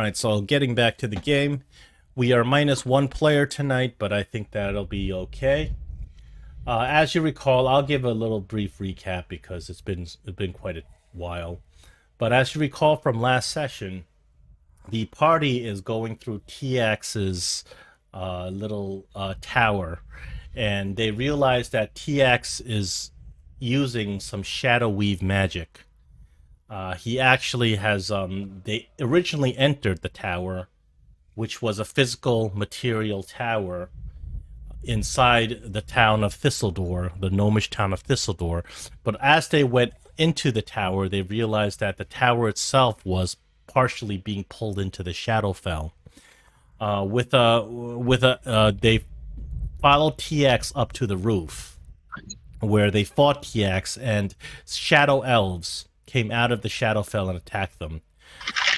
Alright, so getting back to the game, we are minus one player tonight, but I think that'll be okay. As you recall, I'll give a little brief recap because it's been quite a while. But as you recall from last session, the party is going through Tiax's little tower, and they realize that Tiax is using some shadow weave magic. He actually has. They originally entered the tower, which was a physical material tower inside the town of Thistledore, the gnomish town of Thistledore. But as they went into the tower, they realized that the tower itself was partially being pulled into the Shadowfell. They followed TX up to the roof, where they fought TX, and shadow elves came out of the Shadowfell and attacked them.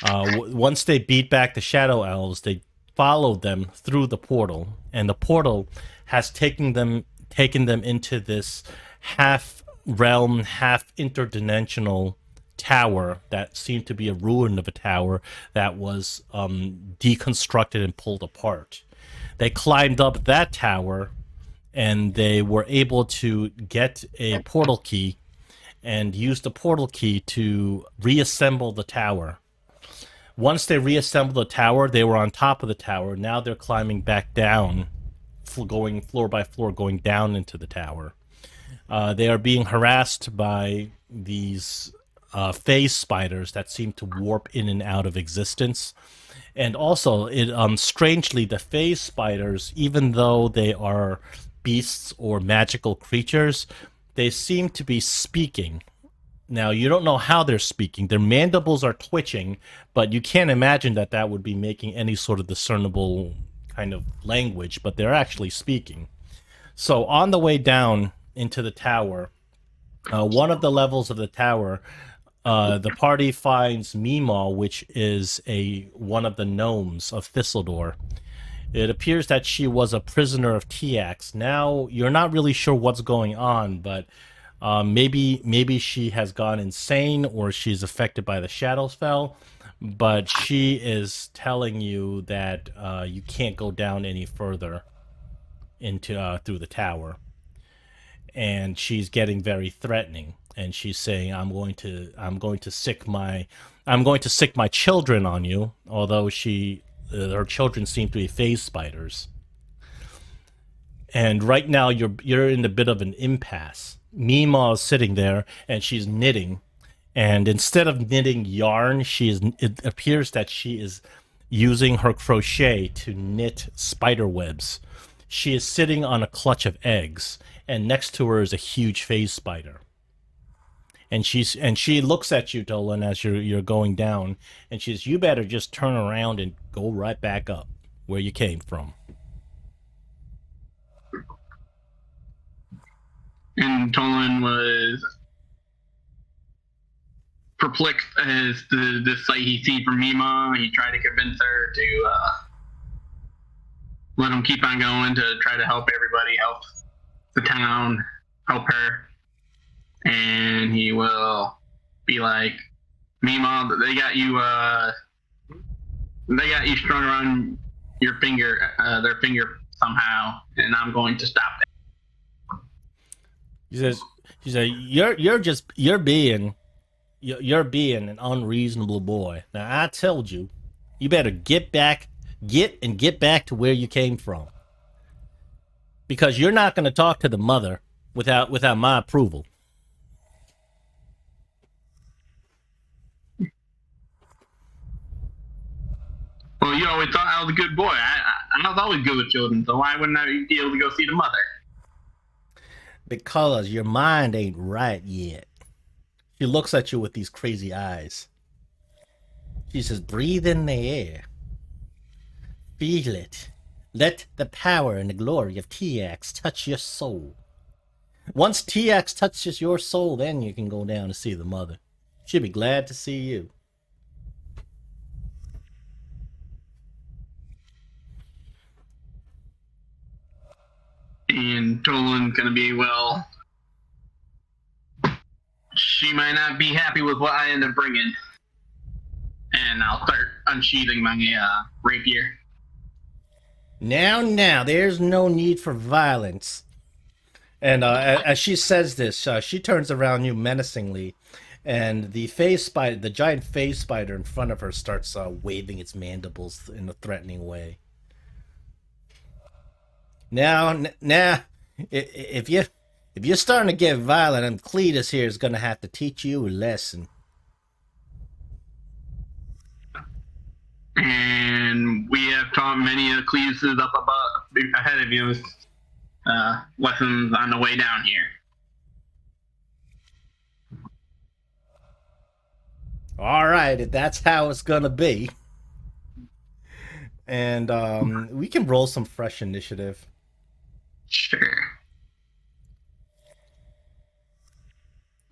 Once they beat back the shadow elves, they followed them through the portal, and the portal has taken them into this half realm, half interdimensional tower that seemed to be a ruin of a tower that was deconstructed and pulled apart. They climbed up that tower, and they were able to get a portal key and use the portal key to reassemble the tower. Once they reassembled the tower, they were on top of the tower. Now they're climbing back down, going floor by floor, going down into the tower. They are being harassed by these phase spiders that seem to warp in and out of existence. And also, strangely, the phase spiders, even though they are beasts or magical creatures, they seem to be speaking. Now, you don't know how they're speaking. Their mandibles are twitching, but you can't imagine that that would be making any sort of discernible kind of language, but they're actually speaking. So on the way down into the tower, one of the levels of the tower, the party finds Meemaw, which is one of the gnomes of Thistledore. It appears that she was a prisoner of Tiax. Now, you're not really sure what's going on, but maybe she has gone insane or she's affected by the Shadowfell, but she is telling you that you can't go down any further into through the tower, and she's getting very threatening. And she's saying, I'm going to sick my children on you." Although her children seem to be phase spiders. And right now you're in a bit of an impasse. Meemaw is sitting there and she's knitting, and instead of knitting yarn, it appears that she is using her crochet to knit spider webs. She is sitting on a clutch of eggs, and next to her is a huge phase spider. And she looks at you, Tolen, as you're going down, and she says, "You better just turn around and go right back up where you came from." And Tolen was perplexed as to the sight he seen from Mima. He tried to convince her to let him keep on going to try to help everybody, help the town, help her. And he will be like, "Mima, they got you strung around your finger, their finger somehow, and I'm going to stop that." She says, you're being an unreasonable boy. Now I told you, you better get back to where you came from, because you're not going to talk to the mother without my approval. Well, you always thought I was a good boy. I was always good with children, so why wouldn't I be able to go see the mother? Because your mind ain't right yet. She looks at you with these crazy eyes. She says, "Breathe in the air. Feel it. Let the power and the glory of Tiax touch your soul. Once Tiax touches your soul, then you can go down and see the mother. She'll be glad to see you." And Tolan's gonna be, well, she might not be happy with what I end up bringing. and I'll start unsheathing my rapier. Now, there's no need for violence. And as she says this, she turns around you menacingly, and the giant phase spider in front of her starts waving its mandibles in a threatening way. Now, if you're starting to get violent, and Cletus here is gonna have to teach you a lesson. And we have taught many of Cletus's up above, ahead of you, lessons on the way down here. All right, if that's how it's gonna be. And we can roll some fresh initiative. Sure.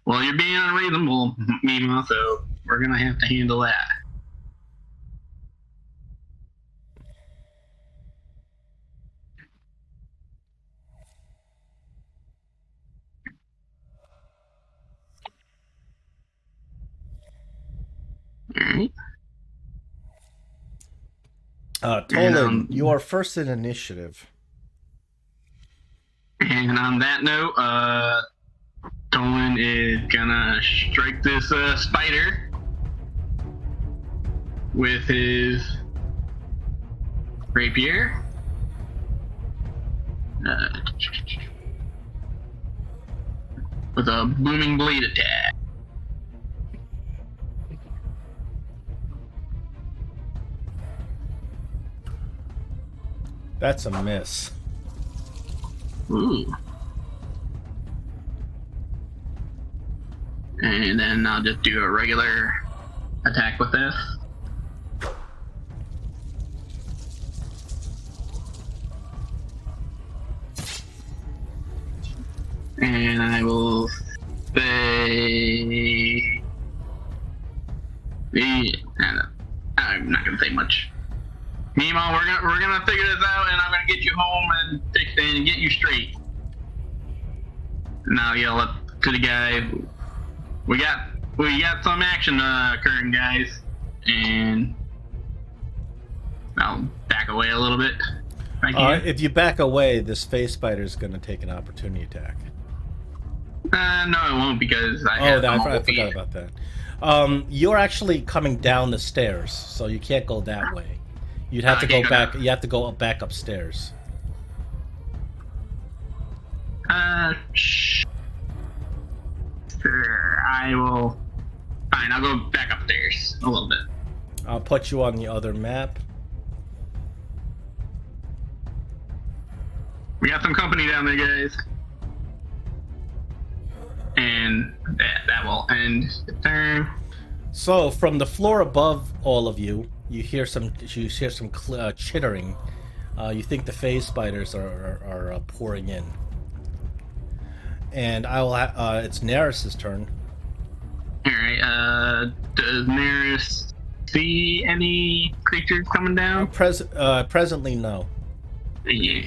Well, you're being unreasonable, Mima, so we're gonna have to handle that. Alright. Tolen, you are first in initiative. And on that note, Tolen is gonna strike this spider with his rapier. With a booming blade attack. That's a miss. Ooh. And then I'll just do a regular attack with this. And I will say... I'm not going to say much. Mima, we're gonna figure this out, and I'm gonna get you home and fix it and get you straight. And I'll yell up to the guy. We got some action occurring, guys, and I'll back away a little bit. If you back away, this phase spider is gonna take an opportunity attack. No, it won't, because I forgot about that. You're actually coming down the stairs, so you can't go that way. You'd have to go back. You have to go back upstairs. Sure. I will. Fine, I'll go back upstairs a little bit. I'll put you on the other map. We got some company down there, guys. And that will end the turn. So from the floor above all of you, you hear some chittering. You think the phase spiders are pouring in. And I will. It's Neris's turn. All right. Does Neris see any creatures coming down? Presently, no. Yeah.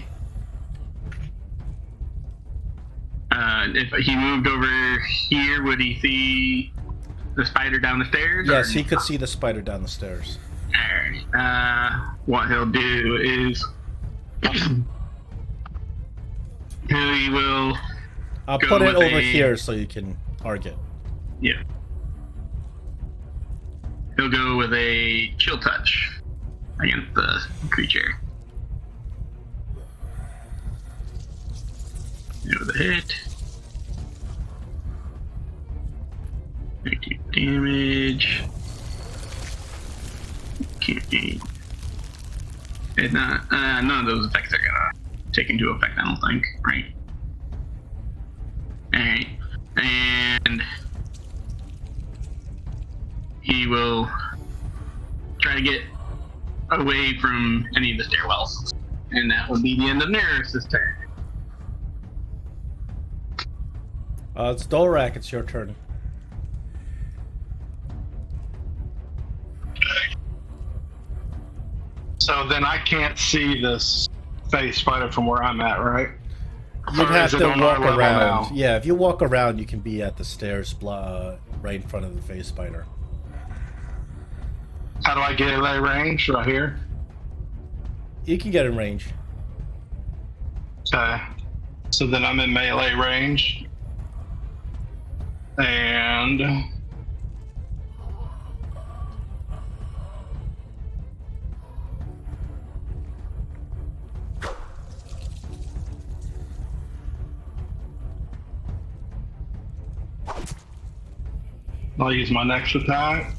If he moved over here, would he see the spider down the stairs? Yes, he could see the spider down the stairs. Alright. What he'll do is he will. I'll put it over here so you can target. Yeah. He'll go with a chill touch against the creature. With a hit. 50 damage. Can't gain. It's not. None of those effects are gonna take into effect, I don't think. Right. Alright. And he will try to get away from any of the stairwells. And that will be the end of Neris's turn. It's Dolrak, it's your turn. So then I can't see this phase spider from where I'm at, right? You'd have to walk around. Yeah, if you walk around, you can be at the stairs right in front of the phase spider. How do I get in that range right here? You can get in range. Okay. So then I'm in melee range. And I'll use my next attack.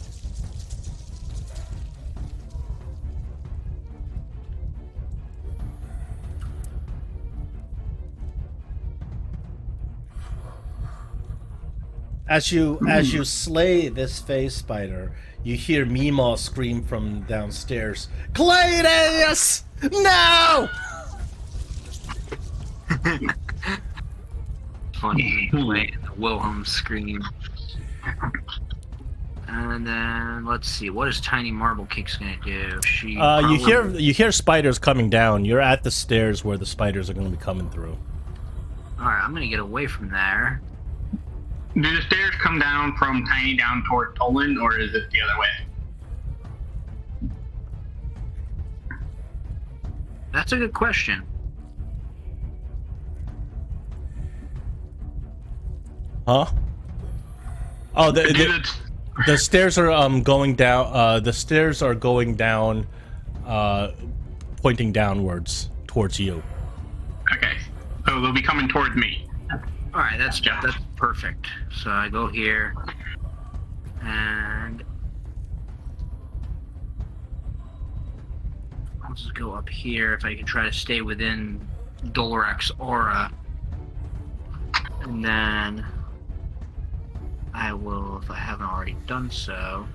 As you slay this phase spider, you hear Meemaw scream from downstairs. Claytus! No! Funny way the Wilhelm scream. And then let's see, what is Tiny Marble Cake's gonna do? She you hear spiders coming down. You're at the stairs where the spiders are going to be coming through. Alright, I'm gonna get away from there. Do the stairs come down from Tiny down toward Tolen, or is it the other way? That's a good question. Huh? Oh, the stairs are going down. The stairs are going down, pointing downwards towards you. Okay, so they'll be coming towards me. Alright, that's perfect. So I go here, and I'll just go up here if I can try to stay within Dolorek's aura. And then I will, if I haven't already done so.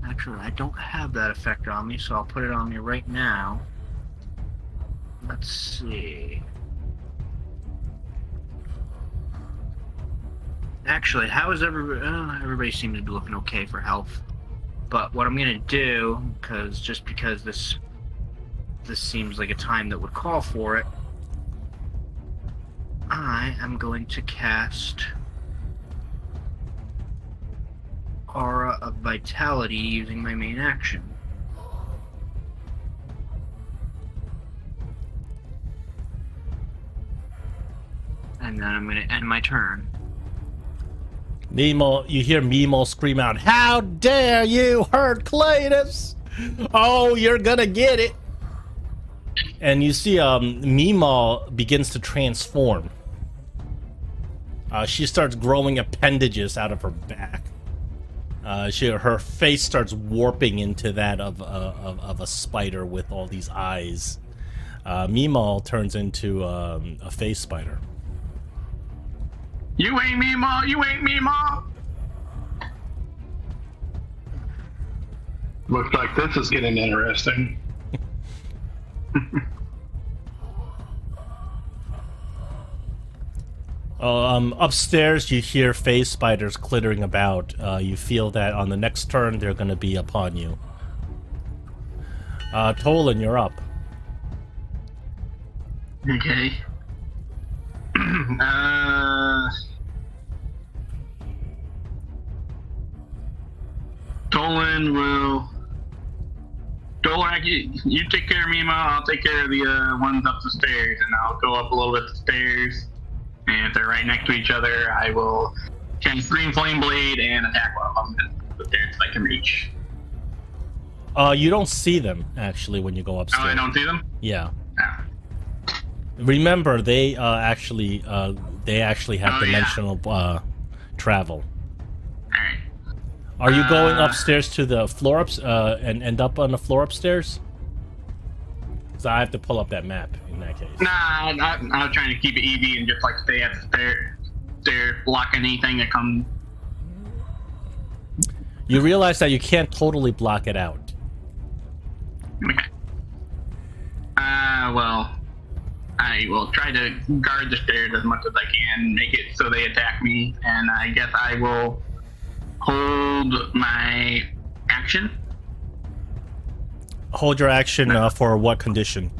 Actually, I don't have that effect on me, so I'll put it on me right now. Let's see. Actually, how is everybody? Everybody seems to be looking okay for health. But what I'm gonna do, because this seems like a time that would call for it, I am going to cast Aura of Vitality using my main action. And then I'm gonna end my turn. Meemaw, you hear Meemaw scream out, "How dare you hurt Claytus! Oh, you're gonna get it!" And you see Meemaw begins to transform. She starts growing appendages out of her back. Her face starts warping into that of a spider with all these eyes. Meemaw turns into a face spider. You ain't me, Ma! You ain't me, Ma! Looks like this is getting interesting. Upstairs, you hear phase spiders clittering about. You feel that on the next turn, they're going to be upon you. Tolen, you're up. Okay. Tolen will. Dolak, you take care of me, Ma. I'll take care of the ones up the stairs, and I'll go up a little bit the stairs. And if they're right next to each other, I will cast Green Flame Blade and attack one of them at the stairs I can reach. You don't see them actually when you go upstairs. Oh, I don't see them? Yeah. No. Remember, they actually have dimensional travel. Alright. Are you going upstairs to the floor and end up on the floor upstairs? Because I have to pull up that map in that case. Nah, I was trying to keep it easy and just like stay at the stair, block anything that comes. You realize that you can't totally block it out. Okay. Well, I will try to guard the stairs as much as I can, make it so they attack me, and I guess I will hold my action. Hold your action for what condition?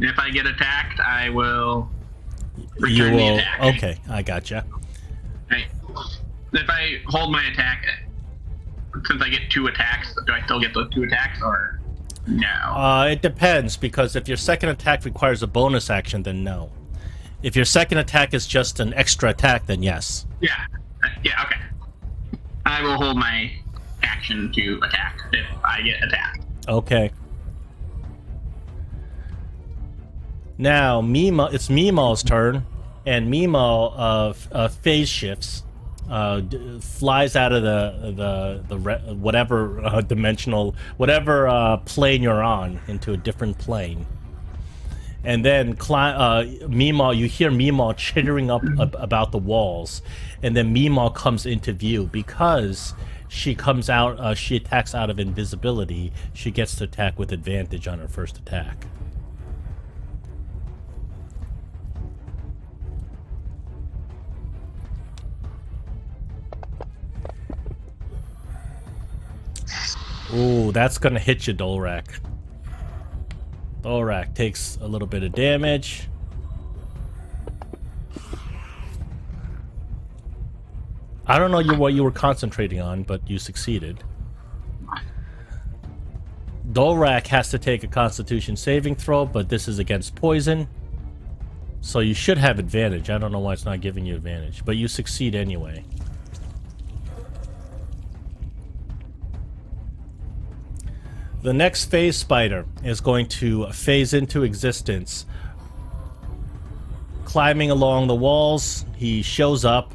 If I get attacked, I will return the attack. Okay, I gotcha. Right. If I hold my attack, since I get 2 attacks, do I still get those 2 attacks or no? It depends, because if your second attack requires a bonus action, then no. If your second attack is just an extra attack, then yes. Yeah. Yeah, okay. I will hold my action to attack if I get attacked. Okay. Now, it's Mima's turn, and Mima phase shifts, flies out of the whatever dimensional, whatever plane you're on, into a different plane. And then Mima, you hear Mima chittering up about the walls, and then Mima comes into view. Because she comes out, she attacks out of invisibility, she gets to attack with advantage on her first attack. Ooh, that's gonna hit you, Dolrak. Dolrak takes a little bit of damage. I don't know what you were concentrating on, but you succeeded. Dolrak has to take a Constitution saving throw, but this is against poison. So you should have advantage. I don't know why it's not giving you advantage, but you succeed anyway. The next phase spider is going to phase into existence. Climbing along the walls, he shows up,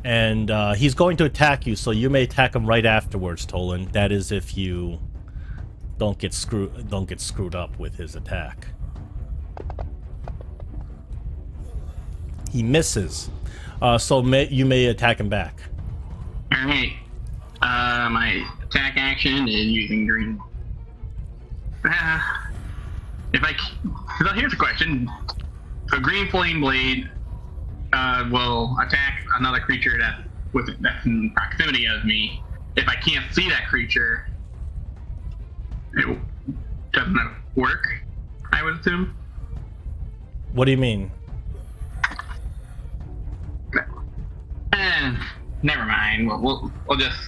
and he's going to attack you, so you may attack him right afterwards, Tolen. That is if you don't get screwed up with his attack. He misses, so you may attack him back. All right. My attack action is using green. Here's a question. A green flame blade will attack another creature that's in proximity of me. If I can't see that creature, it doesn't work, I would assume. What do you mean? Never mind. We'll just.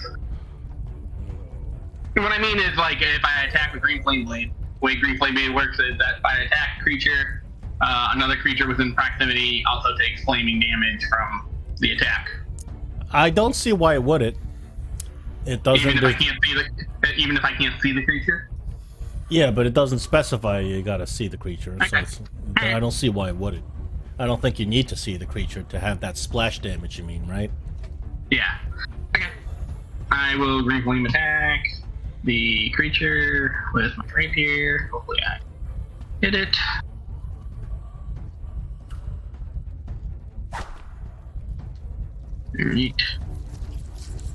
What I mean is, like, if I attack with Green Flame Blade, the way Green Flame Blade works is that if I attack a creature, another creature within proximity also takes flaming damage from the attack. I don't see why it wouldn't. It doesn't. Even if I can't see the creature. Yeah, but it doesn't specify you gotta see the creature. So I don't see why it wouldn't. I don't think you need to see the creature to have that splash damage. You mean, right? Yeah. Okay. I will Green Flame attack the creature with my rapier. Hopefully I hit it. Alright.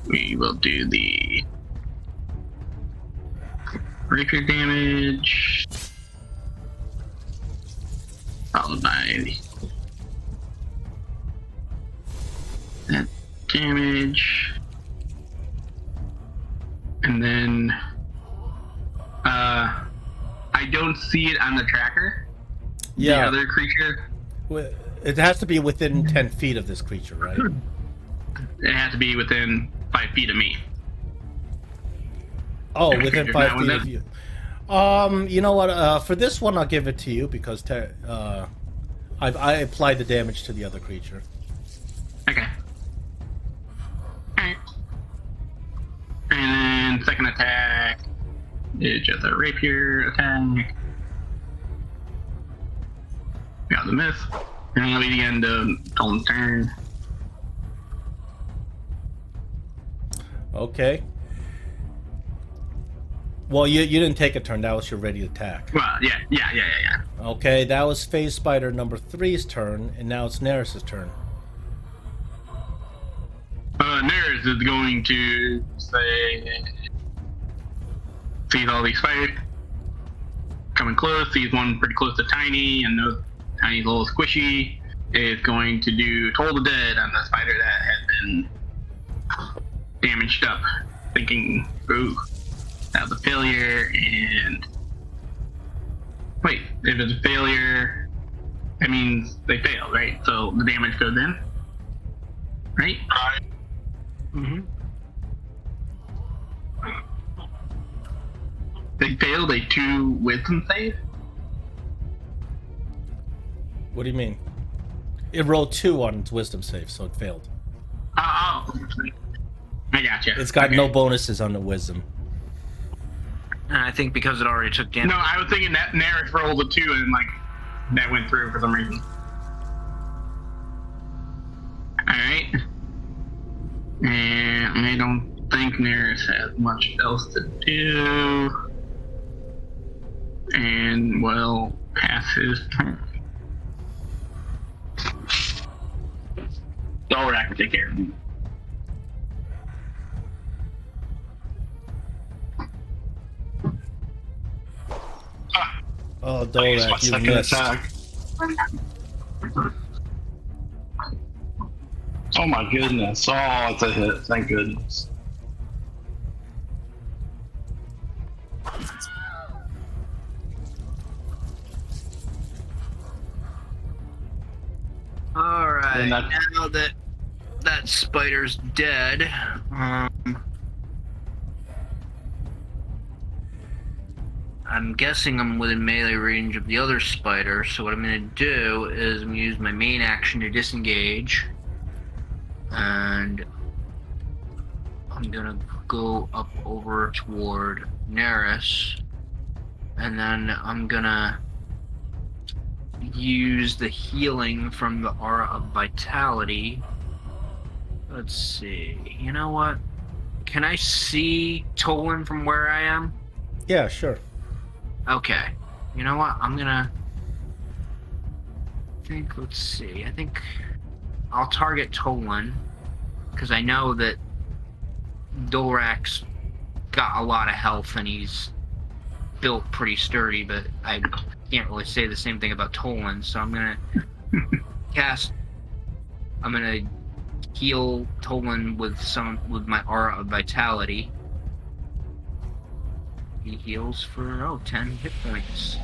We will do the rapier damage, followed by that damage. And then I don't see it on the tracker. Yeah. The other creature. It has to be within 10 feet of this creature, right? It has to be within 5 feet of me. Oh, within 5 feet of you. You know what? For this one, I'll give it to you because I applied the damage to the other creature. Okay. Alright. And then second attack is just a rapier attack. Got the miss. And that'll be the end of Tolen's turn. Okay. Well, you didn't take a turn. That was your ready attack. Well, yeah. Okay, that was Phase Spider number 3's turn, and now it's Neris's turn. Neris is going to say, sees all these spiders coming close, sees one pretty close to Tiny, and knows Tiny's a little squishy, is going to do Toll the Dead on the spider that has been damaged up, thinking, ooh, that was a failure, and wait, if it's a failure, that means they failed, right? So the damage goes in, right? Mm-hmm. They failed a 2 wisdom save? What do you mean? It rolled 2 on its wisdom save, so it failed. Oh, I gotcha. It's got no bonuses on the wisdom. And I think because it already took damage. No, I was thinking that Neris rolled a 2 and like that went through for some reason. Alright. And I don't think Neris has much else to do. And will pass his turn. Dolrak will take care of him. Oh, I used my Dolrak, you second missed. attack. Oh my goodness. Oh, it's a hit. Thank goodness. Alright, And that- now that that spider's dead, I'm guessing I'm within melee range of the other spider, so what I'm going to do is I'm going to use my main action to disengage, and I'm going to go up over toward Neris, and then I'm going to use the healing from the Aura of Vitality. Let's see, you know what? Can I see Tolen from where I am? Yeah, sure. Okay. You know what? I'm gonna think, let's see. I think I'll target Tolen because I know that Dolrak's got a lot of health and he's built pretty sturdy, but I can't really say the same thing about Tolen, so I'm gonna I'm gonna heal Tolen with my Aura of Vitality. He heals for 10 hit points.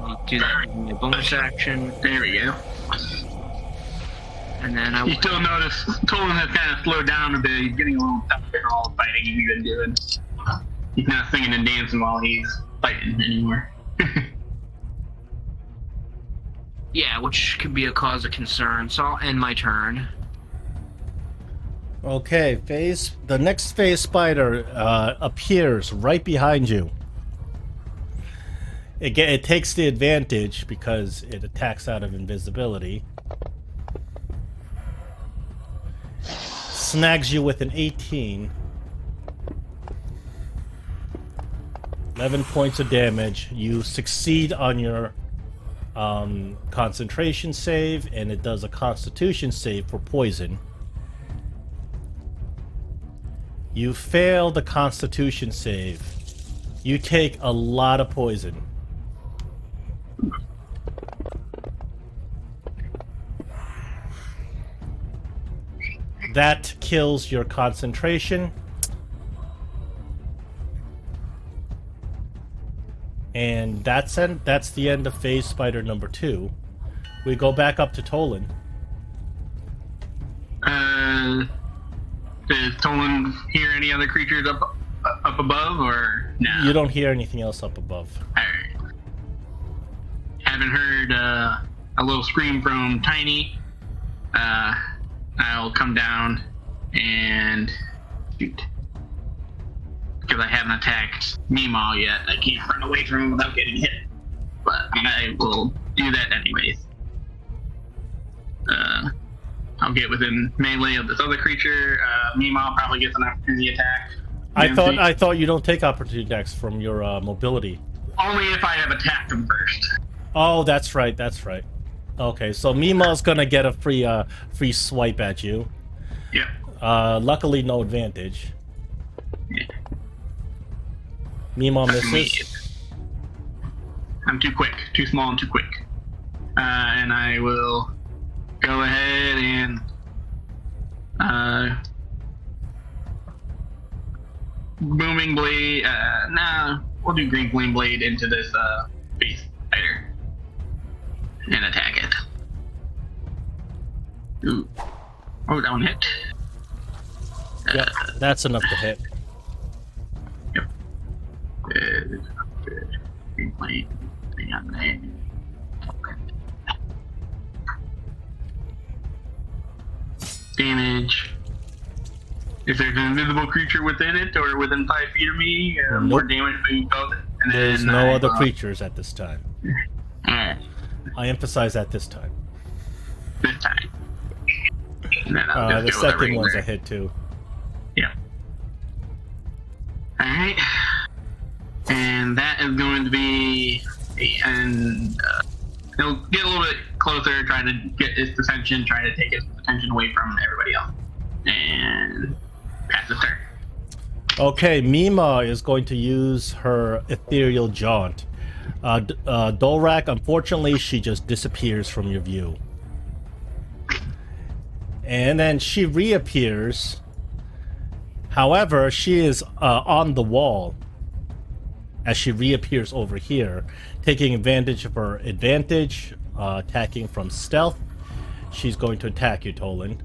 You do that in a bonus action, There we go. and then You still notice Tolen has kind of slowed down a bit. He's getting a little tougher for all the fighting he's been doing. He's not singing and dancing while he's fighting anymore. yeah, which could be a cause of concern. So I'll end my turn. Okay, the next phase spider appears right behind you. It takes the advantage because it attacks out of invisibility. Snags you with an 18. 11 points of damage. You succeed on your concentration save, and it does a constitution save for poison. You fail the constitution save. You take a lot of poison. That kills your concentration. And that's the end of phase spider number 2. We go back up to Tolen. Does Tolen hear any other creatures up above, or no? You don't hear anything else up above. Alright. Haven't heard a little scream from Tiny. I'll come down and shoot. Because I haven't attacked Meemaw yet. I can't run away from him without getting hit. But I will do that anyways. I'll get within melee of this other creature. Meemaw probably gets an opportunity attack. I thought you don't take opportunity attacks from your mobility. Only if I have attacked him first. Oh, that's right. That's right. Okay, so Meemaw's gonna get a free swipe at you. Yep. Luckily, no advantage. Yeah. Meemaw misses. I'm too quick, too small, and too quick. And I will go ahead and booming blade. Nah, we'll do green flame blade into this face spider and attack it. Ooh. Oh, that one hit. Yep, that's enough to hit. Yep. damage. If there's an invisible creature within it or within 5 feet of me, more Nope. damage being caused. And There's then no other creatures at this time. Alright, I emphasize at this time. this time. And then I'll The just go with second one's a regular. hit too. Yeah. Alright. And that is going to be. And he'll get a little bit closer, try to get his attention, try to take his attention away from everybody else. And pass the turn. Okay, Mima is going to use her ethereal jaunt. Dolrak, unfortunately, she just disappears from your view. And then she reappears. However, she is on the wall as she reappears over here, taking advantage of her advantage, attacking from stealth. She's going to attack you, Tolen.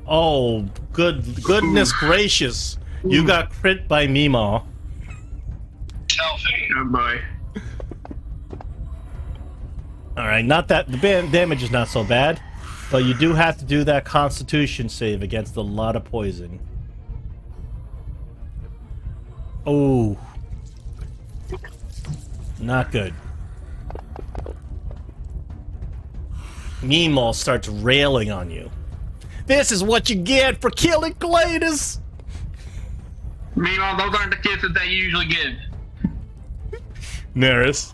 Oh, goodness gracious. You got crit by Mima. Selfie. Oh boy. Alright, not that the damage is not so bad, but you do have to do that constitution save against a lot of poison. Oh. Not good. Mima starts railing on you. This is what you get for killing Cletus! Meanwhile, those aren't the kisses that you usually give. Neris.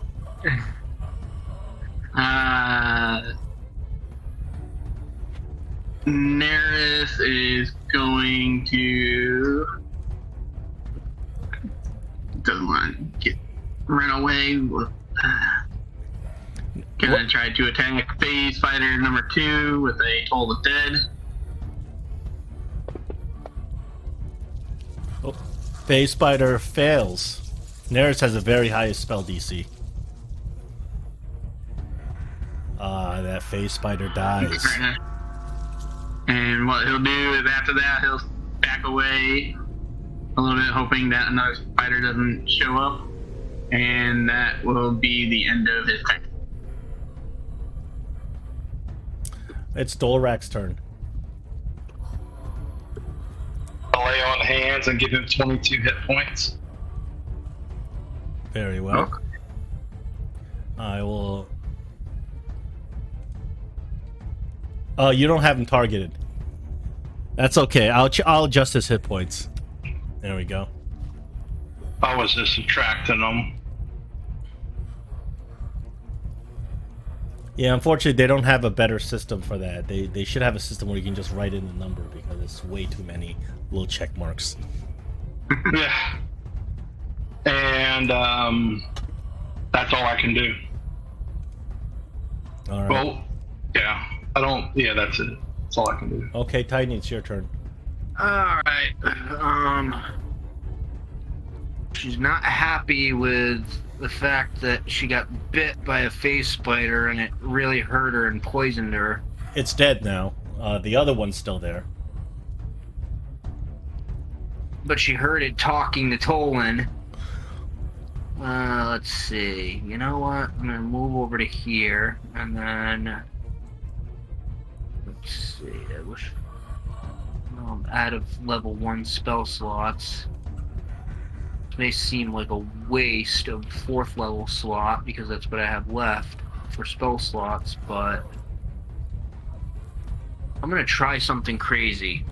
Neris is going to. Doesn't want to run away. Gonna try to attack phase fighter number 2 with a Toll the Dead. Oh, Phase Spider fails. Neris has a very high spell DC. That Phase Spider dies. And what he'll do is after that, he'll back away a little bit, hoping that another spider doesn't show up. And that will be the end of his turn. It's Dolrak's turn. I'll lay on hands and give him 22 hit points. Very well. I will... you don't have him targeted. That's okay. I'll adjust his hit points. There we go. I was just subtracting them. Yeah, unfortunately, they don't have a better system for that. They should have a system where you can just write in the number because it's way too many little check marks. Yeah. And that's all I can do. All right. Well, yeah. I don't. Yeah, that's it. That's all I can do. Okay, Tiny, it's your turn. Alright. She's not happy with the fact that she got bit by a phase spider and it really hurt her and poisoned her. It's dead now. The other one's still there. But she heard it talking to Tolen. Let's see. You know what? I'm gonna move over to here and then. Let's see. I wish. No, I'm out of level 1 spell slots. This may seem like a waste of 4th level slot because that's what I have left for spell slots, but I'm gonna try something crazy.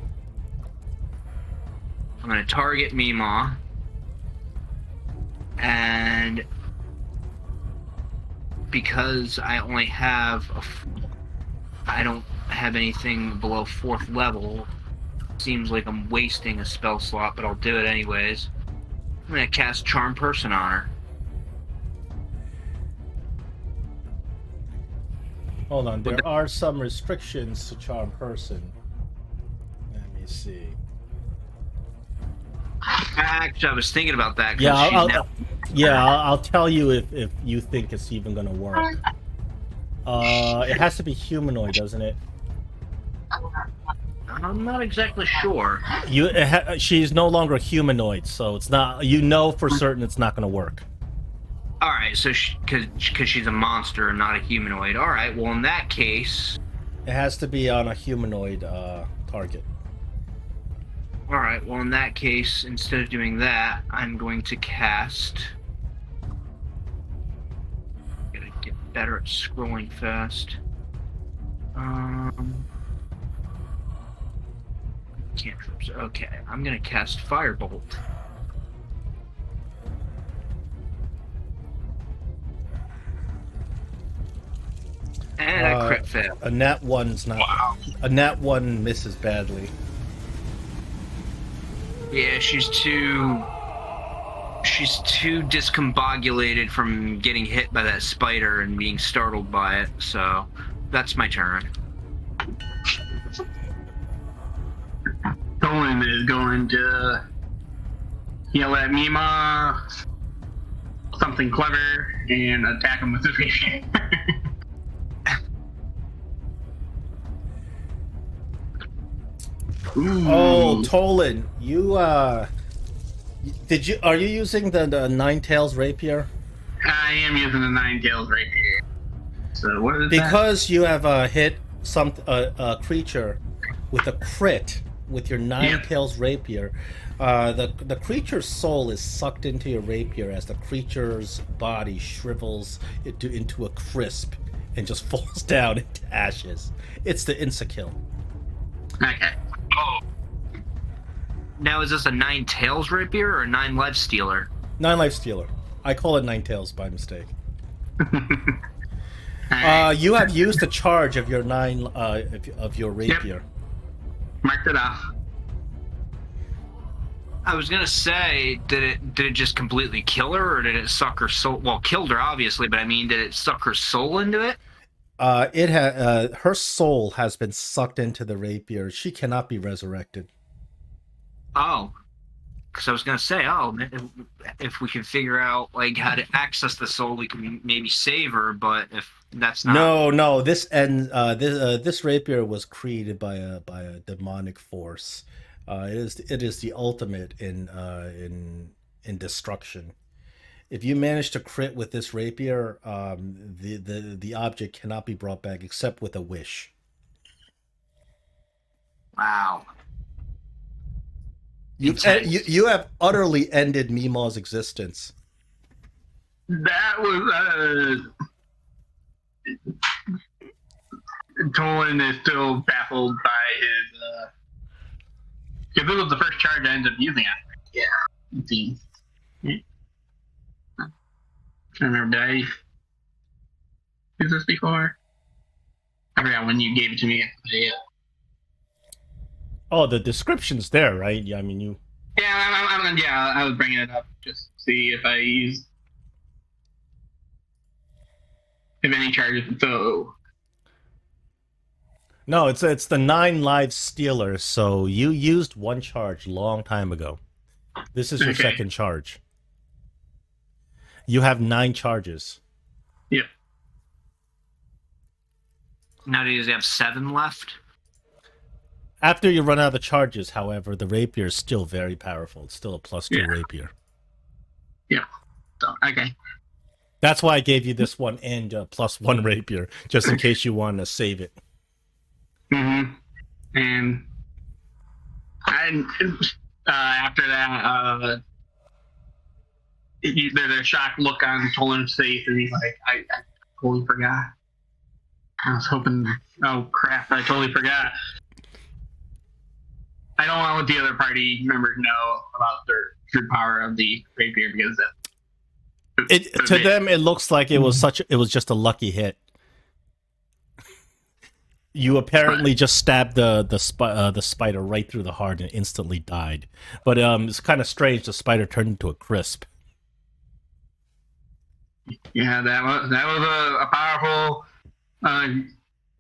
I'm gonna target Mima, and because I only have I don't have anything below 4th level, seems like I'm wasting a spell slot, but I'll do it anyways. I'm gonna cast Charm Person on her. Hold on, there are some restrictions to Charm Person. Let me see. Actually, I was thinking about that. 'cause Yeah, she's I'll tell you if you think it's even gonna work. It has to be humanoid, doesn't it? I'm not exactly sure. She's no longer humanoid, so it's not. You know for certain it's not gonna work. All right, so because she's a monster and not a humanoid. All right, well in that case, It has to be on a humanoid target. Alright, well in that case, instead of doing that, I'm going to cast... Gotta get better at scrolling fast. Cantrips. Okay, I'm gonna cast Firebolt. And a crit fail. A nat 1's not. Wow. A nat 1 misses badly. Yeah, she's too discombobulated from getting hit by that spider and being startled by it, so that's my turn. Tolen is going to yell at Mima something clever and attack him with his rapier. Oh, Tolen, you are you using the Nine Tails rapier? I am using the Nine Tails rapier. So what is that? Because you have hit a creature with a crit with your Nine Tails rapier. The creature's soul is sucked into your rapier as the creature's body shrivels into a crisp and just falls down into ashes. It's the insta-kill. Okay. Oh, Now, is this a 9 Tails rapier or a 9 Life Stealer? 9 life stealer. I call it Nine Tails by mistake. Alright, You have used the charge of your of your rapier. marked it off. I was gonna say, did it just completely kill her, or did it suck her soul? Well, killed her obviously, but I mean, did it suck her soul into it? Her soul has been sucked into the rapier. She cannot be resurrected. Oh, because I was gonna say, if we can figure out like how to access the soul, we can maybe save her. But if that's not, No. This rapier was created by a demonic force. It is the ultimate in destruction. If you manage to crit with this rapier, the object cannot be brought back except with a wish. wow. You have utterly ended Mima's existence. That was Tolen is still baffled by his because it was the first charge I ended up using it. Yeah. It seems. I remember, did I use this before? I forgot when you gave it to me. Yeah. Oh, the description's there, right? Yeah, I mean you. Yeah, I was bringing it up just to see if I used if any charges. So No, it's the 9 live stealer. So you used one charge long time ago. This is your Okay. second charge. You have 9 charges. yeah, Now, do you have 7 left? After you run out of the charges, however, the rapier is still very powerful. It's still a +2 Yeah. rapier. so okay. That's why I gave you this one and +1 rapier, just in case you want to save it. Mm-hmm. And after that, there's a shocked look on Tolen's face, and he's like, I totally forgot. I was hoping, oh crap, I totally forgot. I don't want to let the other party members know about the true power of the rapier because To them, it looks like it was just a lucky hit. You apparently just stabbed the spider right through the heart and instantly died. But it's kind of strange. The spider turned into a crisp. yeah, that was a powerful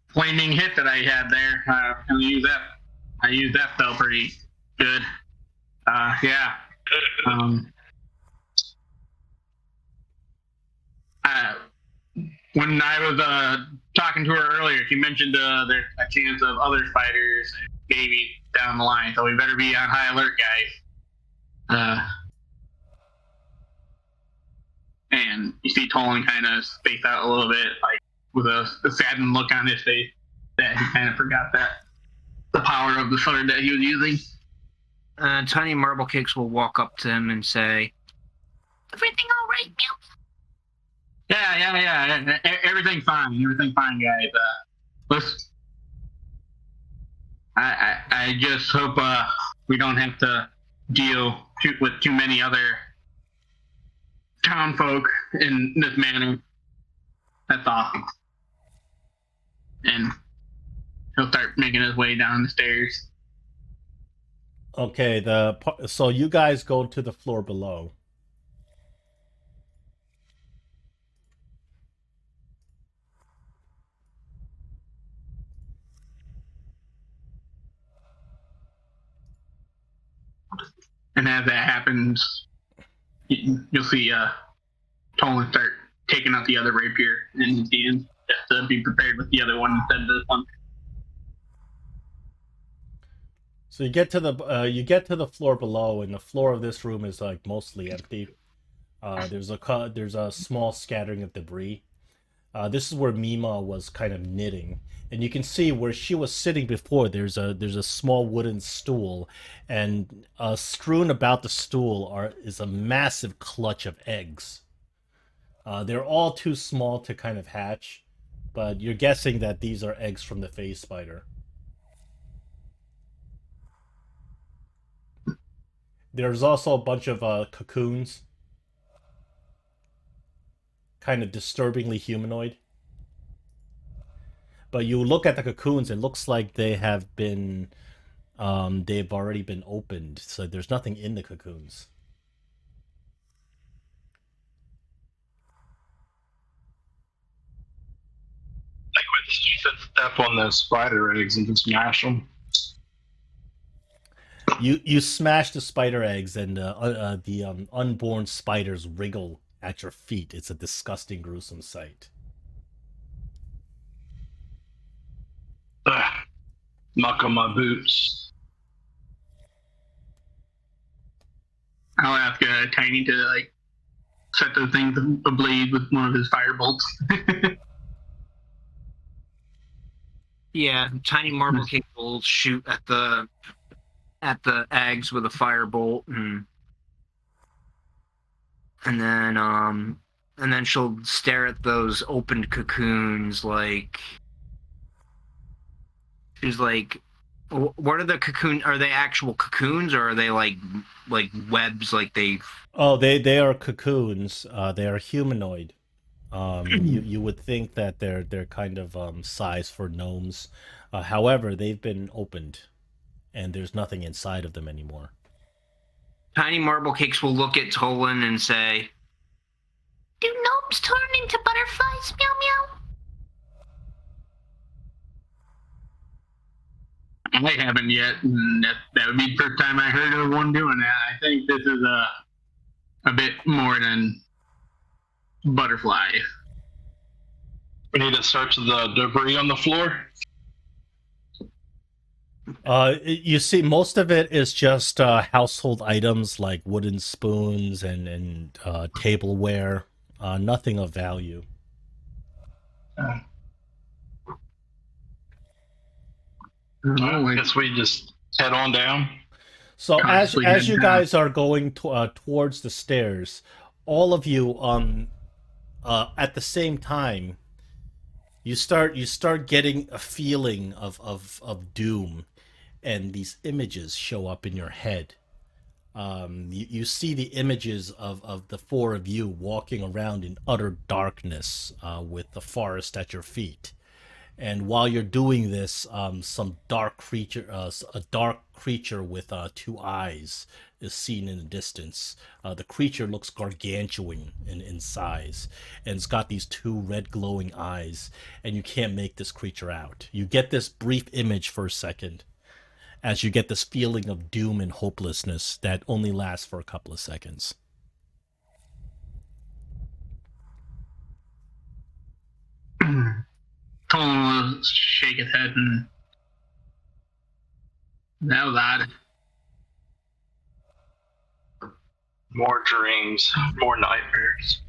flaming hit that I had there. I used that spell pretty good. Yeah. When I was talking to her earlier, she mentioned there's a chance of other spiders maybe down the line, so we better be on high alert, guys. And you see Tolen kind of space out a little bit, like with a saddened look on his face. that he kind of forgot that the power of the sword that he was using. Tiny Marble Cakes will walk up to him and say, "Everything all right, Meow?" Yeah. Everything fine. Everything fine, guys. Listen, I just hope we don't have to deal with too many other town folk in this manner. That's all. And he'll start making his way down the stairs. Okay, so you guys go to the floor below. And as that happens, you'll see Tolen start taking out the other rapier in his hand, just to be prepared with the other one instead of this one. So you get to the floor below, and the floor of this room is like mostly empty. There's a small scattering of debris. This is where Mima was kind of knitting, and you can see where she was sitting before. There's a small wooden stool, and strewn about the stool is a massive clutch of eggs. They're all too small to kind of hatch, but you're guessing that these are eggs from the phase spider. There's also a bunch of cocoons, kind of disturbingly humanoid. But you look at the cocoons, it looks like they've already been opened, so there's nothing in the cocoons. I would step on those spider eggs and just smash them. You smash the spider eggs, and the unborn spiders wriggle at your feet. It's a disgusting, gruesome sight. Muck on my boots. I'll ask Tiny to set those things ablaze with one of his fire bolts. Yeah, Tiny Marble Cake will shoot at the eggs with a firebolt, and then she'll stare at those opened cocoons like she's like, what are the cocoon? Are they actual cocoons, or are they like webs? Like they? Oh, they are cocoons. They are humanoid. You would think that they're kind of size for gnomes. However, they've been opened, and there's nothing inside of them anymore. Tiny Marble Cakes will look at Tolen and say, "Do gnomes turn into butterflies, Meow Meow?" I haven't yet, and that would be the first time I heard of one doing that. I think this is a bit more than butterfly. We need to search the debris on the floor. You see, most of it is just household items like wooden spoons and tableware. Nothing of value. I guess we just head on down. So as Honestly, as you then, guys are going towards the stairs, all of you at the same time, you start getting a feeling of doom, and these images show up in your head. You see the images of the four of you walking around in utter darkness, with the forest at your feet. And while you're doing this, some dark creature, a dark creature with two eyes, is seen in the distance. The creature looks gargantuan in size, and it's got these two red glowing eyes, and you can't make this creature out. You get this brief image for a second, as you get this feeling of doom and hopelessness that only lasts for a couple of seconds. Tolen will shake his head, and that was odd. More dreams, more nightmares.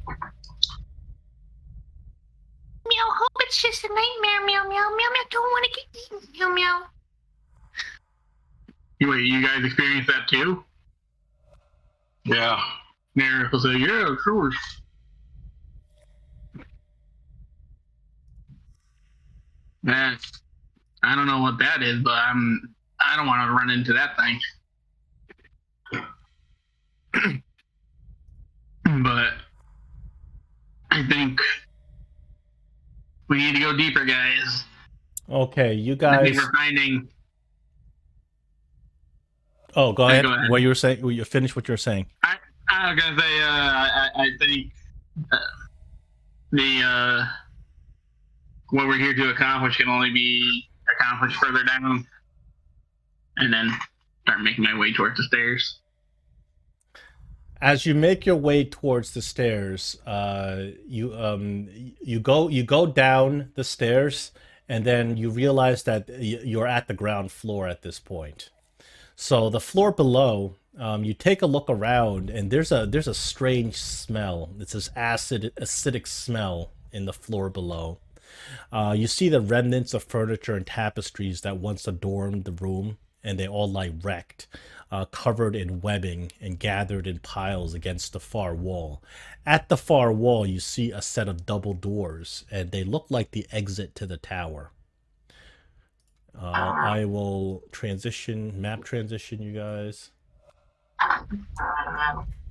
Meow, hope it's just a nightmare. Meow, meow, meow, meow. Don't want to get eaten. Meow, meow. Wait, you guys experienced that too? Yeah. Nerif will say, yeah, sure. That's, I don't know what that is, but I don't want to run into that thing. But I think we need to go deeper, guys. Okay, you I guys. think we're finding. Oh, go ahead. Go ahead. What you were saying? You finished what you were saying. I was gonna say, I think the what we're here to accomplish can only be accomplished further down, and then start making my way towards the stairs. As you make your way towards the stairs, you go down the stairs, and then you realize that you're at the ground floor at this point. So the floor below, you take a look around, and there's a strange smell. It's this acidic smell in the floor below. You see the remnants of furniture and tapestries that once adorned the room, and they all lie wrecked, covered in webbing and gathered in piles against the far wall. At the far wall, you see a set of double doors, and they look like the exit to the tower. I will map transition you guys.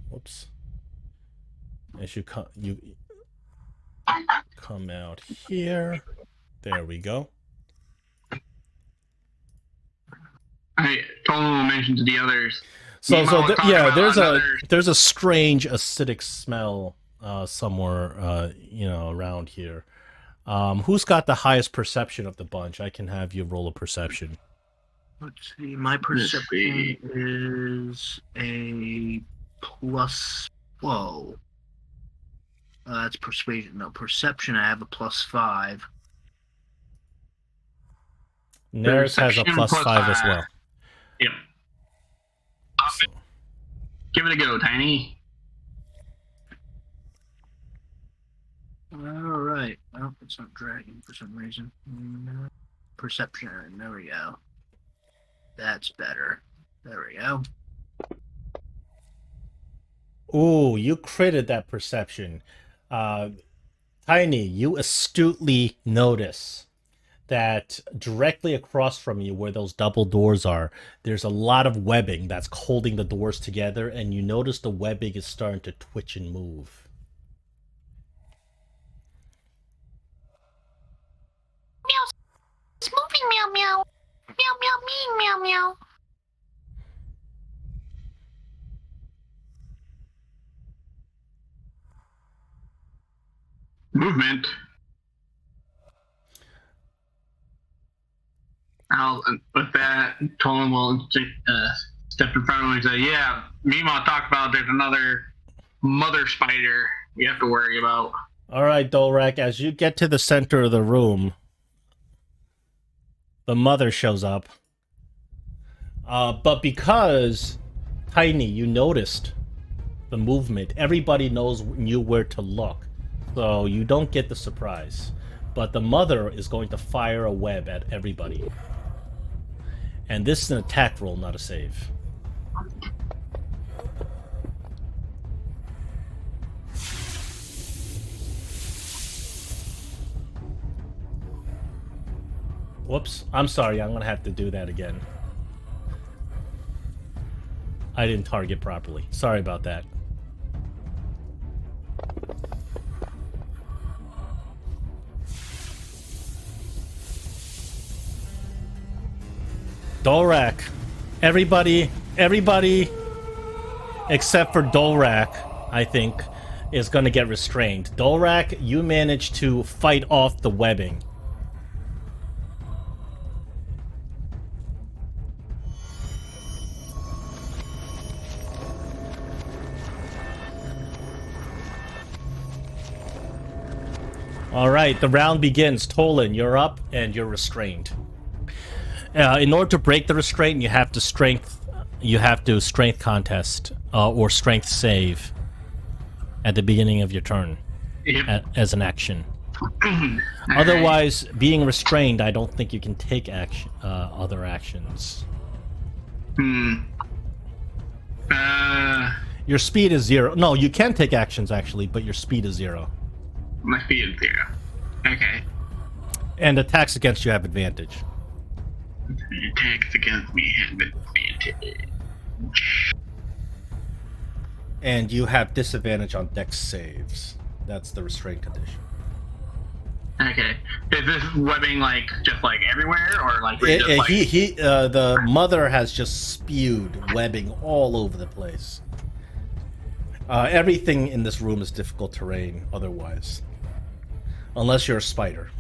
Whoops. As you come out here. There we go. I Tolen mentioned to the others. So there's a strange acidic smell somewhere around here. Who's got the highest perception of the bunch? I can have you roll a perception. Let's see. My perception is a plus. Whoa. That's persuasion. No, perception. I have a +5. Neris has a +5 as well. Yep. Give it a go, Tiny. All right. Well, it's not dragging for some reason. Perception. There we go. That's better. There we go. Ooh, you critted that perception. Tiny, you astutely notice that directly across from you, where those double doors are, there's a lot of webbing that's holding the doors together, and you notice the webbing is starting to twitch and move. Meow. It's moving, meow, meow. Meow, meow, meow, meow, meow. Movement. With that, Tolen will step in front of me and say, yeah, Mima talked about there's another mother spider we have to worry about. All right, Dolrak, as you get to the center of the room, the mother shows up. But because, Tiny, you noticed the movement, everybody knew where to look. So you don't get the surprise. But the mother is going to fire a web at everybody. And this is an attack roll, not a save. Whoops. I'm sorry, I'm going to have to do that again. I didn't target properly. Sorry about that. Dolrak. Everybody except for Dolrak, I think, is going to get restrained. Dolrak, you managed to fight off the webbing. All right, the round begins. Tolen, you're up and you're restrained. In order to break the restraint, you have to strength contest or strength save at the beginning of your turn. Yep. As an action. Otherwise, being restrained, I don't think you can take other actions. Your speed is 0. No, you can take actions actually, but your speed is 0. My speed is 0. Okay. And attacks against you have advantage. Attacks against me have advantage. And you have disadvantage on dex saves. That's the restraint condition. Okay. Is this webbing just everywhere, or The mother has just spewed webbing all over the place. Everything in this room is difficult terrain otherwise. Unless you're a spider.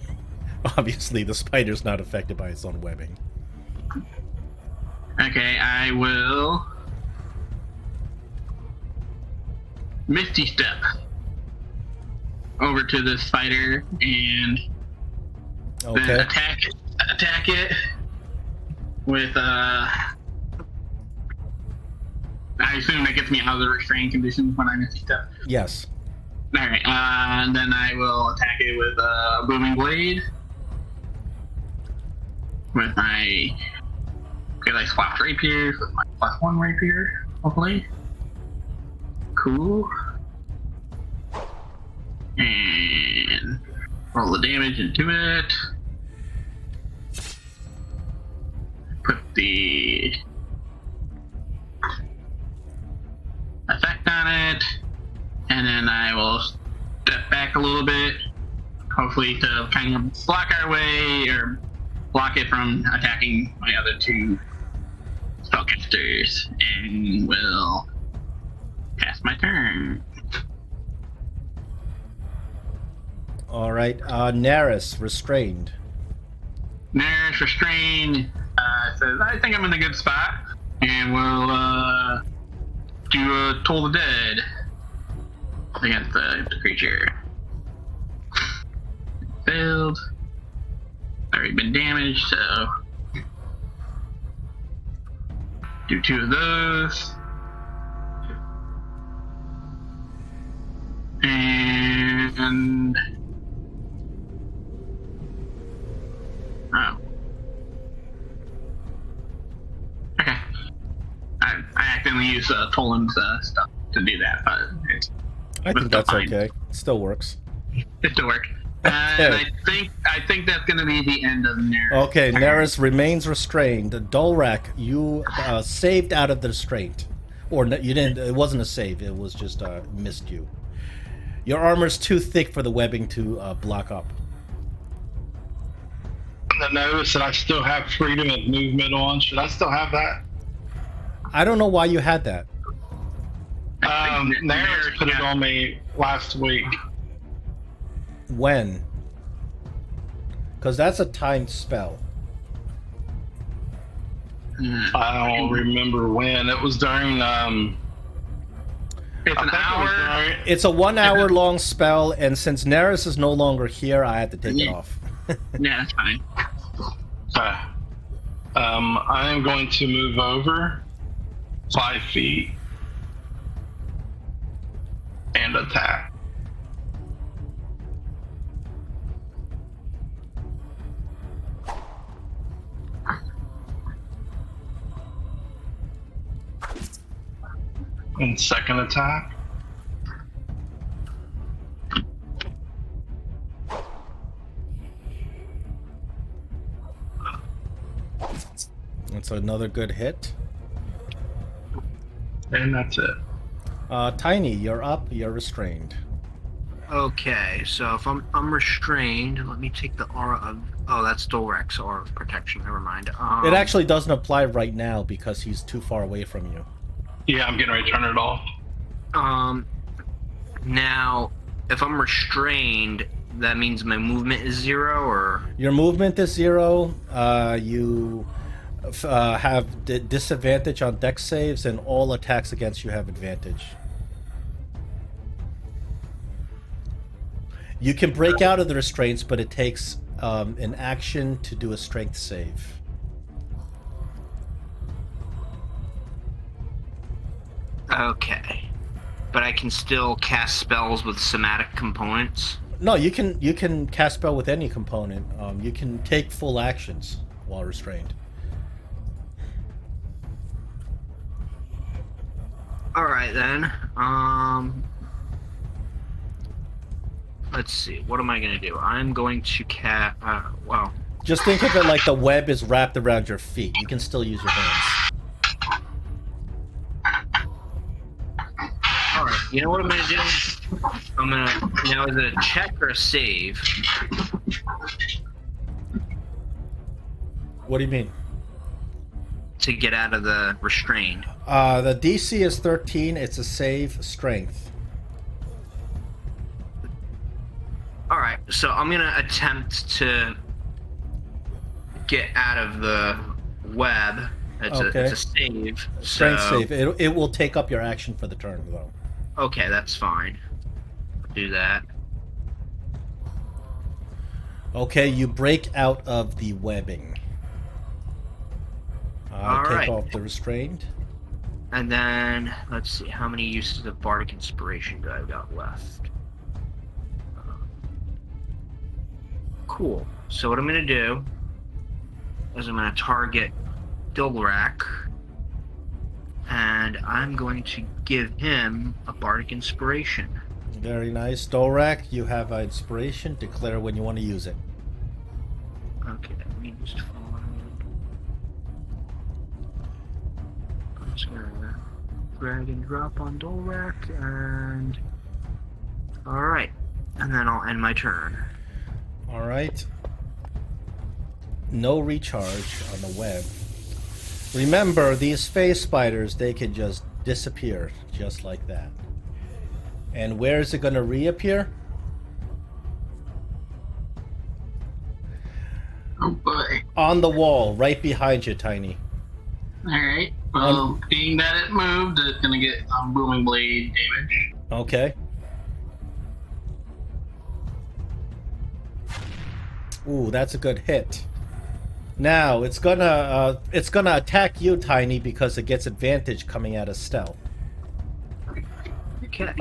Obviously, the spider's not affected by its own webbing. Okay, I will Misty Step over to the spider and then attack it with I assume that gets me out of the restrained conditions when I Misty Step. Yes. Alright, and then I will attack it with a booming blade. With my I swapped rapiers with my +1 rapier, hopefully. Cool. And roll the damage into it. Put the effect on it. And then I will step back a little bit, hopefully to kind of block our way, or block it from attacking my other 2 spellcasters, and will pass my turn. Alright, Neris, restrained. Neris, restrained, says, I think I'm in a good spot, and will do a Toll the Dead against the creature. Failed. Already been damaged, so do 2 of those. And okay. I accidentally used Tolen's stuff to do that, but I think that's fine. Okay. It still works. It still works. And I think that's going to be the end of Neris. Okay, Neris remains restrained. Dolrak, you saved out of the restraint. Or you didn't, it wasn't a save, it was just missed you. Your armor's too thick for the webbing to block up. I notice that I still have freedom of movement on. Should I still have that? I don't know why you had that. Neris put it on me last week. When? Because that's a timed spell. I don't remember when. It was during it's an hour. It's a 1 hour long spell, and since Neris is no longer here, I had to take it off. Yeah, that's fine. I am going to move over 5 feet and attack. And second attack. That's another good hit. And that's it. Tiny, you're up. You're restrained. Okay, so if I'm restrained, let me take the aura of... Oh, that's Dolrek's aura of protection. Never mind. It actually doesn't apply right now because he's too far away from you. Yeah, I'm getting ready to turn it off. Now, if I'm restrained, that means my movement is 0, or... Your movement is 0. You have disadvantage on dex saves, and all attacks against you have advantage. You can break out of the restraints, but it takes an action to do a strength save. Okay. But I can still cast spells with somatic components? No, you can cast spell with any component. You can take full actions while restrained. All right then. Let's see. What am I gonna do? I'm going to well. Just think of it like the web is wrapped around your feet. You can still use your hands. All right. You know what I'm gonna do? Now is it a check or a save? What do you mean? To get out of the restrained. The DC is 13. It's a save strength. All right. So I'm gonna attempt to get out of the web. It's a save. Strength so... save. It will take up your action for the turn, though. Okay, that's fine. I'll do that. Okay, you break out of the webbing. All take right. off the restrained. And then, let's see, how many uses of Bardic Inspiration do I got left? Cool. So what I'm going to do is I'm going to target Dolrak, and I'm going to give him a Bardic Inspiration. Very nice. Dolrak, you have an inspiration. Declare when you want to use it. Okay, let me just find... I'm just going to drag and drop on Dolrak, and... Alright, and then I'll end my turn. Alright. No recharge on the web. Remember, these phase spiders, they can just disappear, just like that. And where is it going to reappear? Oh boy. On the wall, right behind you, Tiny. Alright. Well, being that it moved, it's gonna get booming blade damage. Okay. Ooh, that's a good hit. Now it's gonna attack you, Tiny, because it gets advantage coming out of stealth. Okay.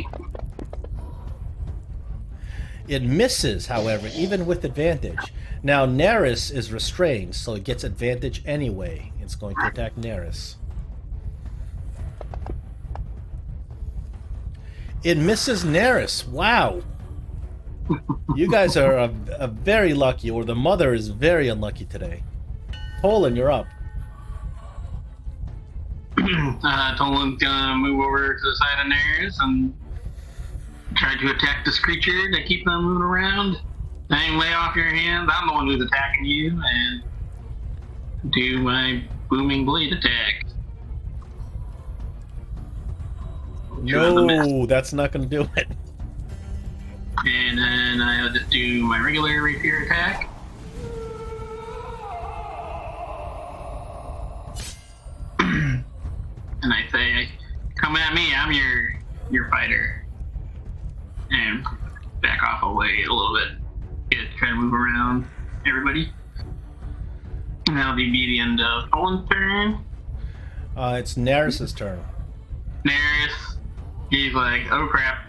It misses, however, even with advantage. Now Neris is restrained, so it gets advantage anyway. It's going to attack Neris. It misses Neris. Wow. You guys are a very lucky, or the mother is very unlucky today. Tolen, you're up. Tolen's gonna move over to the side of Neris and try to attack this creature to keep them moving around. Then lay off your hands. I'm the one who's attacking you, and do my booming blade attack. No, that's not going to do it. And then I'll just do my regular rapier attack. And I say, come at me, I'm your fighter. And back off away a little bit. Try to move around everybody. And that'll be the end of Tolen's turn. It's Neris' turn. Neris, he's like, oh crap,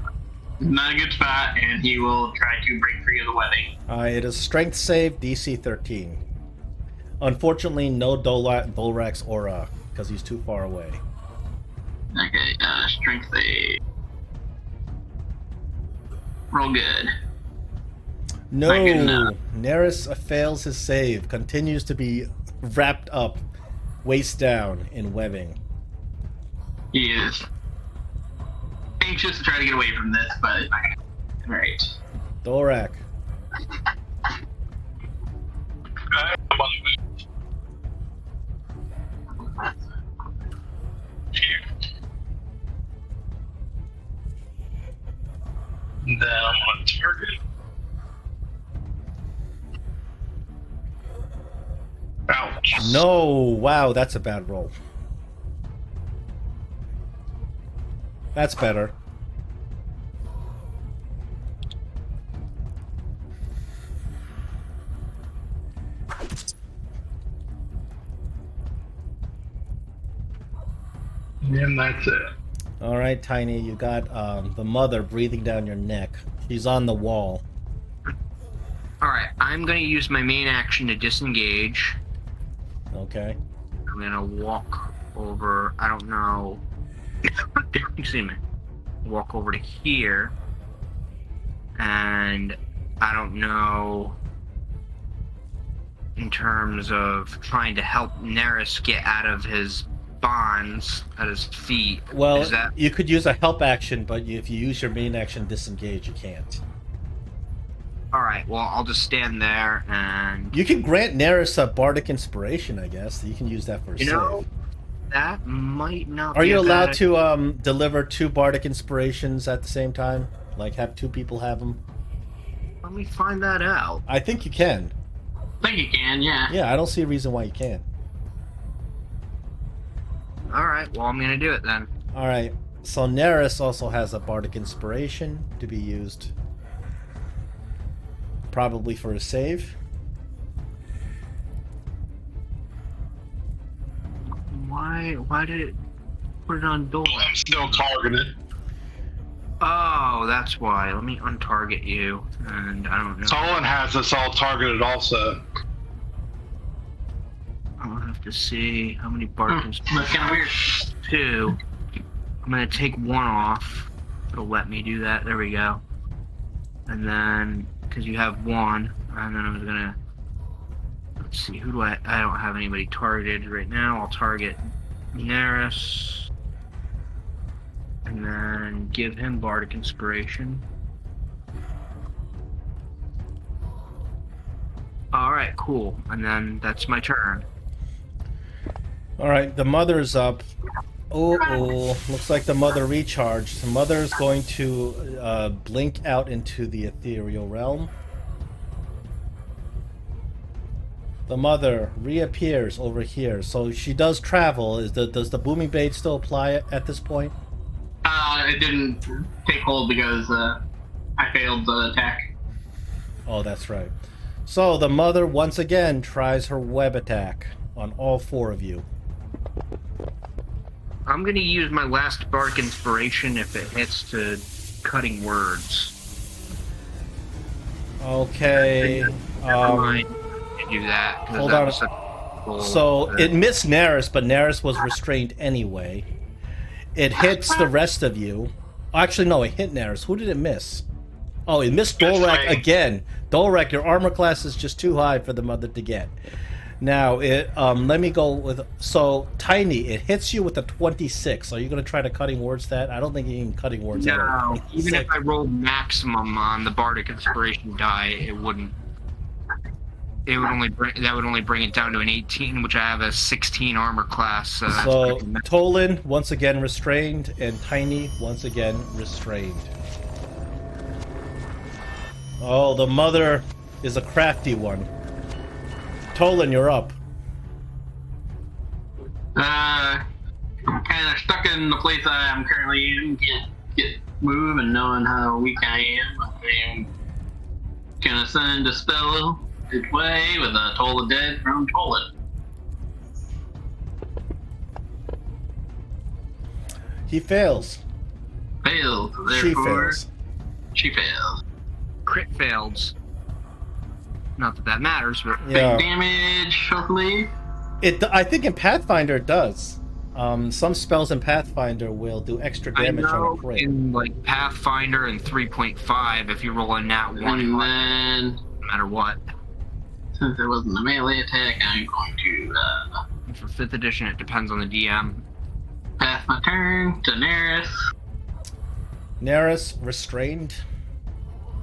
not a good spot, and he will try to break free of the webbing. It is strength save, DC 13. Unfortunately, no Dolrak's aura, because he's too far away. Okay, strength save. Roll good. No, Not good enough. Neris fails his save, continues to be wrapped up, waist down, in webbing. He is anxious to try to get away from this, but it's not gonna happen. Alright. Dolrak. I'm on the move. Here. Then I'm on target. Ouch. No, wow, that's a bad roll. That's better. And that's it. All right, Tiny, you got the mother breathing down your neck. She's on the wall. I'm going to use my main action to disengage. Okay. I'm going to walk over, I don't know. Excuse me. Walk over to here. And I don't know in terms of trying to help Neris get out of his bonds at his feet. Well, Is that... you could use a help action, but if you use your main action disengage, you can't. Alright, well, I'll just stand there and... You can grant Neris a bardic inspiration, I guess. You can use that for a save. That might not Are be you a allowed bad... to deliver 2 bardic inspirations at the same time? Like, have 2 people have them? Let me find that out. I think you can. I think you can, yeah. Yeah, I don't see a reason why you can't. Alright, well, I'm gonna do it then. Alright, so Neris also has a bardic inspiration to be used. Probably for a save. Why did it put it on Dolan? I'm still targeted. Oh, that's why. Let me untarget you. And I don't know. Tolen has us all targeted also. I'll have to see how many bargains. That's kind of weird. 2. I'm gonna take 1 off. It'll let me do that. There we go. And then, because you have 1, and then I was gonna... Let's see, who do I don't have anybody targeted right now. I'll target Neris. And then give him Bardic Inspiration. Alright, cool. And then that's my turn. Alright, the mother's up. Oh, looks like the mother recharged. The mother's going to blink out into the ethereal realm. The mother reappears over here. So she does travel. Does the booming blade still apply at this point? It didn't take hold because I failed the attack. Oh, that's right. So the mother once again tries her web attack on all 4 of you. I'm gonna use my last Bardic Inspiration if it hits to cutting words. Okay. Never mind. Do that. Hold that on. was such a cool, So it missed Neris, but Neris was restrained anyway. It hits the rest of you. Actually, no, it hit Neris. Who did it miss? Oh, it missed Dolrak again. Dolrak, your armor class is just too high for the mother to get. Now, let me go with... So, Tiny, it hits you with a 26. Are you going to try to cutting words that? I don't think you can cutting words that. No, even if I rolled maximum on the Bardic Inspiration die, it wouldn't. It would only bring it down to an 18, which I have a 16 armor class. So Tolen once again restrained, and Tiny once again restrained. Oh, the mother is a crafty one. Tolen, you're up. I'm kind of stuck in the place I'm currently in. Get move and knowing how weak I am. I'm gonna send a spell its way with a Toll of Dead from Tolen. He fails. Failed. She Therefore, fails. She fails. crit fails. Not that that matters, but Yeah. Big damage, hopefully. I think in Pathfinder it does. Some spells in Pathfinder will do extra damage I know on a crit. in like Pathfinder and 3.5, if you roll a nat 1, And then, no matter what. since it wasn't a melee attack, I'm going to And for 5th edition, it depends on the DM. pass my turn to Neris. Neris restrained.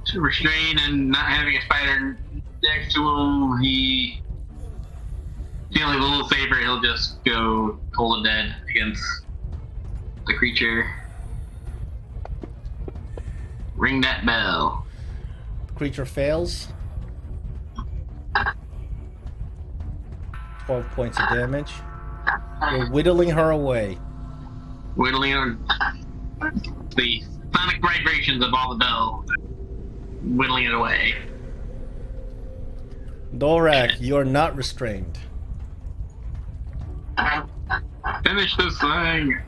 To restrain and not having a spider next to him, he feeling a little safer, he'll just go cold and dead against the creature. Ring that bell. Creature fails. 12 points of damage. You're whittling her away. Whittling on the sonic vibrations of all the bells. Whittling it away. Dorak, you're not restrained. Finish this thing.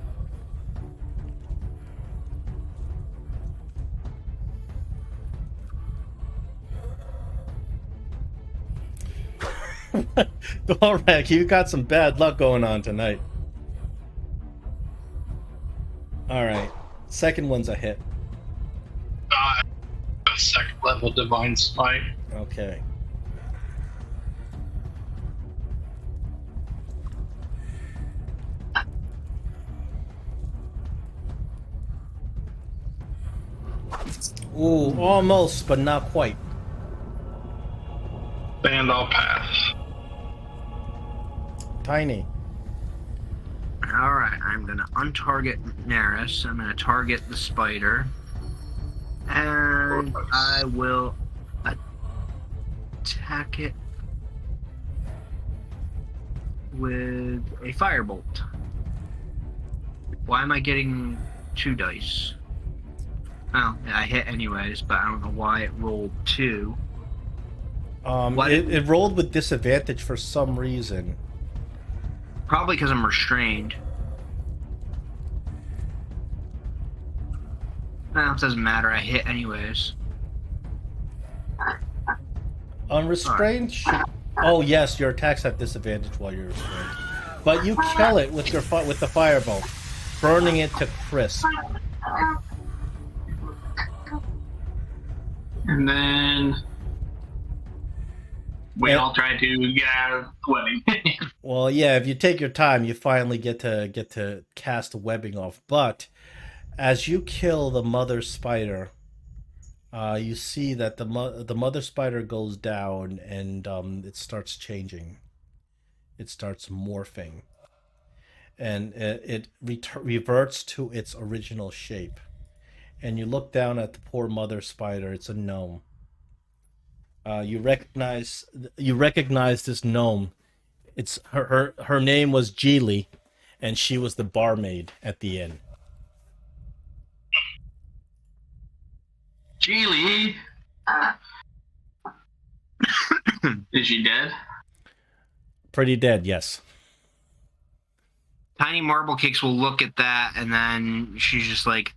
Dorek, you got some bad luck going on tonight. Alright. Second one's a hit. A second level divine smite. Okay. Ooh, almost, but not quite. And I'll pass. Tiny. Alright, I'm gonna untarget Neris. I'm gonna target the spider. And I will attack it with a firebolt. Why am I getting 2 dice? Oh, I hit anyways, but I don't know why it rolled 2. It rolled with disadvantage for some reason. Probably because I'm restrained. No, it doesn't matter. I hit anyways. Unrestrained? Oh yes, your attacks have disadvantage while you're restrained. But you kill it with your with the firebolt, burning it to crisp. And then we all try to get out of the webbing. Well, yeah, if you take your time, you finally get to cast the webbing off. But as you kill the mother spider, you see that the mother spider goes down and it starts changing. It starts morphing, and it reverts to its original shape. And you look down at the poor mother spider. It's a gnome. You recognize this gnome. It's her name was Geely, and she was the barmaid at the inn. Geely, is she dead? Pretty dead, yes. Tiny Marble Cakes will look at that, and then she'll just like.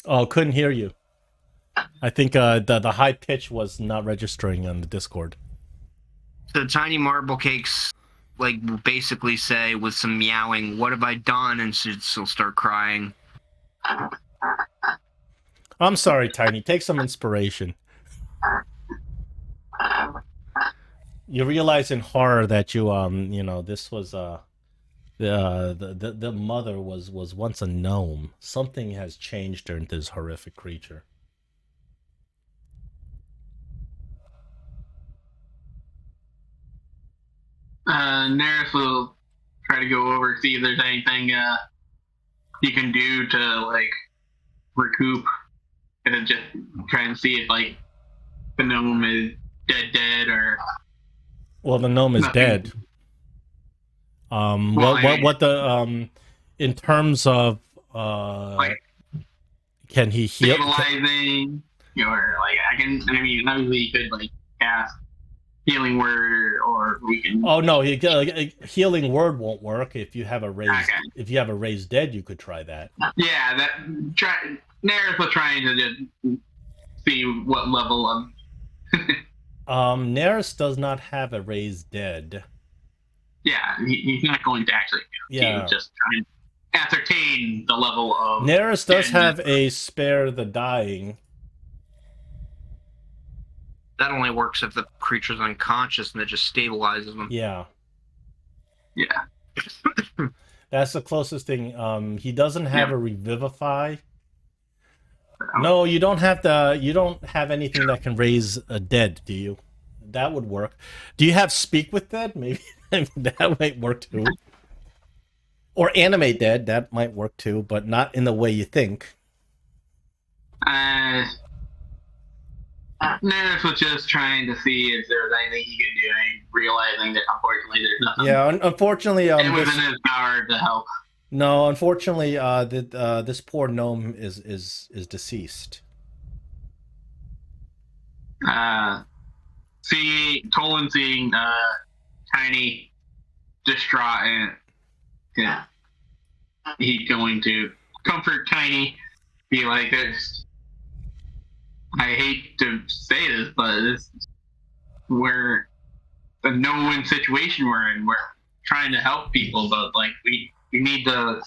Oh, couldn't hear you. I think the high pitch was not registering on the Discord. So Tiny Marble Cakes, like, basically say with some meowing, "What have I done?" And she'll start crying. I'm sorry, Tiny. Take some inspiration. You realize in horror that this was the mother was once a gnome. Something has changed her into this horrific creature. Neris will try to go over, see if there's anything you can do to like recoup, and just try and see if like the gnome is dead or. Well, the gnome is nothing. dead. What the in terms of like can he heal? stabilizing, or like obviously you could like cast healing word, or we can. Oh no, healing word won't work. If you have a raised dead, you could try that. Yeah, Neris was trying to just see what level of. Neris does not have a raised dead. Yeah, he's not going to actually. Yeah, he's just trying to ascertain the level of. Neris does have a spare the dying. That only works if the creature's unconscious and it just stabilizes them. Yeah. Yeah. That's the closest thing. He doesn't have a revivify. No, you don't have anything that can raise a dead, do you? That would work. Do you have speak with dead? Maybe that might work too. Or animate dead, that might work too, but not in the way you think. Neris was just trying to see if there was anything he could do, and realizing that unfortunately there's nothing. Yeah, unfortunately, it was in his power to help. No, unfortunately, this poor gnome is deceased. Tolen seeing Tiny distraught, and he's going to comfort Tiny. Be like, I hate to say this, but we're the no-win situation we're in. We're trying to help people, but like we need to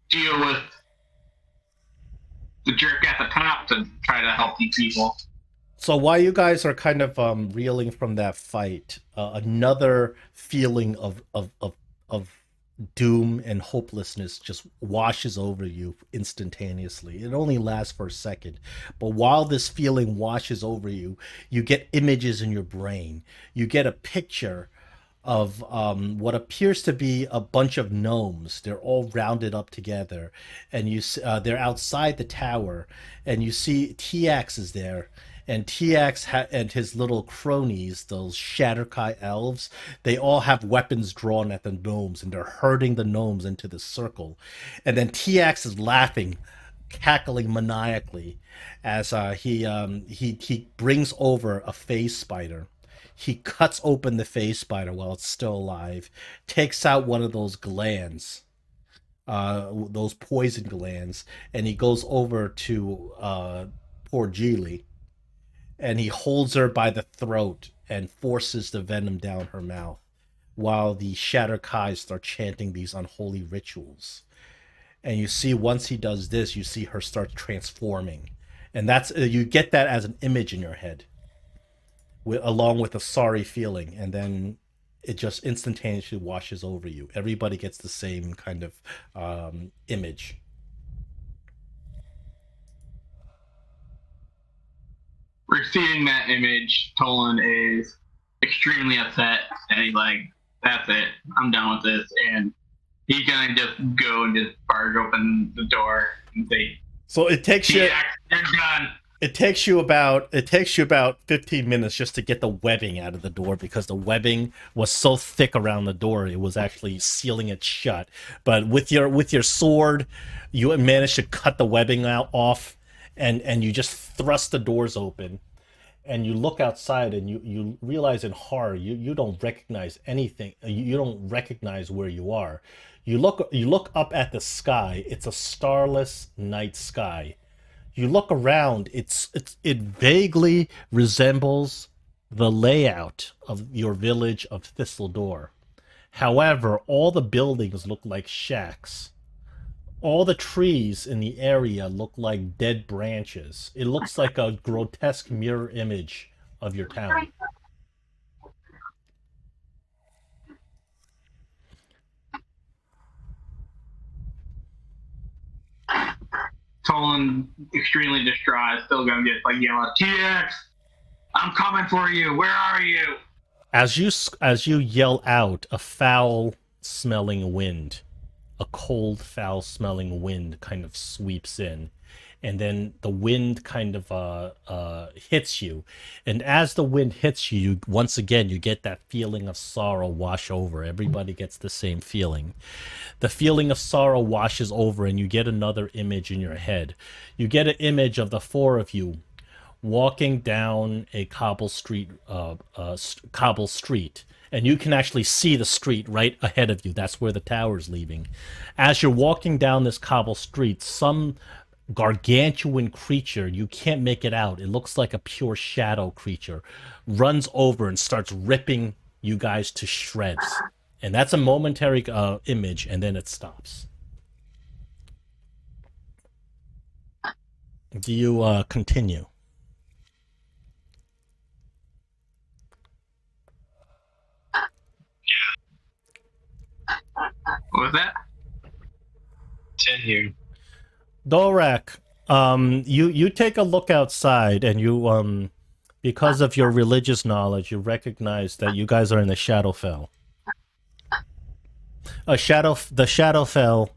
deal with the jerk at the top to try to help these people. So while you guys are kind of reeling from that fight, another feeling of doom and hopelessness just washes over you instantaneously. It only lasts for a second, but while this feeling washes over you, you get images in your brain. You get a picture of what appears to be a bunch of gnomes. They're all rounded up together, and they're outside the tower, and you see Tiax is there, and and his little cronies, those Shatterkai elves, they all have weapons drawn at the gnomes, and they're herding the gnomes into the circle, and then Tiax is laughing, cackling maniacally, as he brings over a phase spider. He cuts open the phase spider while it's still alive, takes out one of those glands, those poison glands, and he goes over to poor Geely, and he holds her by the throat and forces the venom down her mouth, while the Shatterkai start chanting these unholy rituals. And you see, once he does this, you see her start transforming, and that's you get that as an image in your head, along with a sorry feeling, and then it just instantaneously washes over you. Everybody gets the same kind of image. Receiving that image, Tolen is extremely upset, and he's like, "That's it, I'm done with this," and he's gonna just go and just barge open the door and say, So it takes you. You're done. It takes you about 15 minutes just to get the webbing out of the door, because the webbing was so thick around the door it was actually sealing it shut. But with your sword, you managed to cut the webbing off, and you just thrust the doors open, and you look outside, and you realize in horror you don't recognize anything. You don't recognize where you are. You look up at the sky. It's a starless night sky. You look around, it vaguely resembles the layout of your village of Thistledore. However, all the buildings look like shacks. All the trees in the area look like dead branches. It looks like a grotesque mirror image of your town. Tolen, extremely distraught, still gonna get like yelling, "Tiax, I'm coming for you. Where are you?" As you yell out, a foul-smelling wind, a cold, foul-smelling wind, kind of sweeps in, and then the wind kind of hits you, and as the wind hits you, once again you get that feeling of sorrow wash over. Everybody gets the same feeling. The feeling of sorrow washes over, and you get another image in your head. You get an image of the four of you walking down a cobble street, and you can actually see the street right ahead of you. That's where the tower's leaving. As you're walking down this cobble street, some gargantuan creature, you can't make it out, it looks like a pure shadow creature, runs over and starts ripping you guys to shreds. And that's a momentary image, and then it stops. Do you continue? What was that? Continue. Dorak, you take a look outside, and you because of your religious knowledge, you recognize that you guys are in the Shadowfell. The Shadowfell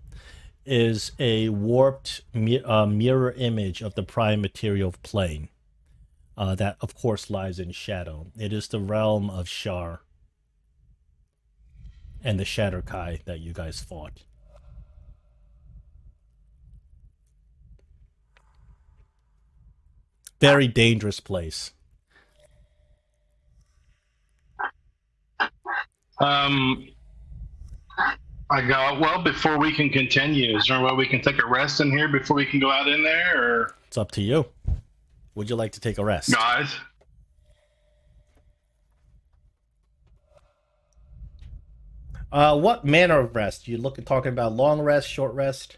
is a warped mirror image of the prime material plane that, of course, lies in shadow. It is the realm of Shar and the Shatterkai that you guys fought. Very dangerous place. I go, well, before we can continue, is there a way we can take a rest in here before we can go out in there, or It's up to you. Would you like to take a rest? guys? What manner of rest? You talking about long rest, short rest?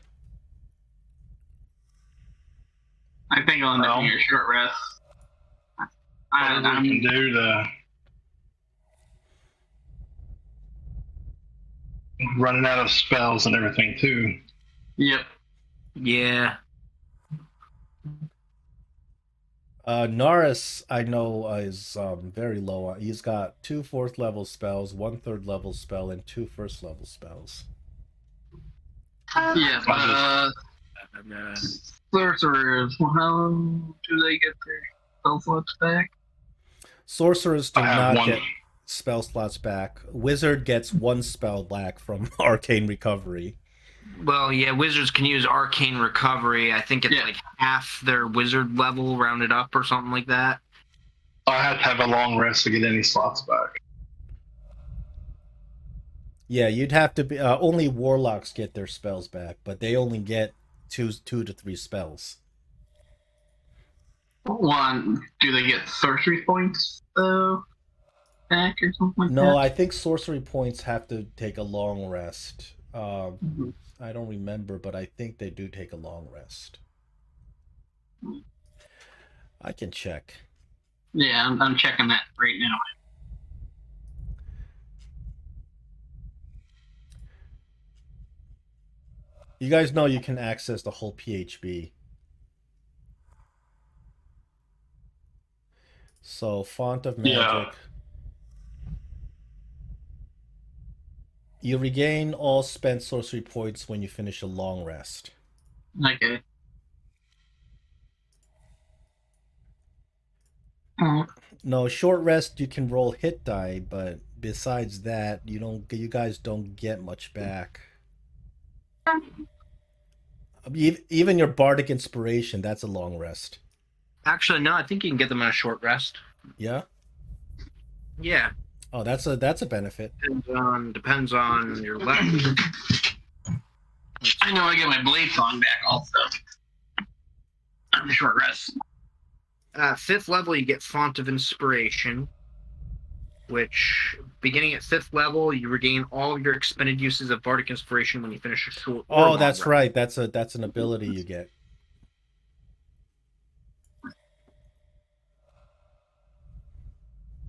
I think I'll end up Well, taking a short rest. Whatever we can do to running out of spells and everything too. Yep. Yeah. Norris, I know, is very low. He's got 2 4th level spells, 1 3rd level spell, and 2 1st level spells. Yeah, but sorcerers, how do they get their spell slots back? Sorcerers do I have not one. get spell slots back. Wizard gets 1 spell back from Arcane Recovery. Well, yeah, wizards can use arcane recovery. I think it's Yeah. like half their wizard level rounded up or something like that. I have to have a long rest to get any slots back. Yeah, you'd have to be. Only warlocks get their spells back, but they only get 2 to 3 spells. One, do they get sorcery points though back or something like No, that? I think sorcery points have to take a long rest. I don't remember, but I think they do take a long rest. I can check. Yeah, I'm checking that right now. You guys know you can access the whole PHB. So, Font of Magic. Yeah. You regain all spent sorcery points when you finish a long rest. Okay. No, short rest you can roll hit die, but besides that, you guys don't get much back. Even your bardic inspiration, that's a long rest. Actually, no, I think you can get them on a short rest. Yeah? Yeah. Oh, that's a benefit. Depends on your level. I know I get my blade song back also. On the short rest. 5th level, you get Font of Inspiration, which, beginning at 5th level, you regain all of your expended uses of Bardic Inspiration when you finish a short. Oh, that's right. That's an ability you get.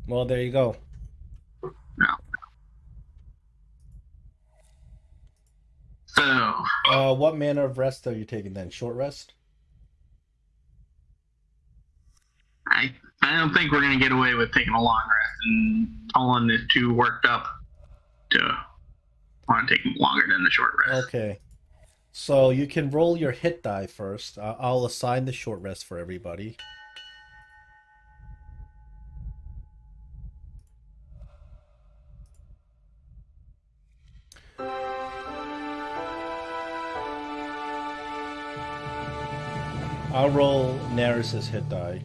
Well, there you go. No. So, What manner of rest are you taking then? Short rest? I don't think we're gonna get away with taking a long rest, and Tolen is too worked up to want to take longer than the short rest. Okay. So you can roll your hit die first. I'll assign the short rest for everybody. I'll roll Neris's hit die.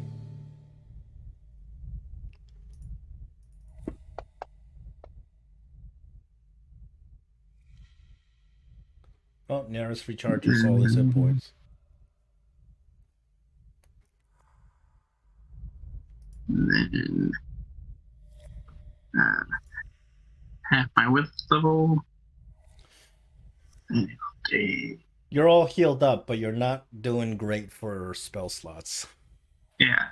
Oh, Neris recharges all his hit points. And then half my width level. Okay. You're all healed up, but you're not doing great for spell slots. Yeah.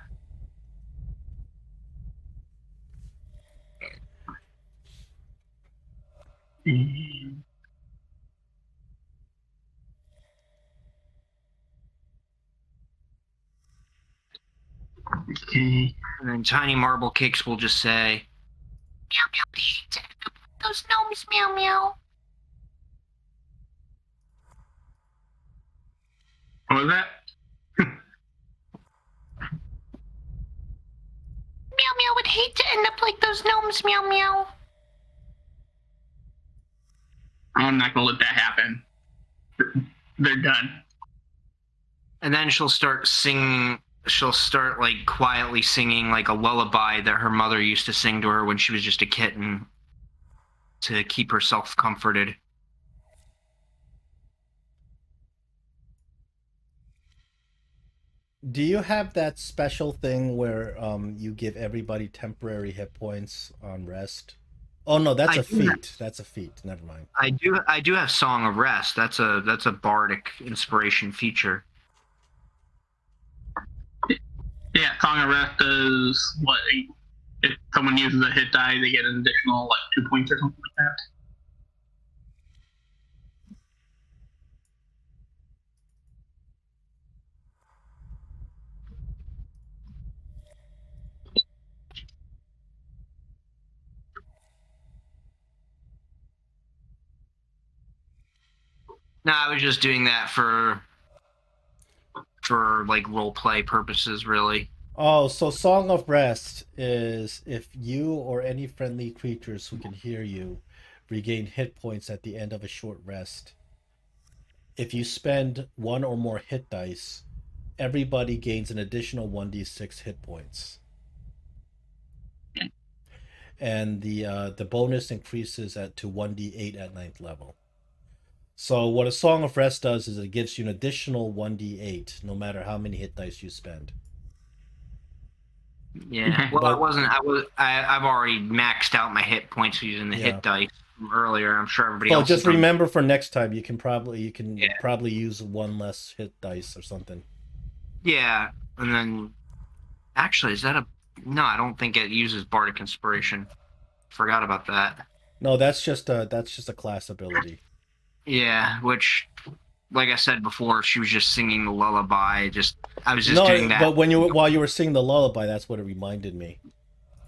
Okay. And then Tiny Marble Cakes will just say, Meow meow. Hate those gnomes. Meow meow. What was that? Meow meow would hate to end up like those gnomes. Meow meow. I'm not gonna let that happen. They're done. and then she'll start singing. She'll start like quietly singing like a lullaby that her mother used to sing to her when she was just a kitten to keep herself comforted. Do you have that special thing where you give everybody temporary hit points on rest? Oh no, that's I a do have, feat. That's a feat. Never mind. I do have Song of Rest. That's a bardic inspiration feature. Yeah, Song of Rest does what? If someone uses a hit die, they get an additional like 2 points or something like that. No, I was just doing that for like role play purposes, really. Oh, so Song of Rest is if you or any friendly creatures who can hear you regain hit points at the end of a short rest. If you spend one or more hit dice, everybody gains an additional 1d6 hit points. And the bonus increases to 1d8 at ninth level. So what a Song of Rest does is it gives you an additional 1d8 no matter how many hit dice you spend. Yeah. Well, But- I wasn't. I've already maxed out my hit points using the Yeah. hit dice from earlier. I'm sure everybody Well, else. just has done- remember for next time you can Yeah. probably use one less hit dice or something. Yeah, and then actually, is that a? No, I don't think it uses bardic inspiration. Forgot about that. No, that's just a class ability. Yeah, which, like I said before, she was just singing the lullaby. I was just No, doing that. but while you were singing the lullaby, that's what it reminded me.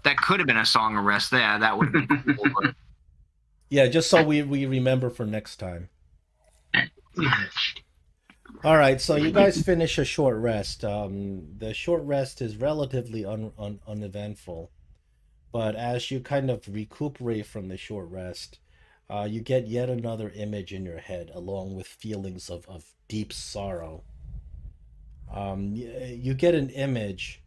That could have been a song of rest. Yeah, that would have been cool. But Yeah, just so we remember for next time. All right, so you guys finish a short rest. The short rest is relatively uneventful, but as you kind of recuperate from the short rest, you get yet another image in your head, along with feelings of deep sorrow. You get an image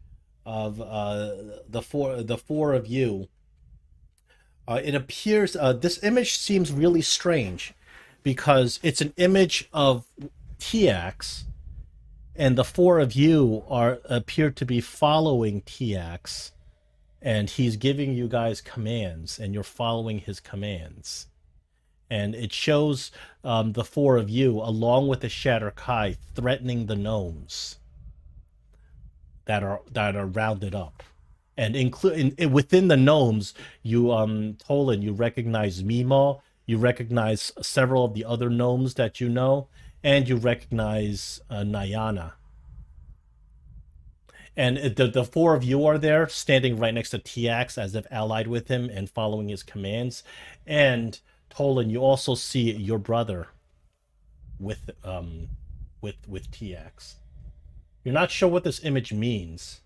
of the four of you. It appears this image seems really strange because it's an image of Tiax, and the four of you appear to be following Tiax, and he's giving you guys commands, and you're following his commands. And it shows the four of you, along with the Shatterkai, threatening the gnomes that are rounded up. And within the gnomes, you Tolen, you recognize Mimo, you recognize several of the other gnomes that you know, and you recognize Nyana. And the four of you are there, standing right next to Tiax, as if allied with him and following his commands. And Tolen, you also see your brother with Tiax. You're not sure what this image means.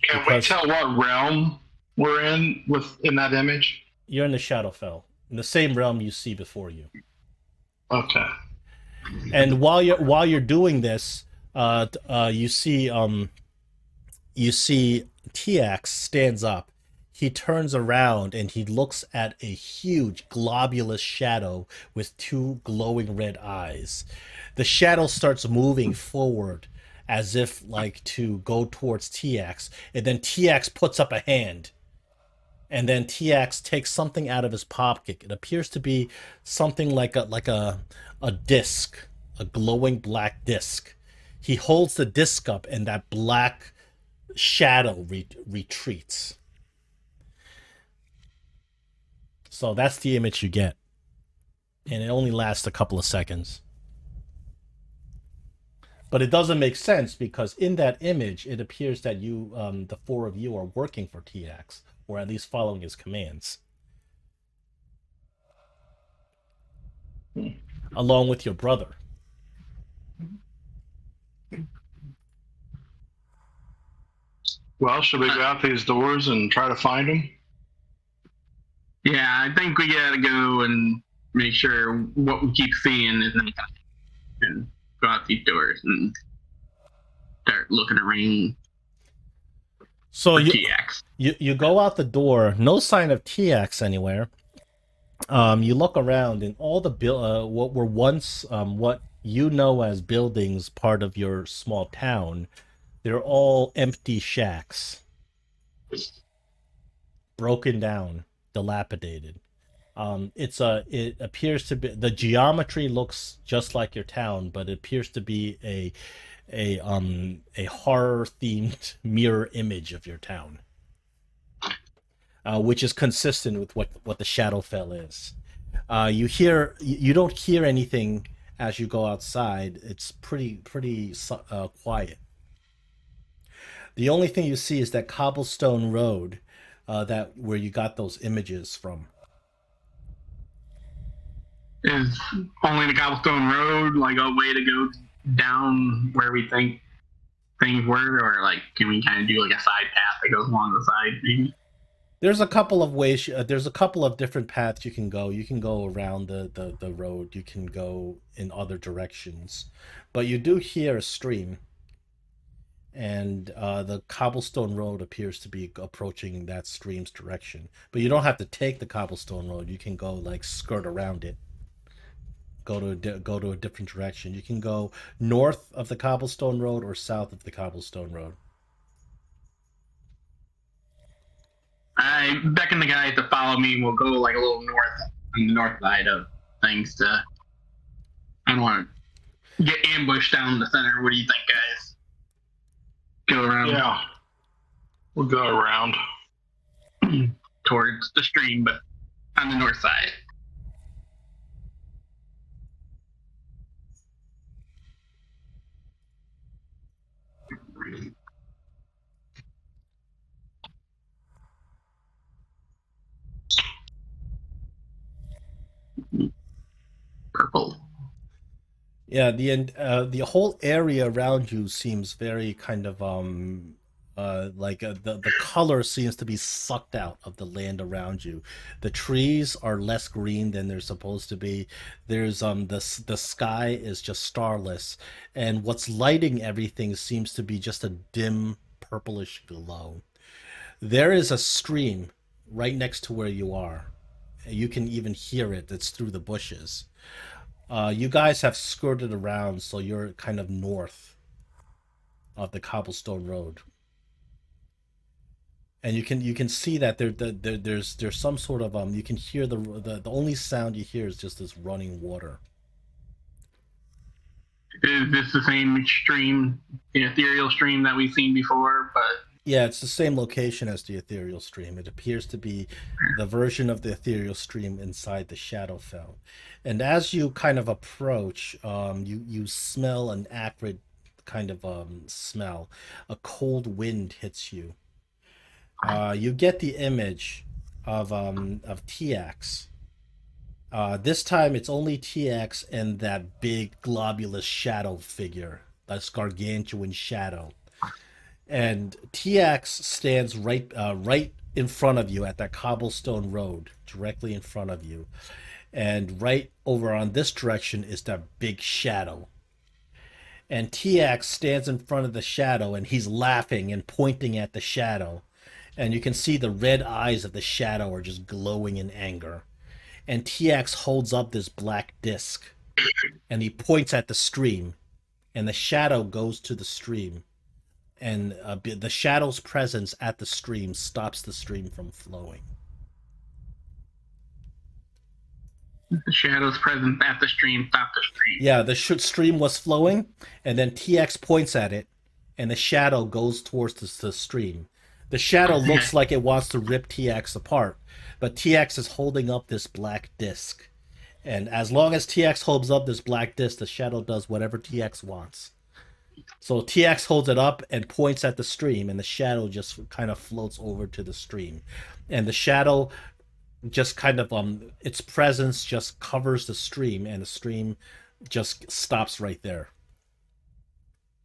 Can we tell what realm we're in that image? You're in the Shadowfell, in the same realm you see before you. Okay. And while you're doing this, you see Tiax stands up. He turns around and he looks at a huge globulous shadow with two glowing red eyes. The shadow starts moving forward as if like to go towards Tiax, and then Tiax puts up a hand. And then Tiax takes something out of his pocket. It appears to be something like a disc, a glowing black disc. He holds the disc up, and that black shadow retreats. So that's the image you get, and it only lasts a couple of seconds. But it doesn't make sense because in that image, it appears that you, the four of you, are working for Tiax, or at least following his commands, along with your brother. Well, should we go out these doors and try to find him? Yeah, I think we gotta go and make sure what we keep seeing is anything, and go out these doors and start looking around. So Tiax. you go out the door, no sign of Tiax anywhere. You look around, and all the what were once what you know as buildings, part of your small town, They're all empty shacks, broken down, dilapidated. It appears to be, the geometry looks just like your town, but it appears to be a horror themed mirror image of your town, which is consistent with what the Shadowfell is. You don't hear anything as you go outside. It's pretty quiet. The only thing you see is that cobblestone road, that where you got those images from. Is only the cobblestone road like a way to go down where we think things were, or like can we kind of do like a side path that goes along the side? Maybe. There's a couple of ways. There's a couple of different paths you can go. You can go around the road. You can go in other directions, but you do hear a stream, and the cobblestone road appears to be approaching that stream's direction. But you don't have to take the cobblestone road. You can go like skirt around it. Go to a different direction. You can go north of the cobblestone road or south of the cobblestone road. I beckon the guys to follow me. We'll go like a little north on the north side of things. I don't want to get ambushed down the center. What do you think, guys? Go around. Yeah. We'll go around. Towards the stream, but on the north side. Purple. Yeah, the whole area around you seems very kind of the color seems to be sucked out of the land around you. The trees are less green than they're supposed to be. There's the sky is just starless, and what's lighting everything seems to be just a dim purplish glow. There is a stream right next to where you are. You can even hear it. It's through the bushes. You guys have skirted around, so you're kind of north of the cobblestone road, and you can see that there's some sort of you can hear the only sound you hear is just this running water. Is this the same stream, the ethereal stream that we've seen before? But Yeah, it's the same location as the ethereal stream. It appears to be the version of the ethereal stream inside the Shadowfell. And as you kind of approach, you smell an acrid kind of smell. A cold wind hits you. You get the image of Tiax. This time it's only Tiax and that big globulous shadow figure, that's gargantuan shadow. And Tiax stands right in front of you at that cobblestone road, directly in front of you. And right over on this direction is that big shadow. And Tiax stands in front of the shadow, and he's laughing and pointing at the shadow. And you can see the red eyes of the shadow are just glowing in anger. And Tiax holds up this black disc, and he points at the stream. And the shadow goes to the stream. And the shadow's presence at the stream stops the stream from flowing. the shadow's presence at the stream stopped the stream. Yeah, the stream was flowing, and then TX points at it, and the shadow goes towards the stream. The shadow looks like it wants to rip TX apart, but TX is holding up this black disc. And as long as TX holds up this black disc, the shadow does whatever TX wants. So TX holds it up and points at the stream, and the shadow just kind of floats over to the stream. And the shadow just kind of its presence just covers the stream, and the stream just stops right there.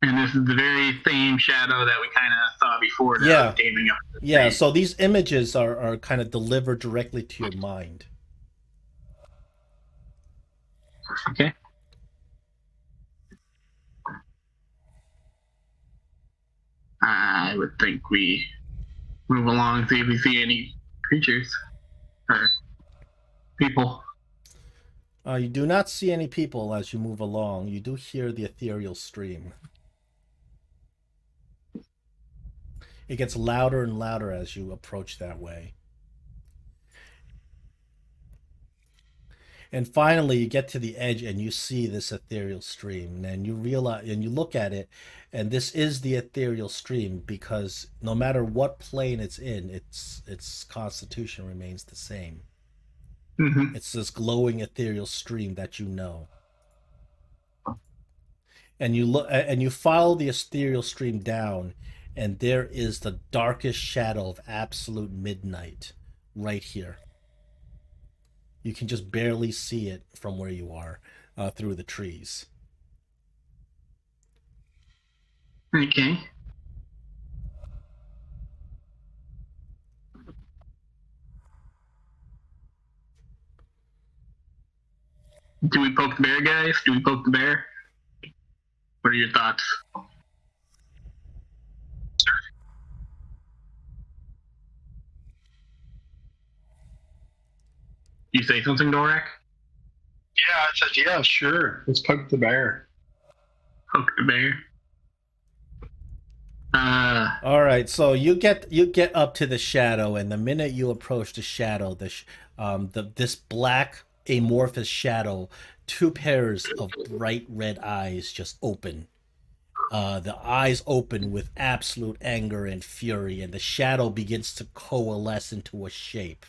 And this is the very same shadow that we kind of saw before. Yeah. Gaming up Yeah, so these images are kind of delivered directly to your mind. Okay. I would think we move along and see if we see any creatures or people. You do not see any people as you move along. You do hear the ethereal stream. It gets louder and louder as you approach that way. And finally, you get to the edge and you see this ethereal stream, and you realize, and you look at it, and this is the ethereal stream because no matter what plane it's in, its constitution remains the same. Mm-hmm. It's this glowing ethereal stream that you know. And you look, and you follow the ethereal stream down, and there is the darkest shadow of absolute midnight right here. You can just barely see it from where you are through the trees. Okay. Do we poke the bear, guys? Do we poke the bear? What are your thoughts? You say something, Dorak? Yeah, I said, yeah, sure. Let's poke the bear. Poke the bear. All right, so you get up to the shadow, and the minute you approach the shadow, this black amorphous shadow, two pairs of bright red eyes just open. The eyes open with absolute anger and fury, and the shadow begins to coalesce into a shape.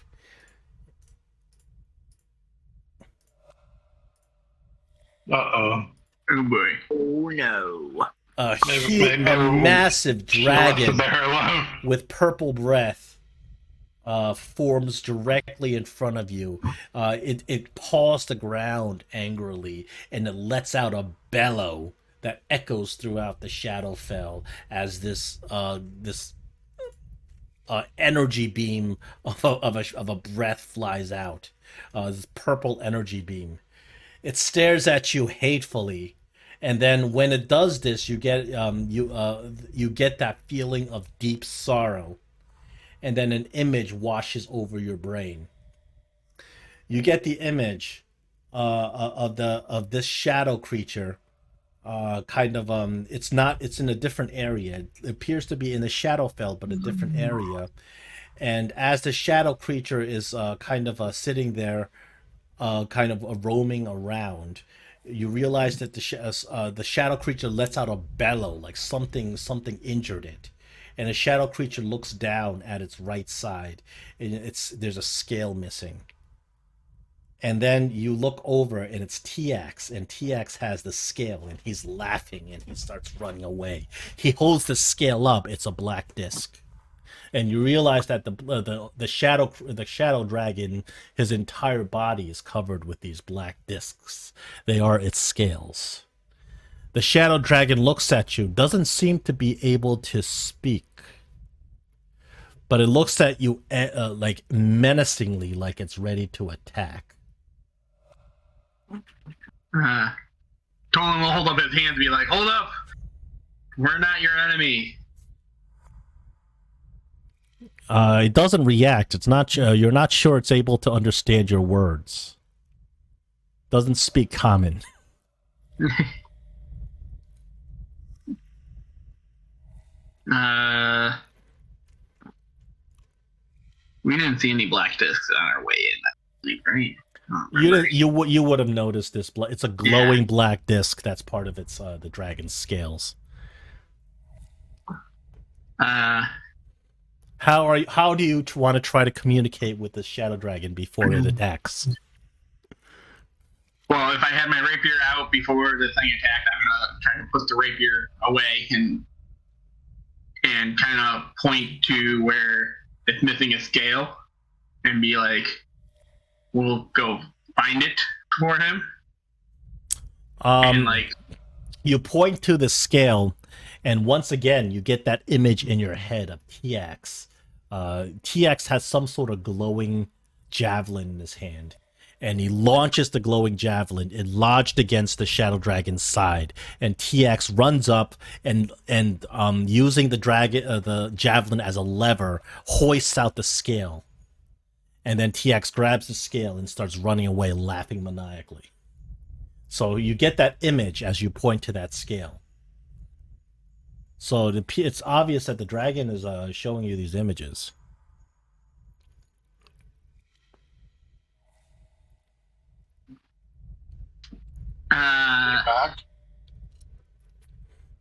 Uh-oh. Oh boy. Oh no. A Maybe massive Left the dragon bear alone. with purple breath forms directly in front of you. It paws the ground angrily, and it lets out a bellow that echoes throughout the Shadowfell as this energy beam of a breath flies out. This purple energy beam. It stares at you hatefully, and then when it does this, you get you get that feeling of deep sorrow, and then an image washes over your brain. You get the image of this shadow creature. It's in a different area. It appears to be in the Shadowfell, but a different area. And as the shadow creature is sitting there, roaming around, you realize that the shadow creature lets out a bellow, like something injured it, and the shadow creature looks down at its right side, and there's a scale missing. And then you look over, and it's Tiax, and Tiax has the scale, and he's laughing, and he starts running away. He holds the scale up; it's a black disc. And you realize that the shadow dragon, his entire body is covered with these black discs. They are its scales. The shadow dragon looks at you, doesn't seem to be able to speak, but it looks at you like menacingly, like it's ready to attack. Tolen will hold up his hand and be like, "Hold up! We're not your enemy." It doesn't react. It's not. You're not sure it's able to understand your words. Doesn't speak common. We didn't see any black discs on our way in, right? You would have noticed this. It's a glowing black disc that's part of its the dragon's scales. How do you want to try to communicate with the shadow dragon before it attacks? Well, if I had my rapier out before the thing attacked, I'm gonna try to put the rapier away and kind of point to where it's missing a scale and be like, "We'll go find it for him." And you point to the scale, and once again, you get that image in your head of Tiax. Tiax has some sort of glowing javelin in his hand, and he launches the glowing javelin. It lodged against the shadow dragon's side, and Tiax runs up and using the javelin as a lever, hoists out the scale. And then Tiax grabs the scale and starts running away, laughing maniacally. So you get that image as you point to that scale. So it's obvious that the dragon is showing you these images. Back.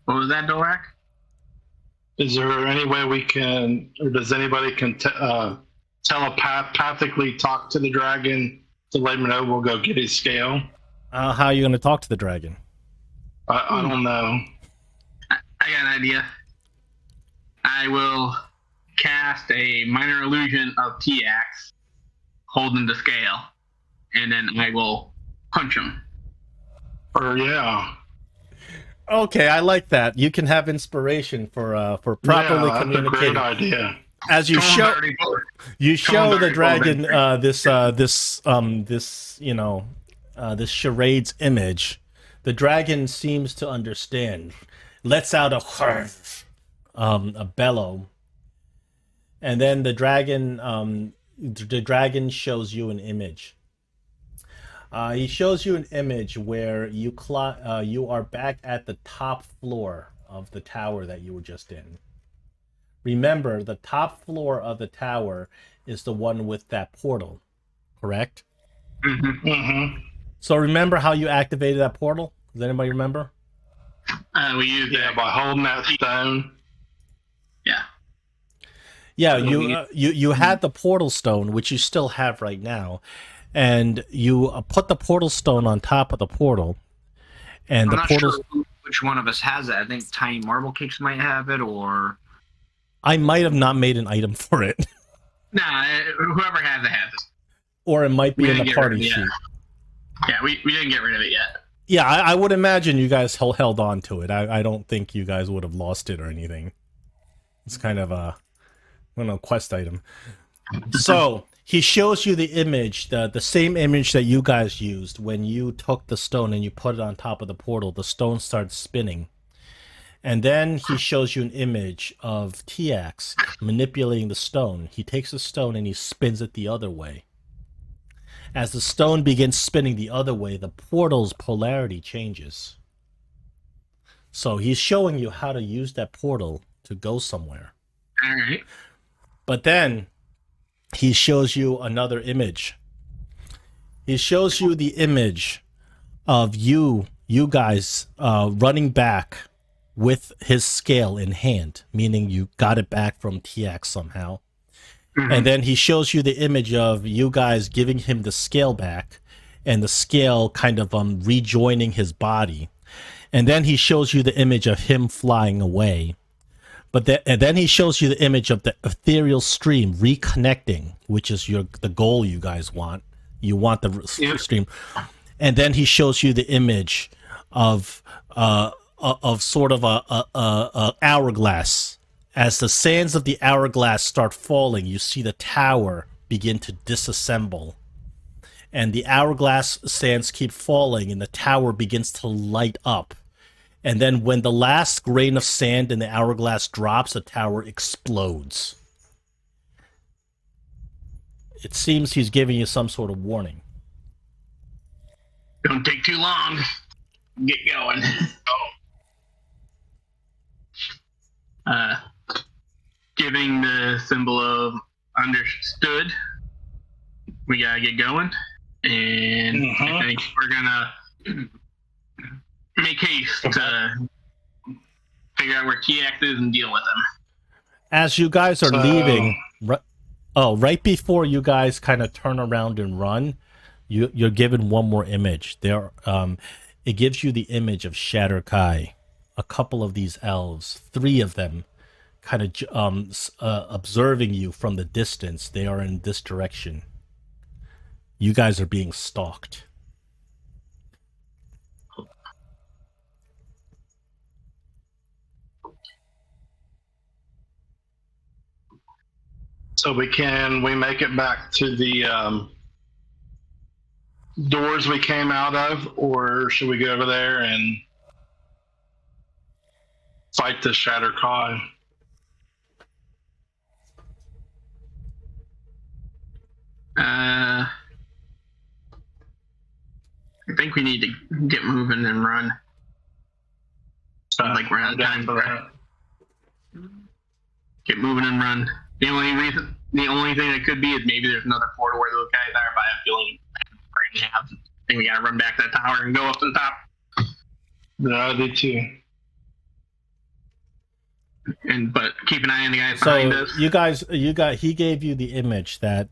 What was that, Dorak? Is there any way we can, or does anybody telepathically talk to the dragon to let him know we'll go get his scale? How are you going to talk to the dragon? I don't know. I got an idea. I will cast a minor illusion of Tiax holding the scale, and then I will punch him. Or yeah. Okay, I like that. You can have inspiration for properly That's communicating. a great idea. As you show the dragon this charade's image, the dragon seems to understand. Lets out a bellow, and then the dragon shows you an image. He shows you an image where you are back at the top floor of the tower that you were just in. Remember, the top floor of the tower is the one with that portal, correct? Mm-hmm. Mm-hmm. So remember how you activated that portal? Does anybody remember? We used by holding that stone. Yeah. Yeah, you had the portal stone, which you still have right now, and you put the portal stone on top of the portal, and I'm the not portal. sure which one of us has it. I think Tiny Marble Cakes might have it, or I might have not made an item for it, Nah, whoever has it has it. or it might be We in didn't the get rid party of it sheet. yet. Yeah, we didn't get rid of it yet. Yeah, I would imagine you guys held on to it. I don't think you guys would have lost it or anything. It's kind of a, I don't know, quest item. So he shows you the image, the same image that you guys used when you took the stone and you put it on top of the portal. The stone starts spinning. And then he shows you an image of Tiax manipulating the stone. He takes the stone and he spins it the other way. As the stone begins spinning the other way, the portal's polarity changes. So he's showing you how to use that portal to go somewhere. All right. But then he shows you another image. He shows you the image of you guys running back with his scale in hand, meaning you got it back from Tiax somehow. Mm-hmm. And then he shows you the image of you guys giving him the scale back and the scale kind of rejoining his body. And then he shows you the image of him flying away. And then he shows you the image of the ethereal stream reconnecting, which is the goal you guys want. You want the stream. And then he shows you the image of sort of a hourglass. As the sands of the hourglass start falling, you see the tower begin to disassemble. And the hourglass sands keep falling, and the tower begins to light up. And then when the last grain of sand in the hourglass drops, the tower explodes. It seems he's giving you some sort of warning. Don't take too long. Get going. Giving the symbol of understood. We gotta get going. And I think we're gonna make haste to figure out where Tiax is and deal with him. As you guys are leaving, right before you guys kind of turn around and run, you're given one more image. It gives you the image of Shatterkai, a couple of these elves, 3 of them, kind of observing you from the distance. They are in this direction. You guys are being stalked. So we make it back to the doors we came out of, or should we go over there and fight the Shatterkai? I think we need to get moving and run. Sounds like we're out of time for that. get moving and run. The only thing that could be is maybe there's another portal where those guys are, but I have a feeling right now. I think we gotta run back that tower and go up to the top. Yeah, I did too. But keep an eye on the guys So behind us. he gave you the image that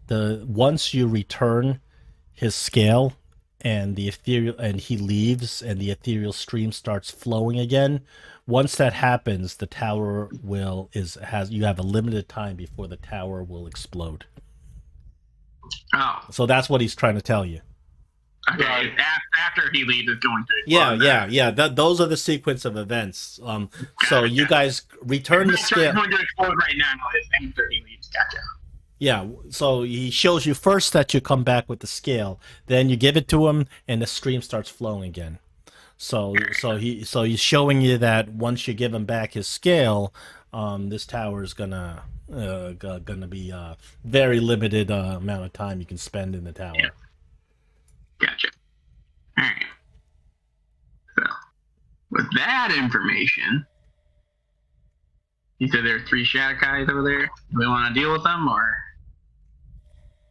once you return his scale and the ethereal, and he leaves and the ethereal stream starts flowing again. Once that happens, the tower you have a limited time before the tower will explode. Oh, So that's what he's trying to tell you. okay. Right. After he leaves, it's going to. Yeah. Those are the sequence of events. So you guys return the It's scale. going to explode right now. It's after he leaves. Gotcha. Yeah, so he shows you first that you come back with the scale, then you give it to him, and the stream starts flowing again. So he's showing you that once you give him back his scale, this tower is gonna be very limited amount of time you can spend in the tower. Yeah. Gotcha. All right. So, with that information, you said there are 3 shadow guys over there. Do we want to deal with them or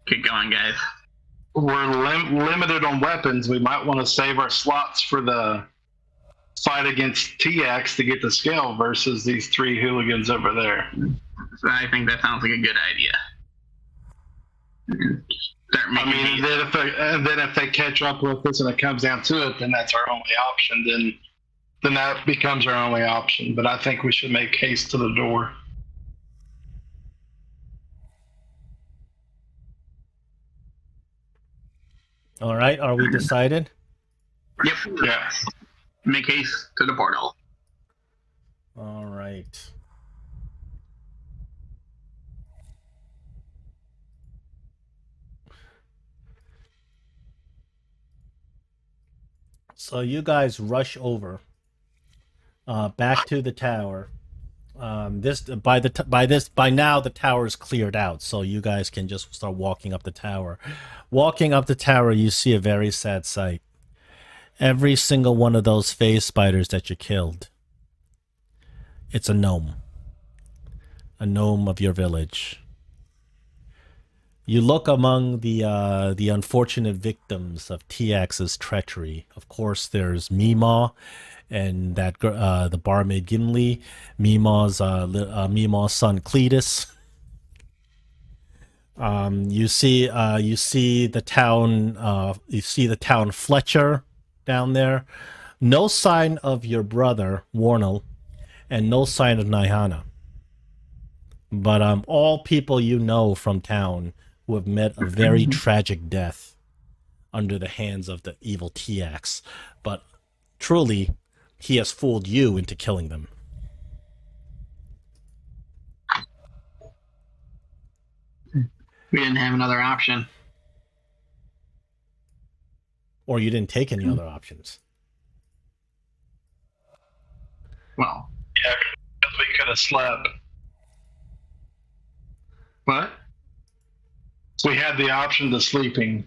keep going, guys? We're limited on weapons. We might want to save our slots for the fight against Tiax to get the scale versus these 3 hooligans over there. So I think that sounds like a good idea. Start I making mean, then if they catch up with us and it comes down to it, then that's our only option. Then that becomes our only option. But I think we should make haste to the door. All right, are we decided? Yep. Yeah. Make haste to the portal. All right. So you guys rush over back to the tower. By now the tower is cleared out, so you guys can just start walking up the tower. Walking up the tower, you see a very sad sight. Every single one of those phase spiders that you killed, it's a gnome of your village. You look among the unfortunate victims of Tiax's treachery. Of course, there's Meemaw and that the barmaid Gimli, Meemaw's son Cletus. You see the town Fletcher down there. No sign of your brother Warnell, and no sign of Nyhana. But all people you know from town who have met a very tragic death under the hands of the evil Tiax. But truly, he has fooled you into killing them. We didn't have another option. Or you didn't take any other options. Well, Yeah, because we could have slept. what? We had the option to sleeping.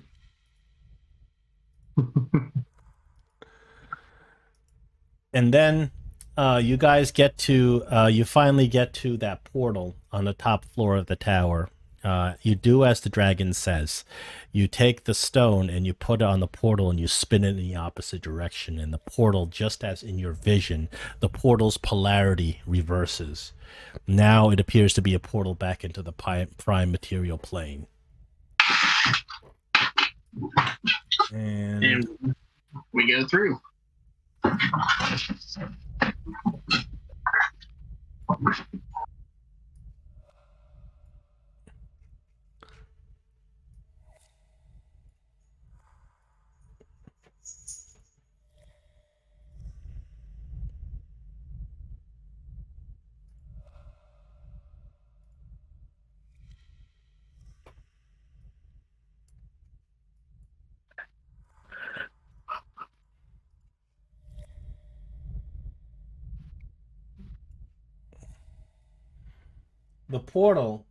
And then you guys you finally get to that portal on the top floor of the tower. You do as the dragon says. You take the stone and you put it on the portal and you spin it in the opposite direction. And the portal, just as in your vision, the portal's polarity reverses. Now it appears to be a portal back into the prime material plane. And And we go through. the portal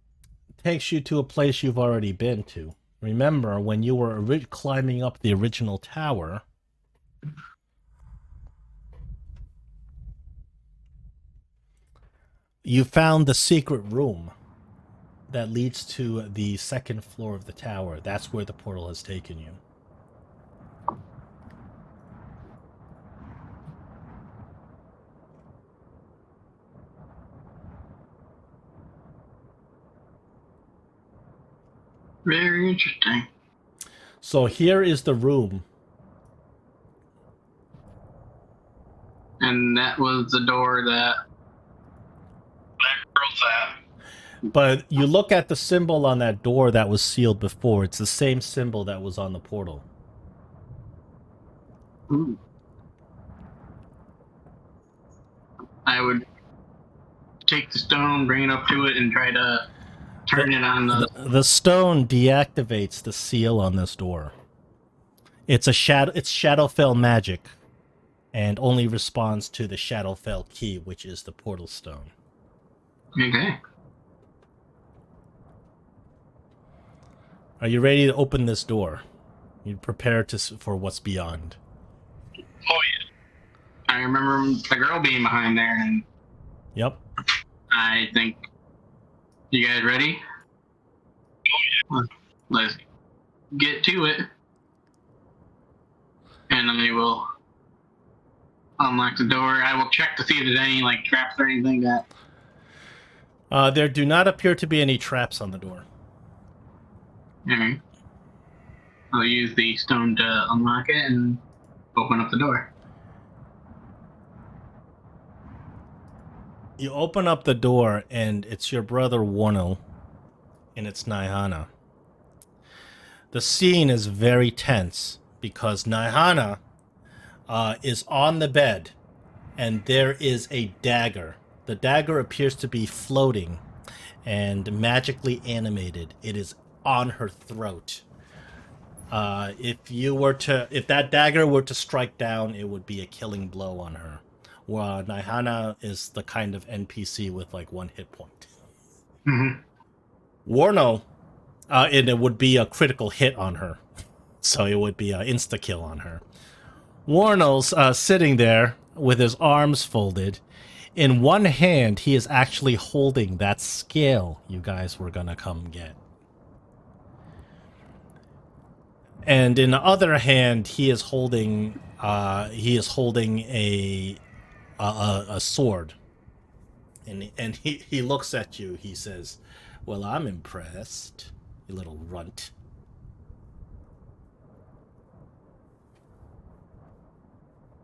takes you to a place you've already been to. Remember, when you were climbing up the original tower, You found the secret room that leads to the second floor of the tower. That's where the portal has taken you. Very interesting. So here is the room. And that was the door that girl's at. But you look at the symbol on that door that was sealed before. It's the same symbol that was on the portal. Ooh. I would take the stone, bring it up to it, and try to turn it on The stone deactivates the seal on this door. It's Shadowfell magic, and only responds to the Shadowfell key, which is the portal stone. Okay. Are you ready to open this door? You prepare for what's beyond. Oh yeah. I remember the girl being behind there, and Yep. I think you guys ready? Oh yeah. Let's get to it. And I will unlock the door. I will check to see if there's any like traps or anything that. There do not appear to be any traps on the door. Alright. I'll use the stone to unlock it and open up the door. You open up the door, and it's your brother Warno, and it's Naihana. The scene is very tense because Naihana is on the bed, and there is a dagger. The dagger appears to be floating and magically animated. It is on her throat. If that dagger were to strike down, it would be a killing blow on her. Well, Naihana is the kind of NPC with like 1 hit point. Mm-hmm. Warno, it would be a critical hit on her. So it would be an insta-kill on her. Warno's sitting there with his arms folded. In one hand, he is actually holding that scale you guys were gonna come get. And in the other hand, he is holding a sword. And he looks at you. He says, "Well, I'm impressed, you little runt."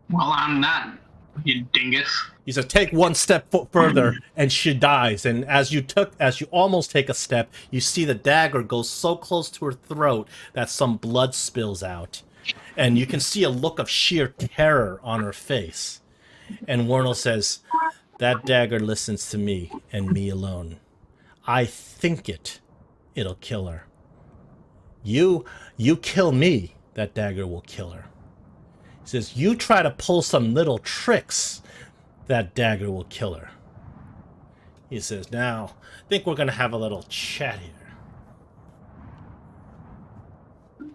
Well, I'm not, you dingus. He says, "Take one step further," and she dies. And as you almost take a step, you see the dagger go so close to her throat that some blood spills out, and you can see a look of sheer terror on her face. And Warno says, "That dagger listens to me and me alone. I think it'll kill her. You kill me, that dagger will kill her." He says, "You try to pull some little tricks, that dagger will kill her." He says, "Now, I think we're going to have a little chat here."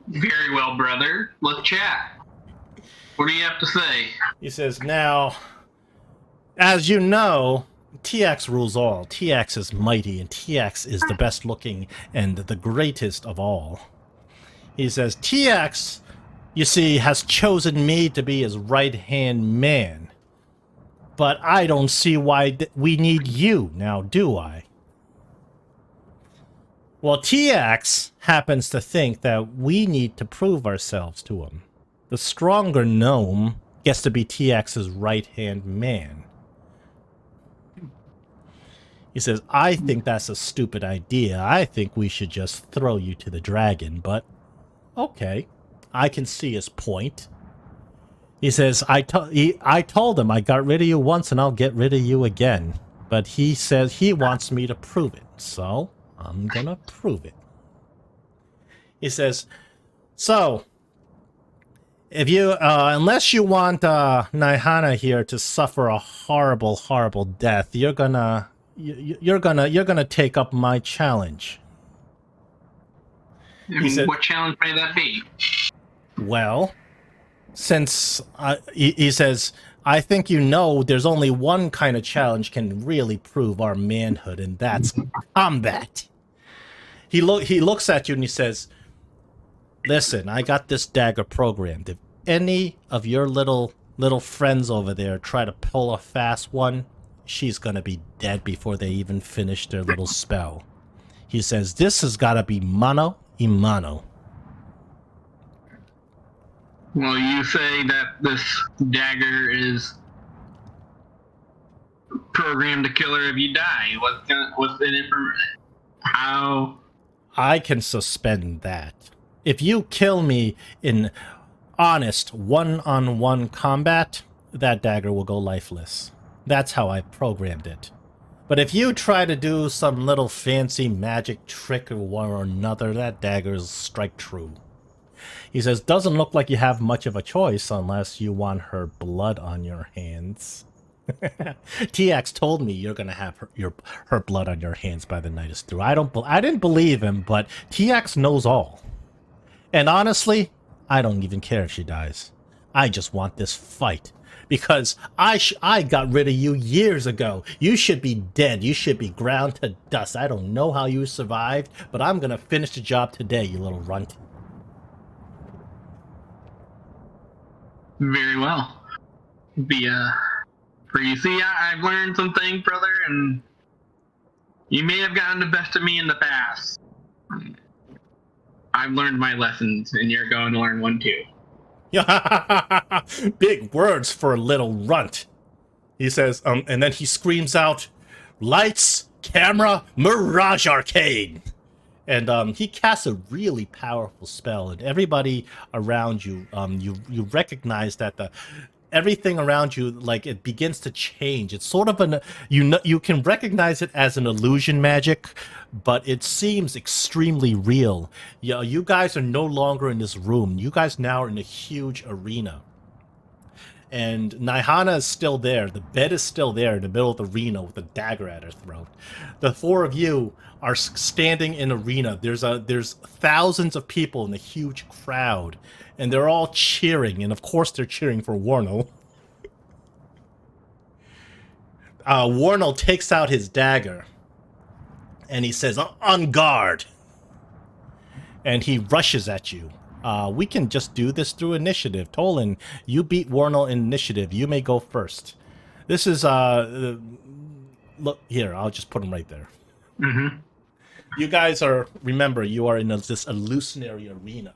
Very well, brother. Let's chat. What do you have to say? He says, "Now, as you know, Tiax rules all. Tiax is mighty, and Tiax is the best looking and the greatest of all." He says, "Tiax, you see, has chosen me to be his right-hand man. But I don't see why we need you now, do I?" Well, Tiax happens to think that we need to prove ourselves to him. The stronger gnome gets to be Tiax's right-hand man. He says, "I think that's a stupid idea. I think we should just throw you to the dragon, but okay. I can see his point." He says, I told him I got rid of you once and I'll get rid of you again. But he says he wants me to prove it, so I'm gonna prove it." He says, "So, if you, unless you want Naihana here to suffer a horrible, horrible death, you're gonna take up my challenge." I said- what challenge may that be? Well, since he says, I think you know there's only one kind of challenge can really prove our manhood, and that's combat. He looks at you and he says, "Listen, I got this dagger programmed. If any of your little friends over there try to pull a fast one, she's gonna be dead before they even finish their little spell." He says, "This has got to be mano a mano." Well, you say that this dagger is programmed to kill her if you die. What's in it for? How? I can suspend that. If you kill me in honest one-on-one combat, that dagger will go lifeless. That's how I programmed it. But if you try to do some little fancy magic trick or one or another, that dagger's strike true. He says, "Doesn't look like you have much of a choice unless you want her blood on your hands." Tiax told me you're gonna have her blood on your hands by the night is through. I didn't believe him, but Tiax knows all. And honestly, I don't even care if she dies. I just want this fight. Because I got rid of you years ago. You should be dead. You should be ground to dust. I don't know how you survived, but I'm gonna finish the job today, you little runt. Very well. For you see, I've learned some things, brother, and you may have gotten the best of me in the past. I've learned my lessons, and you're going to learn one too. Big words for a little runt. He says, and then he screams out, "Lights, camera, Mirage Arcade!" And he casts a really powerful spell, and everybody around you, you recognize that everything around you, like, it begins to change. It's sort of you can recognize it as an illusion magic, but it seems extremely real. You guys are no longer in this room. You guys now are in a huge arena. And Naihana is still there. The bed is still there in the middle of the arena with a dagger at her throat. The four of you are standing in arena. There's thousands of people in a huge crowd, and they're all cheering. And of course, they're cheering for Warnell. Warnell takes out his dagger, and he says, "On guard!" And he rushes at you. We can just do this through initiative. Tolen, you beat Warnell in initiative. You may go first. This is, look, here, I'll just put him right there. Mm-hmm. You guys remember, you are in this illusionary arena.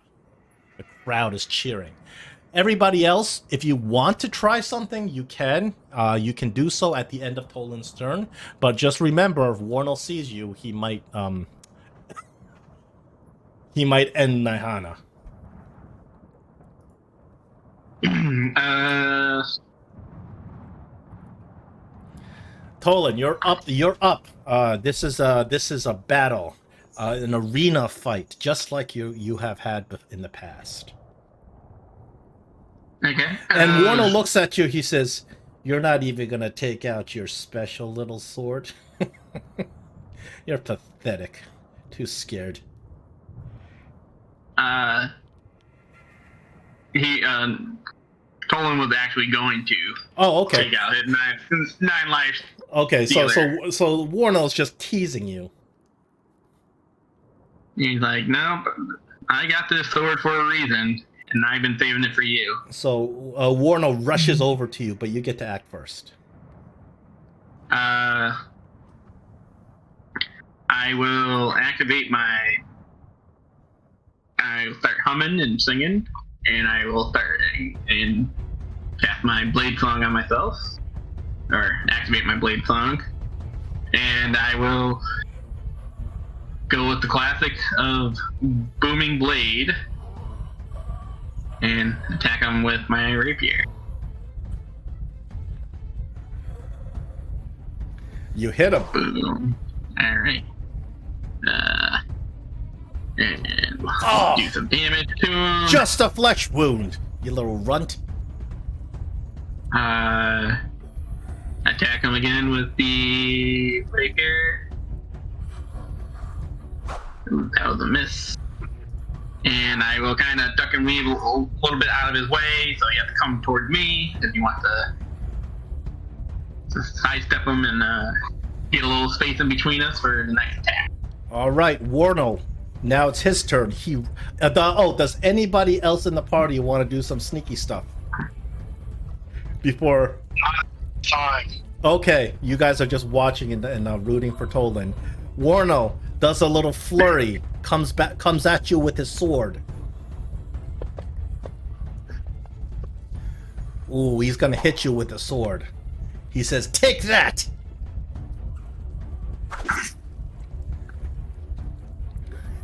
The crowd is cheering. Everybody else, if you want to try something, you can. You can do so at the end of Tolen's turn. But just remember, if Warnell sees you, he might end Naihana. Tolen, you're up. This is a battle, an arena fight, just like you have had in the past. Okay. And Warner looks at you. He says, "You're not even gonna take out your special little sword. You're pathetic. Too scared." Tolen was actually going to. Oh, okay. Take out his nine lives. Okay, so Warnell's just teasing you. He's like, "No, I got this sword for a reason, and I've been saving it for you." So Warnell rushes over to you, but you get to act first. I will activate I'll start humming and singing, and I will start and cast my blade song on myself, or activate my blade song, and I will go with the classic of booming blade and attack him with my rapier. You hit him. Boom. All right. And do some damage to him. Just a flesh wound, you little runt. Attack him again with the rapier. Ooh, that was a miss. And I will kind of duck and weave a little bit out of his way, so you have to come toward me if you want to Just sidestep him and get a little space in between us for the next attack. All right, Warno. Now it's his turn. Does anybody else in the party want to do some sneaky stuff? Before... Time. Okay, you guys are just watching and rooting for Tolen. Warno does a little flurry, comes at you with his sword. Ooh, he's gonna hit you with the sword. He says, "Take that!"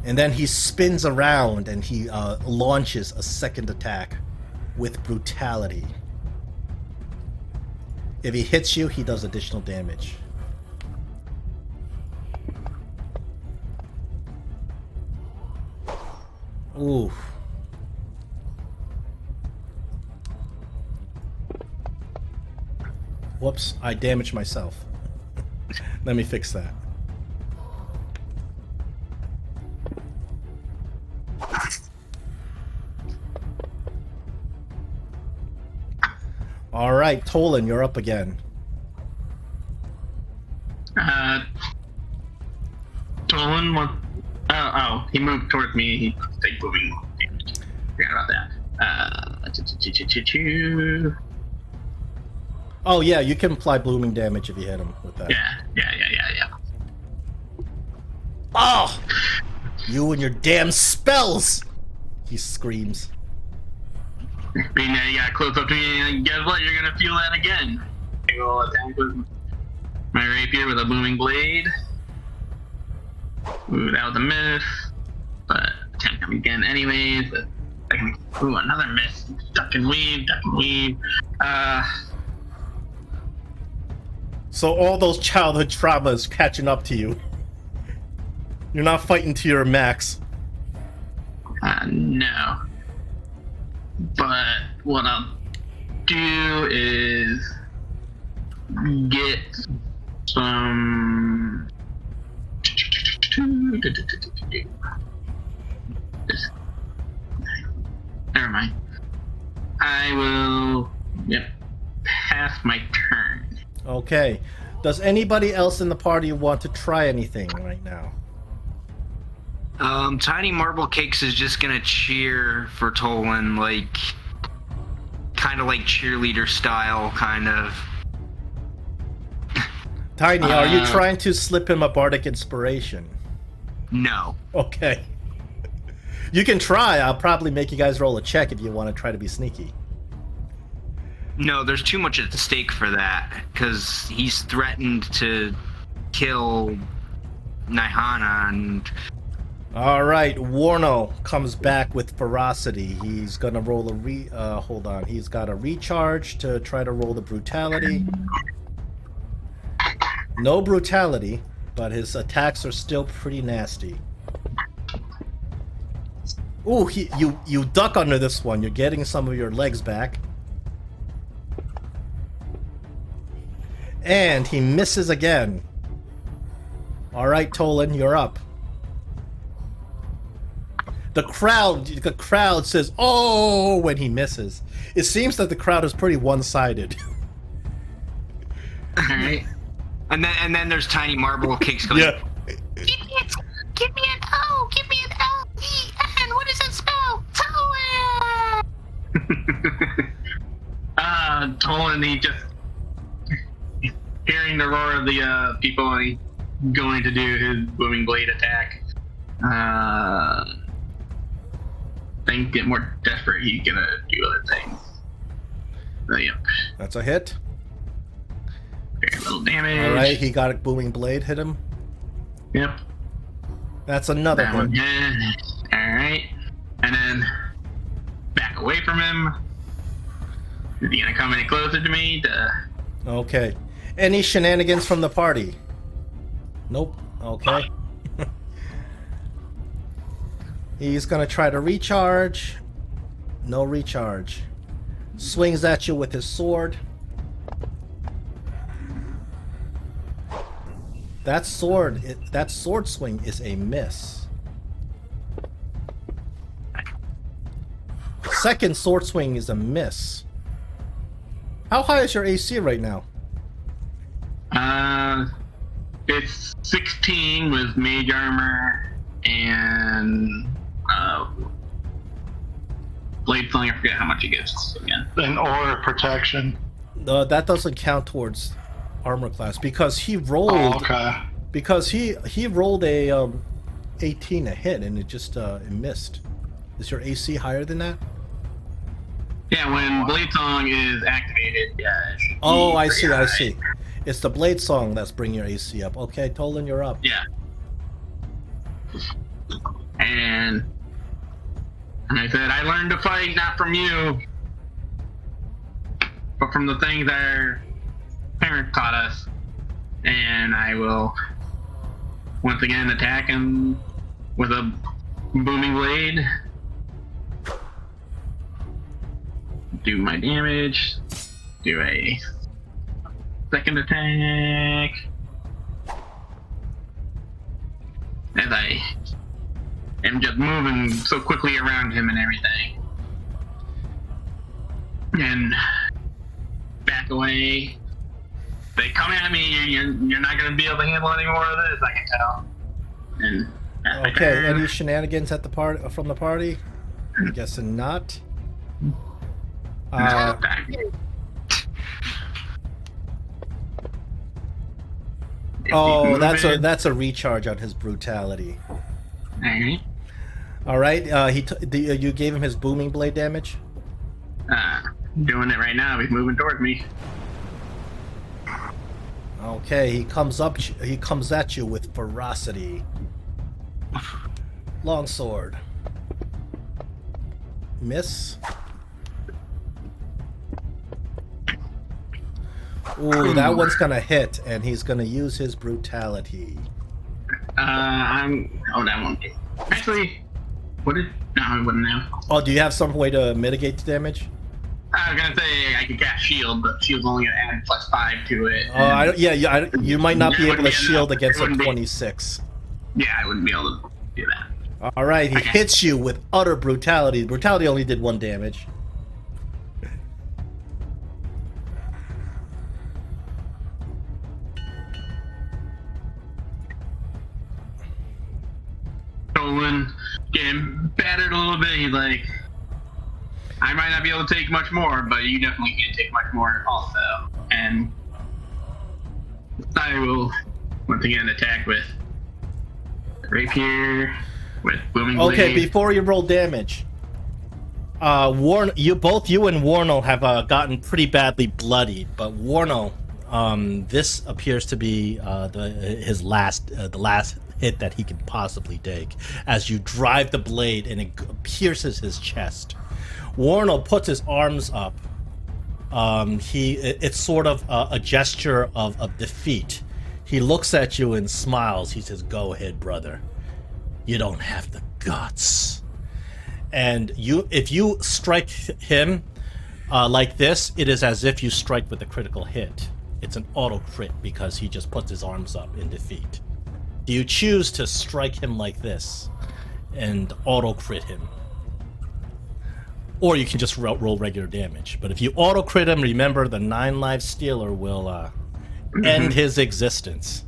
And then he spins around and he launches a second attack with brutality. If he hits you, he does additional damage. Ooh. Whoops, I damaged myself. Let me fix that. All right, Tolen, you're up again. Tolen, he moved towards me. He take moving. Forgot about that. Oh yeah, you can apply blooming damage if you hit him with that. Yeah. Oh! You and your damn spells! He screams. Being that you got close up to me, and guess what? You're gonna feel that again. I will attack with my rapier with a booming blade. Ooh, that was a miss. But attempt him again anyways. But ooh, another miss. Duck and weave. So all those childhood traumas catching up to you. You're not fighting to your max. No. But what I'll do is get some... Never mind. I will... Yep. Pass my turn. Okay. Does anybody else in the party want to try anything right now? Tiny Marble Cakes is just gonna cheer for Tolen, like, kind of like cheerleader style, kind of. Tiny, are you trying to slip him a bardic inspiration? No. Okay. You can try. I'll probably make you guys roll a check if you want to try to be sneaky. No, there's too much at stake for that, because he's threatened to kill Nihana, and... Alright, Warno comes back with ferocity. He's gonna roll hold on. He's got a recharge to try to roll the brutality. No brutality, but his attacks are still pretty nasty. Ooh, you duck under this one. You're getting some of your legs back. And he misses again. Alright, Tolen, you're up. The crowd says, "Oh!" when he misses. It seems that the crowd is pretty one-sided. Alright. And then there's Tiny Marble Cakes going, Yeah. Give me an O. Give me an L-E-N. What does that spell? Tolen. Tolen, he just hearing the roar of the people, and he's going to do his booming blade attack. Things get more desperate, he's gonna do other things. So, yep. That's a hit. Very little damage. Alright, he got a booming blade, hit him. Yep. That's another That hit. one hit. Alright. And then back away from him. Is he gonna come any closer to me? Okay. Any shenanigans from the party? Nope. Okay. He's gonna try to recharge. No recharge. Swings at you with his sword. That sword swing is a miss. Second sword swing is a miss. How high is your AC right now? It's 16 with mage armor and blade sling. I forget how much it gives again. An aura protection. That doesn't count towards armor class because he rolled. Oh, okay. Because he rolled a 18 a hit and it just it missed. Is your AC higher than that? Yeah, when blade song is activated, yeah. It should be I pretty see. high. I see. It's the blade song that's bringing your AC up. Okay, Tolen, you're up. Yeah. And I said, I learned to fight not from you, but from the things our parents taught us. And I will once again attack him with a booming blade. Do my damage. Do a second attack. As I am just moving so quickly around him and everything. And back away. They come at me, you're not going to be able to handle any more of this, I can tell. And Okay, any shenanigans at the part from the party? I'm guessing not. Oh, that's a recharge on his brutality. Alright. All right, you gave him his booming blade damage. Doing it right now. He's moving towards me. Okay, he comes at you with ferocity. Longsword. Miss. Ooh, that one's gonna hit, and he's gonna use his brutality. That won't do. Actually, no, I wouldn't now. Oh, do you have some way to mitigate the damage? I was gonna say I could cast shield, but shield's only gonna add +5 to it. Oh, you might not be able to shield enough. against It a wouldn't be. 26. Yeah, I wouldn't be able to do that. All right, he Okay. hits you with utter brutality. Brutality only did 1 damage. Tolen getting battered a little bit. He's like, I might not be able to take much more, but you definitely can't take much more also. And I will once again attack with rapier, with booming blade. Okay, before you roll damage, you and Warnell have gotten pretty badly bloodied, but Warnell, this appears to be the last hit that he can possibly take, as you drive the blade and it pierces his chest. Warnell puts his arms up. It's sort of a gesture of defeat. He looks at you and smiles. He says, "Go ahead, brother. You don't have the guts." And if you strike him like this, it is as if you strike with a critical hit. It's an auto crit because he just puts his arms up in defeat. Do you choose to strike him like this and auto crit him? Or you can just roll regular damage. But if you auto crit him, remember the 9 life stealer will end his existence.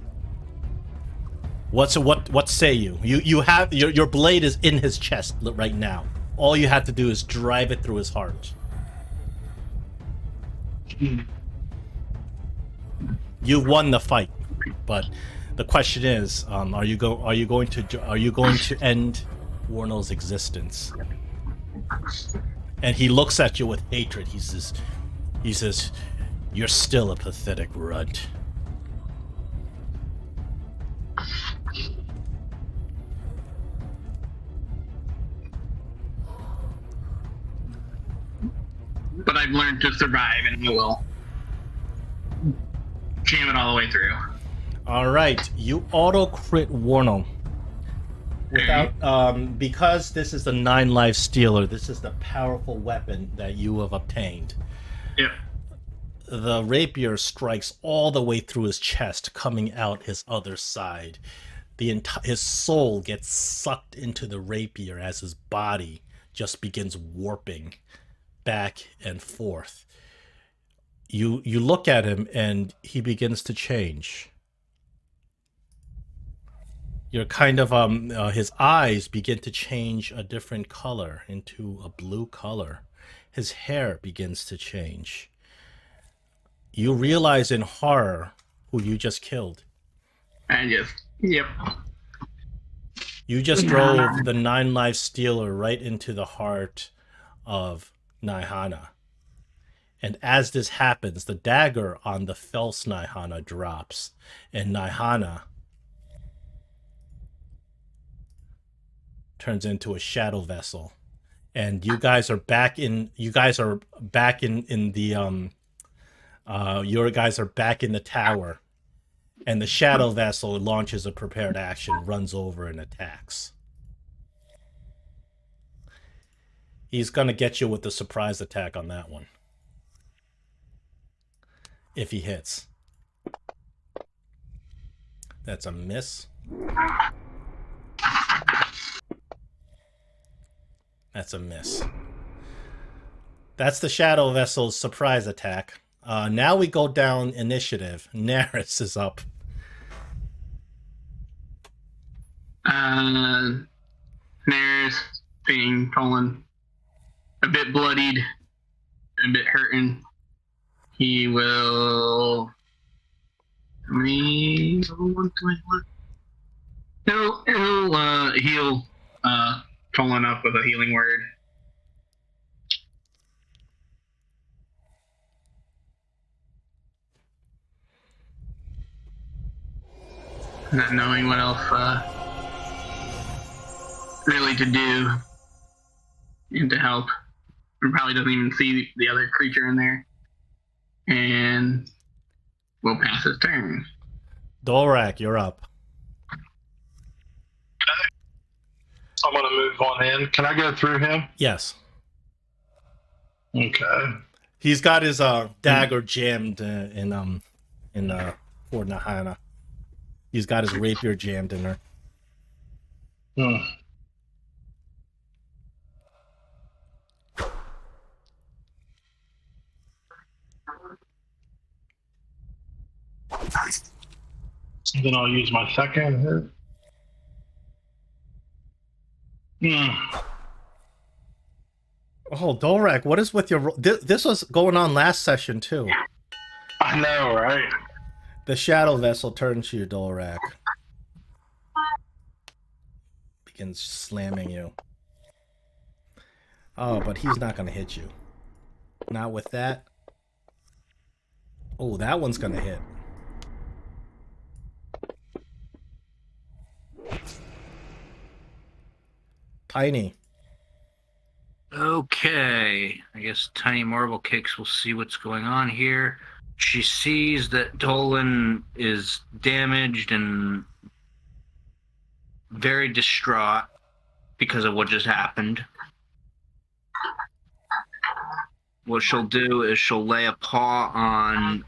What say you? You have your blade is in his chest right now. All you have to do is drive it through his heart. You won the fight, but the question is, are you going to end Warnell's existence? And he looks at you with hatred. He says, "You're still a pathetic runt." But I've learned to survive, and I will jam it all the way through. All right, you auto crit Warnell. Without, because this is the 9 life stealer, this is the powerful weapon that you have obtained. Yep. The rapier strikes all the way through his chest, coming out his other side. His soul gets sucked into the rapier as his body just begins warping back and forth. You look at him and he begins to change. You're kind of his eyes begin to change a different color into a blue color. His hair begins to change. You realize in horror who you just killed. I just, yep. You just drove the 9 Life Stealer right into the heart of Naihana. And as this happens, the dagger on the false Naihana drops, and Naihana turns into a shadow vessel. And you guys are back in the your guys are back in the tower. And the shadow vessel launches a prepared action, runs over and attacks. He's gonna get you with the surprise attack on that one. If he hits. That's a miss. That's a miss. That's the shadow vessel's surprise attack. Now we go down initiative. Naris is up. Naris being Tolen, a bit bloodied, a bit hurting. He will. He'll heal Tolen up with a healing word. Not knowing what else really to do and to help. He probably doesn't even see the other creature in there. And we'll pass his turn. Dolrak, you're up. So I'm going to move on in. Can I go through him? Yes. Okay. He's got his dagger jammed in for Naihana. He's got his rapier jammed in her. And then I'll use my second hit. Oh, Dolrak, what is with your... This was going on last session, too. I know, right? The shadow vessel turns to you, Dolrak. Begins slamming you. Oh, but he's not going to hit you. Not with that. Oh, that one's going to hit. Tiny. Okay, I guess Tiny Marble Cakes will see what's going on here. She sees that Tolen is damaged and very distraught because of what just happened. What she'll do is she'll lay a paw on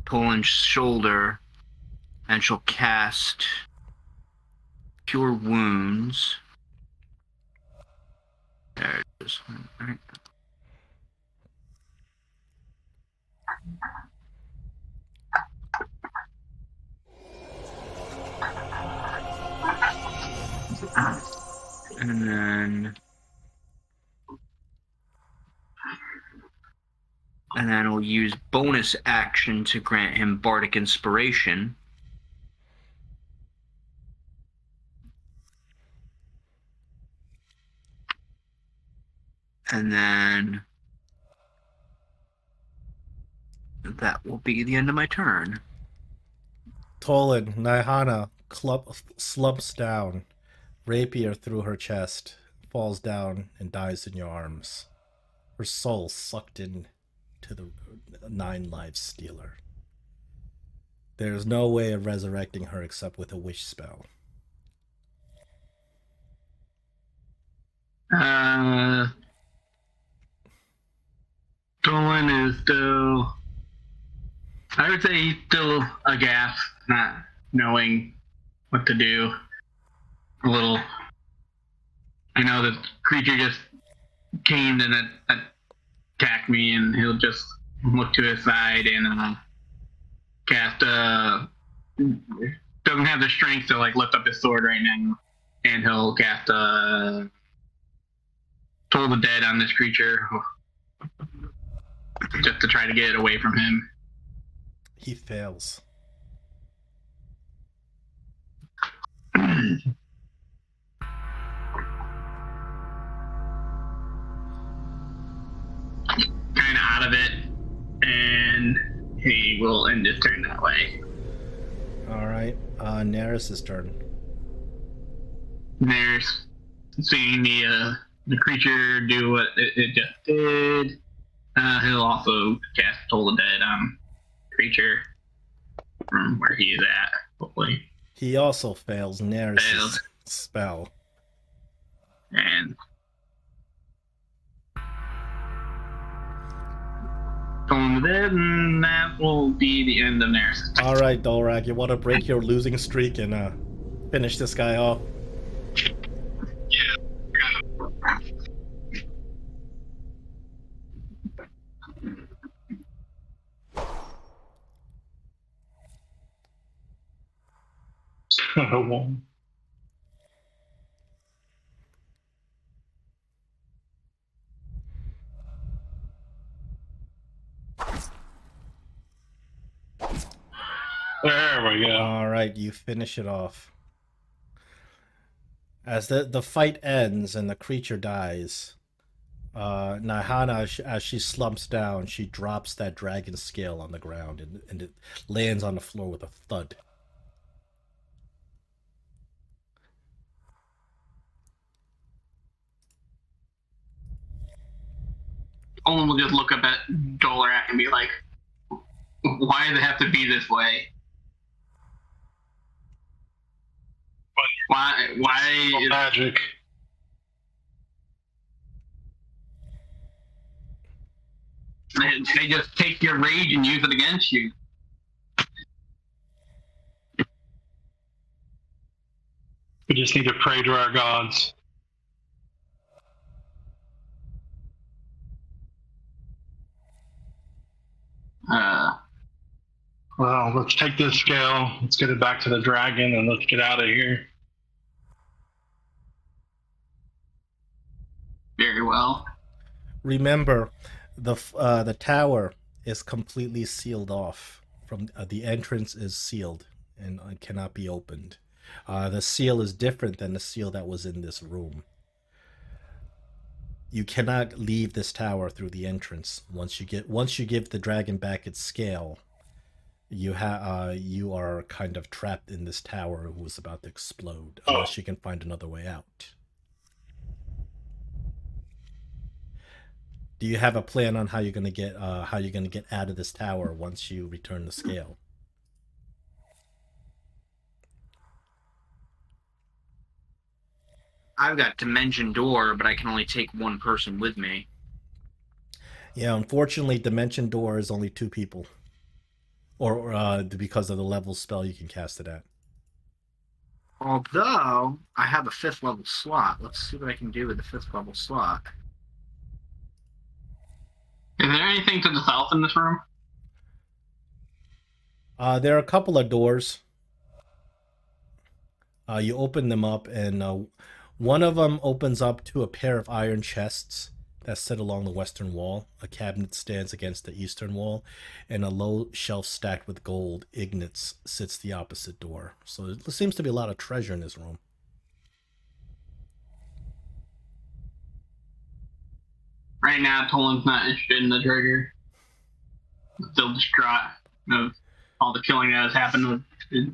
Tolen's shoulder and she'll cast Cure Wounds. There it is. All right. And then we'll use bonus action to grant him Bardic Inspiration. And then that will be the end of my turn. Tolen, Naihana slumps down, rapier through her chest, falls down and dies in your arms. Her soul sucked in to the 9 Life Stealer. There's no way of resurrecting her except with a wish spell. Tolen is still, I would say he's still aghast, not knowing what to do. A little, I know the creature just came and attacked me, and he'll just look to his side and cast doesn't have the strength to like lift up his sword right now, and he'll cast Toll the Dead on this creature just to try to get it away from him. He fails. Kind of out of it, and he will end his turn that way. All right. Neris's turn. There's seeing the creature do what it just did. He'll also cast Toll the Dead on the creature from where he is at, hopefully. He also fails Neris's spell. And Toll the Dead, and that will be the end of Neris. All right, Dolrak, you want to break your losing streak and finish this guy off? One. There we go. All right, you finish it off. As the fight ends and the creature dies, Nahana, as she slumps down, she drops that dragon scale on the ground and it lands on the floor with a thud. Olin will just look up at Dolarak and be like, why does it have to be this way? Why is Magic. they just take your rage and use it against you? We just need to pray to our gods. Well, let's take this scale, let's get it back to the dragon, and let's get out of here. Very well. Remember, the tower is completely sealed off. From the entrance is sealed and it cannot be opened. The seal is different than the seal that was in this room. You cannot leave this tower through the entrance. Once you give the dragon back its scale, you are kind of trapped in this tower who is about to explode unless you can find another way out. Do you have a plan on how you're gonna get out of this tower once you return the scale? I've got Dimension Door, but I can only take one person with me. Yeah, unfortunately, Dimension Door is only 2 people. Or because of the level spell you can cast it at. Although, I have a 5th level slot. Let's see what I can do with the 5th level slot. Is there anything to the south in this room? There are a couple of doors. You open them up, and one of them opens up to a pair of iron chests that sit along the western wall. A cabinet stands against the eastern wall, and a low shelf stacked with gold ingots sits the opposite door. So there seems to be a lot of treasure in this room. Right now, Tolan's not interested in the treasure. Still distraught of all the killing that has happened with his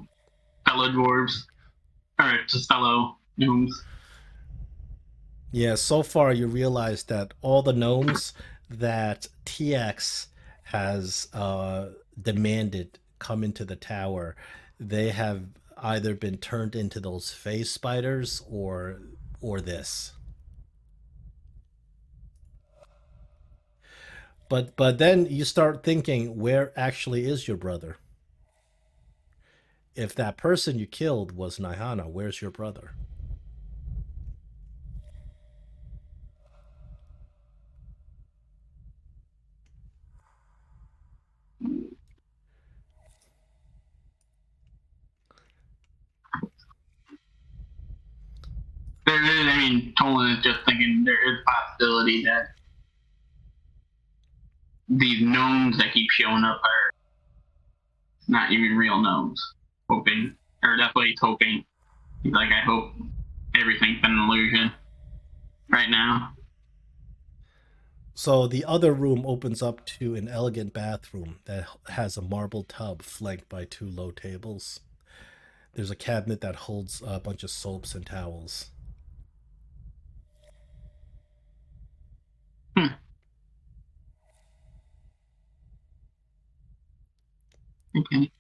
fellow dwarves. Or his fellow gnomes. Yeah, so far you realize that all the gnomes that Tiax has demanded come into the tower, they have either been turned into those phase spiders or this. But then you start thinking, where actually is your brother? If that person you killed was Nihana, where's your brother? There is, I mean, Tolen is just thinking there is a possibility that these gnomes that keep showing up are not even real gnomes. Hoping, or definitely he's hoping. He's like, I hope everything's been an illusion right now. So the other room opens up to an elegant bathroom that has a marble tub flanked by 2 low tables. There's a cabinet that holds a bunch of soaps and towels. Okay.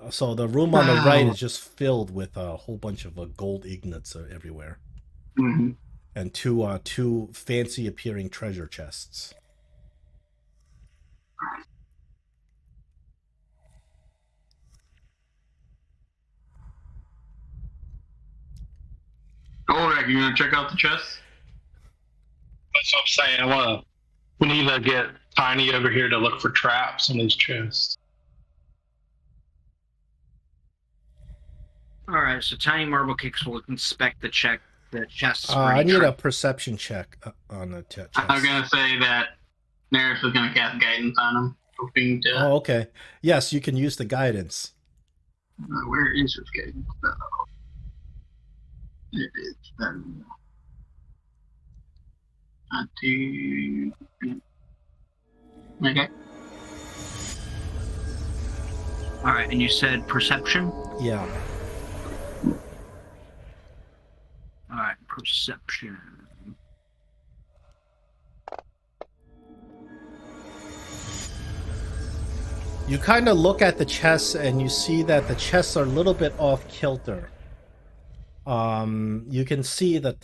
So the room on the right is just filled with a whole bunch of gold ingots everywhere, Mm-hmm. and two fancy appearing treasure chests. Ulrich, you gonna check out the chest? That's what I'm saying. We need to get Tiny over here to look for traps in these chests. All right, so Tiny Marble Kicks will inspect the chests. I need a perception check on the chest. I was gonna say that Neris was gonna cast guidance on him, hoping to. Oh, okay. Yes, you can use the guidance. Where is his guidance? It is okay. All right, and you said perception? Yeah. All right, perception. You kind of look at the chests and you see that the chests are a little bit off kilter. You can see the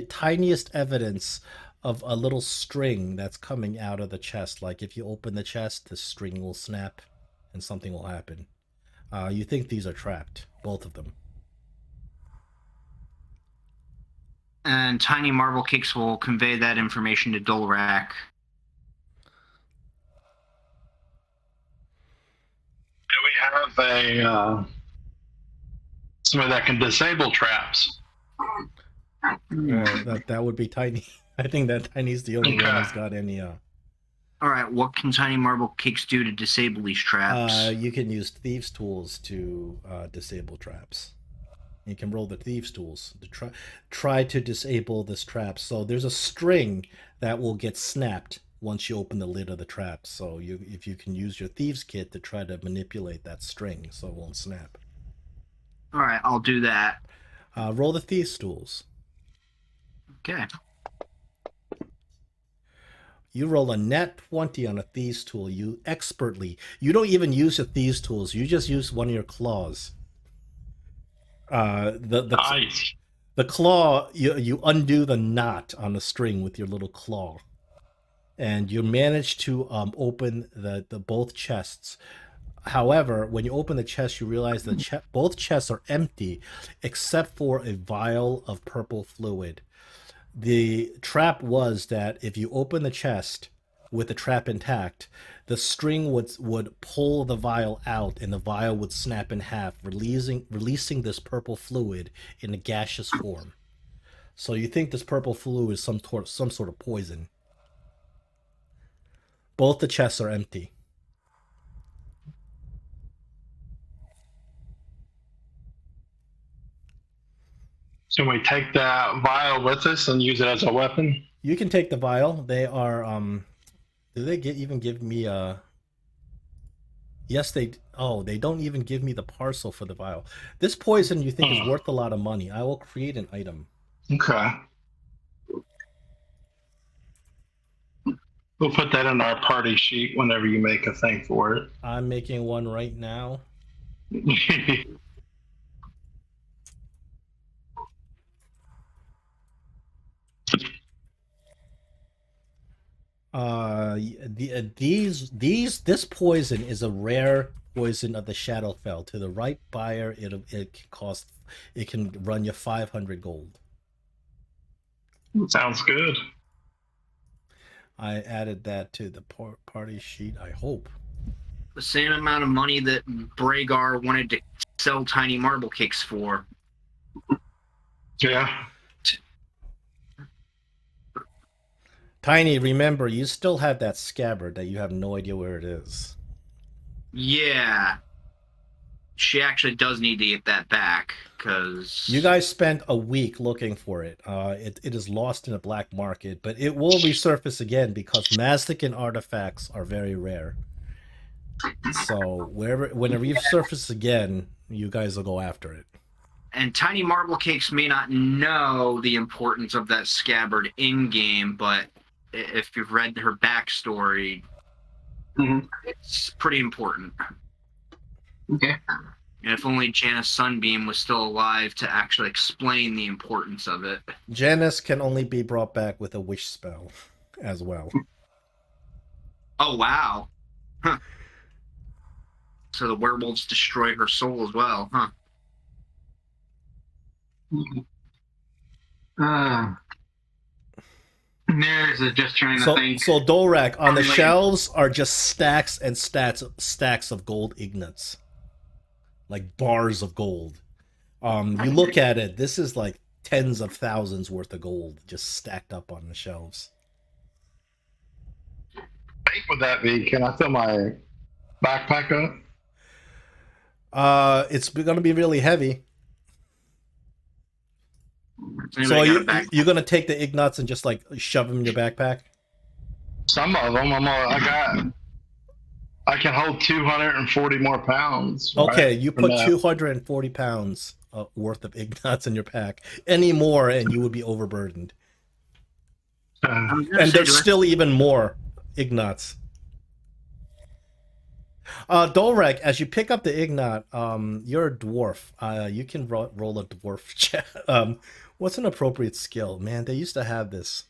tiniest evidence of a little string that's coming out of the chest. Like if you open the chest, the string will snap and something will happen. You think these are trapped, both of them. And Tiny Marble Cakes will convey that information to Dolrak. Do we have somebody that can disable traps? That would be Tiny. I think that Tiny's the only one who's got any. All right, what can Tiny Marble Cakes do to disable these traps? You can use thieves' tools to disable traps. You can roll the thieves' tools to try to disable this trap. So there's a string that will get snapped once you open the lid of the trap. So if you can use your thieves' kit to try to manipulate that string so it won't snap. All right, I'll do that. Roll the thieves' tools. Okay. You roll a net 20 on a thieves' tool. You don't even use your thieves' tools. You just use one of your claws. Nice. The claw, you undo the knot on the string with your little claw, and you manage to open the both chests. However, when you open the chest, you realize that both chests are empty except for a vial of purple fluid. The trap was that if you open the chest with the trap intact, the string would pull the vial out and the vial would snap in half, releasing this purple fluid in a gaseous form. So you think this purple fluid is some sort of poison. Both the chests are empty. So we take that vial with us and use it as a weapon? You can take the vial. They are do they even give me a... Yes, they don't even give me the parcel for the vial. This poison you think is worth a lot of money. I will create an item. Okay. We'll put that in our party sheet whenever you make a thing for it. I'm making one right now. This poison is a rare poison of the Shadowfell. To the right buyer, it can run you 500 gold. Sounds good. I added that to the party sheet. I hope The same amount of money that Bragar wanted to sell Tiny Marble Cakes for. Yeah. Tiny, remember, you still have that scabbard that you have no idea where it is. Yeah. She actually does need to get that back, because... You guys spent a week looking for it. It is lost in a black market, but it will resurface again because Mazdakin artifacts are very rare. So when it resurfaces again, you guys will go after it. And Tiny Marble Cakes may not know the importance of that scabbard in-game, but if you've read her backstory, it's pretty important. Okay. And if only Janice Sunbeam was still alive to actually explain the importance of it. Janice can only be brought back with a wish spell as well. Oh, wow. Huh. So the werewolves destroy her soul as well, huh? Nereus is just trying to think. So Dolrak, on the shelves are just stacks and stacks of gold ignats. Like bars of gold. You look at it, this is like tens of thousands worth of gold just stacked up on the shelves. How big would that be? Can I fill my backpack up? It's going to be really heavy. So you're going to take the ignats and just like shove them in your backpack? Some of them. I can hold 240 more pounds. Okay, right? you put 240 pounds worth of ignats in your pack. Any more and you would be overburdened. And there's still even more ignats. Dolrak, as you pick up the ignat, you're a dwarf. You can roll a dwarf check. What's an appropriate skill? Man, they used to have this.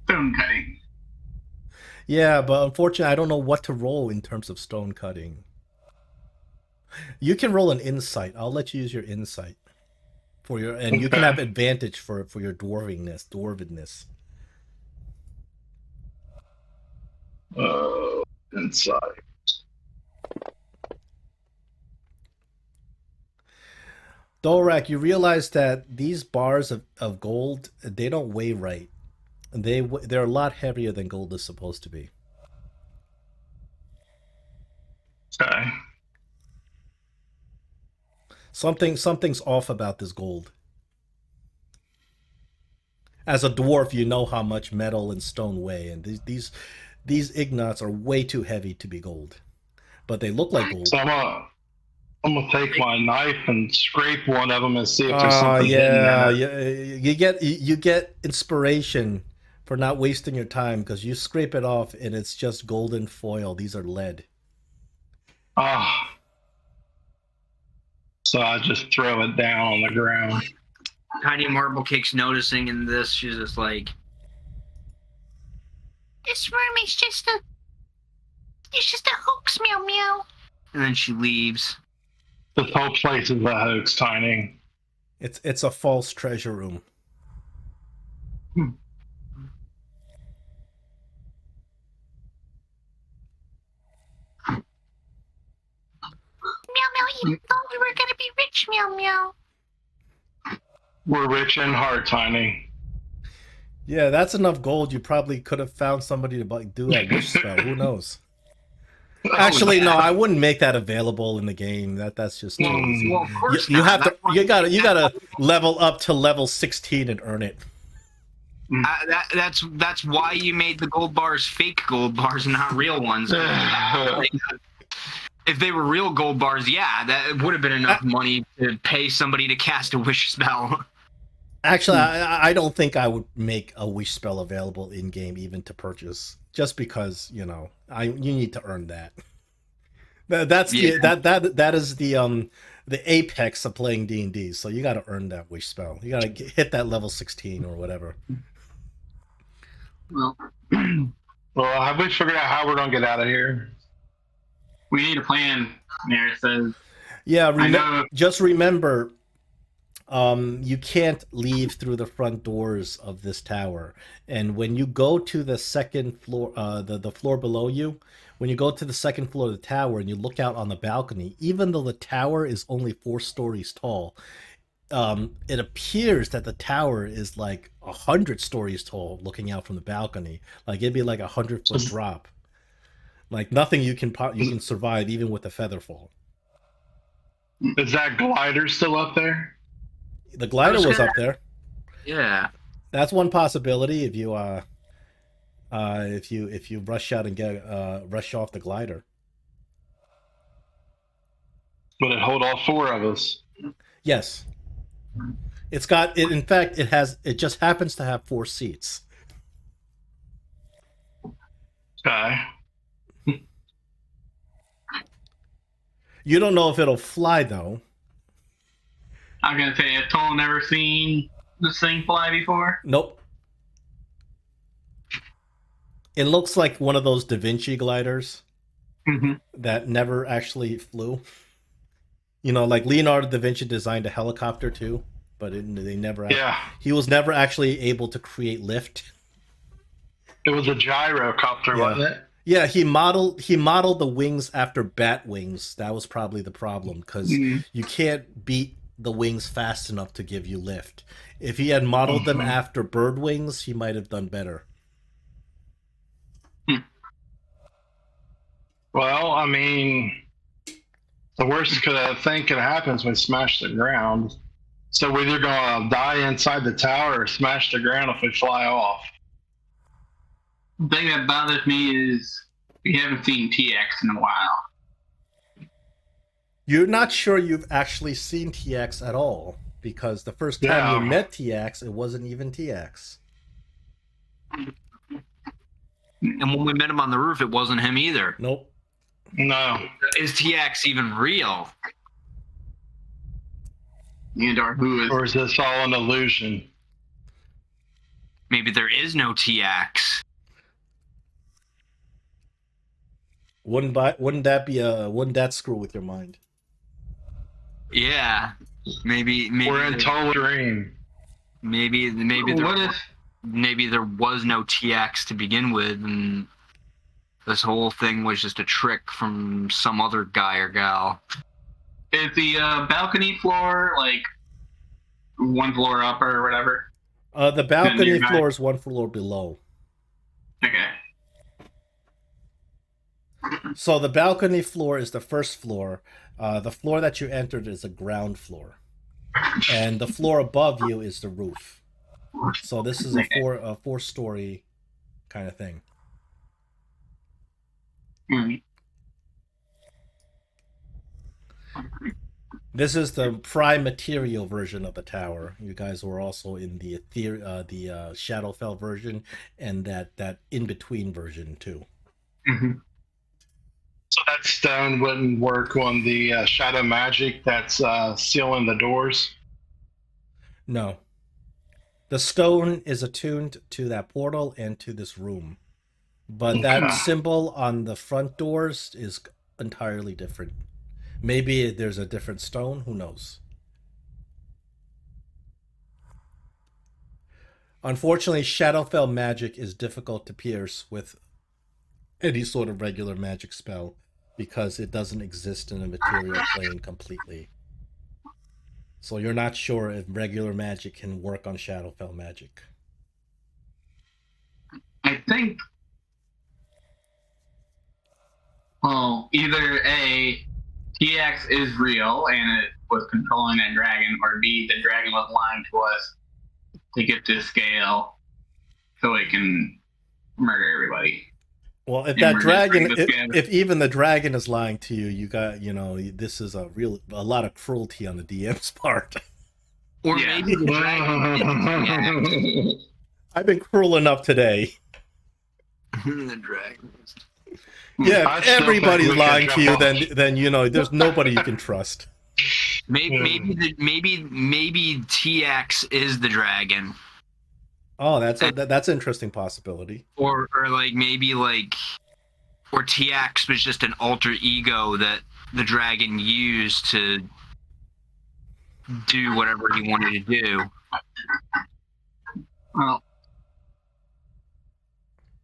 Stone cutting. Yeah, but unfortunately, I don't know what to roll in terms of stone cutting. You can roll an insight. I'll let you use your insight for your, and you can have advantage for your dwarvedness. Insight. Dolrak, you realize that these bars of gold, they don't weigh right. They're a lot heavier than gold is supposed to be. Okay. Something's off about this gold. As a dwarf, you know how much metal and stone weigh, and these ignats are way too heavy to be gold, but they look like gold. So I'm gonna take my knife and scrape one of them and see if there's something hidden in it. You get inspiration for not wasting your time because you scrape it off and it's just golden foil. These are lead. So I just throw it down on the ground. Tiny Marble Cake's noticing in this, she's just like, This room is just a hoax, meow meow. and then she leaves. This whole place is a hoax, Tiny. It's a false treasure room. Meow meow, you thought we were gonna be rich, meow meow. We're rich in heart, Tiny. Yeah, that's enough gold. You probably could have found somebody to do that wish spell. Who knows? Actually, no, I wouldn't make that available in the game. That's just too easy. Well, of course You not. have to. You gotta level up to level 16 and earn it. That's why you made the gold bars fake gold bars and not real ones. Like, if they were real gold bars, yeah, that would have been enough money to pay somebody to cast a wish spell. Actually, I don't think I would make a wish spell available in game even to purchase, just because you need to earn that. That is the apex of playing D&D. So you got to earn that wish spell. You got to hit that level 16 or whatever. Well, Have we figured out how we're gonna get out of here? we need a plan, Nereus says. Yeah, just remember, you can't leave through the front doors of this tower. And when you go to the second floor, the floor below you, when you go to the second floor of the tower and you look out on the balcony, even though the tower is only 4 stories tall, it appears that the tower is like 100 stories tall, looking out from the balcony. Like it'd be like 100-foot drop. Like nothing you can survive even with a feather fall. Is that glider still up there? The glider was up there. Yeah. That's one possibility if you if you rush out and get rush off the glider. Would it hold all 4 of us? Yes. It's got it. In fact, it just happens to have 4 seats. Okay. You don't know if it'll fly though. I'm gonna say, has Tolen never seen this thing fly before? Nope. It looks like one of those Da Vinci gliders that never actually flew. You know, like Leonardo da Vinci designed a helicopter too, but they never. He was never actually able to create lift. It was a gyrocopter, wasn't it? Yeah, he modeled the wings after bat wings. That was probably the problem because you can't beat the wings fast enough to give you lift. If he had modeled them after bird wings, he might have done better. Well, I mean, the worst thing could happen is we smash the ground. So we're either going to die inside the tower or smash the ground if we fly off. The thing that bothers me is we haven't seen Tiax in a while. You're not sure you've actually seen Tiax at all, because the first time you met Tiax, it wasn't even Tiax. And when we met him on the roof, it wasn't him either. Nope. No. Is Tiax even real? Or is this all an illusion? Maybe there is no Tiax. Wouldn't that screw with your mind? Yeah. Maybe we're in total dream. Maybe there was no TX to begin with, and this whole thing was just a trick from some other guy or gal. Is the balcony floor like 1 floor up or whatever? The balcony floor is 1 floor below. Okay. So the balcony floor is the first floor. The floor that you entered is a ground floor, and the floor above you is the roof. So this is a 4-story kind of thing. This is the prime material version of the tower. You guys were also in the Shadowfell version and that in between version too. So that stone wouldn't work on the shadow magic that's sealing the doors? No. The stone is attuned to that portal and to this room. But that symbol on the front doors is entirely different. Maybe there's a different stone, who knows? Unfortunately, Shadowfell magic is difficult to pierce with any sort of regular magic spell because it doesn't exist in a material plane completely. So you're not sure if regular magic can work on Shadowfell magic. I think, either A, TX is real and it was controlling that dragon, or B, the dragon was lying to us to get this scale so it can murder everybody. Well, if that dragon, if even the dragon is lying to you, you got, this is a lot of cruelty on the DM's part. Or maybe the dragon. I've been cruel enough today. The dragon. Yeah, if everybody's lying to you, then there's nobody you can trust. Maybe TX is the dragon. Oh, that's an interesting possibility. Or TX was just an alter ego that the dragon used to do whatever he wanted to do. Well,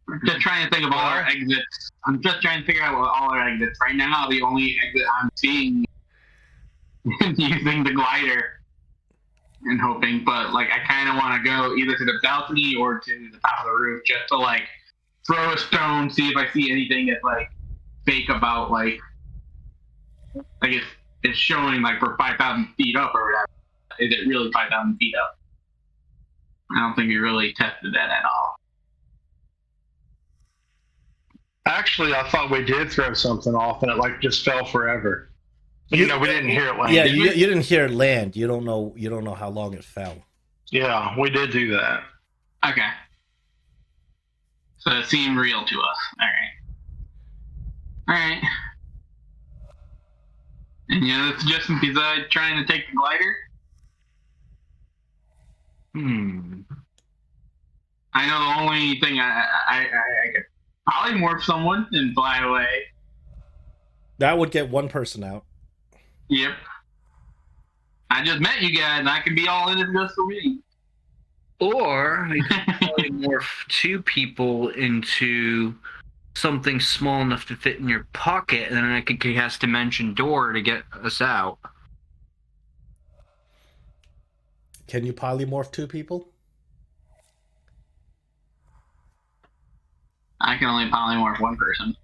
I'm just trying to think of all our exits. I'm just trying to figure out what all our exits. Right now, the only exit I'm seeing is using the glider. and hoping, but like I kind of want to go either to the balcony or to the top of the roof just to like throw a stone, see if I see anything that's like fake about like it's showing like for 5,000 feet up or whatever. Is it really 5,000 feet up? I don't think we really tested that at all. Actually, I thought we did throw something off, and it like just fell forever. You know, we didn't hear it land. Yeah, you didn't hear it land. You don't know how long it fell. Yeah, we did do that. Okay. So it seemed real to us. All right. And you know, the suggestion besides trying to take the glider? I know the only thing I could polymorph someone and fly away. That would get one person out. Yep. I just met you guys, and I can be all in it just for me. Or I could polymorph 2 people into something small enough to fit in your pocket, and then I could cast Dimension Door to get us out. Can you polymorph 2 people? I can only polymorph 1 person.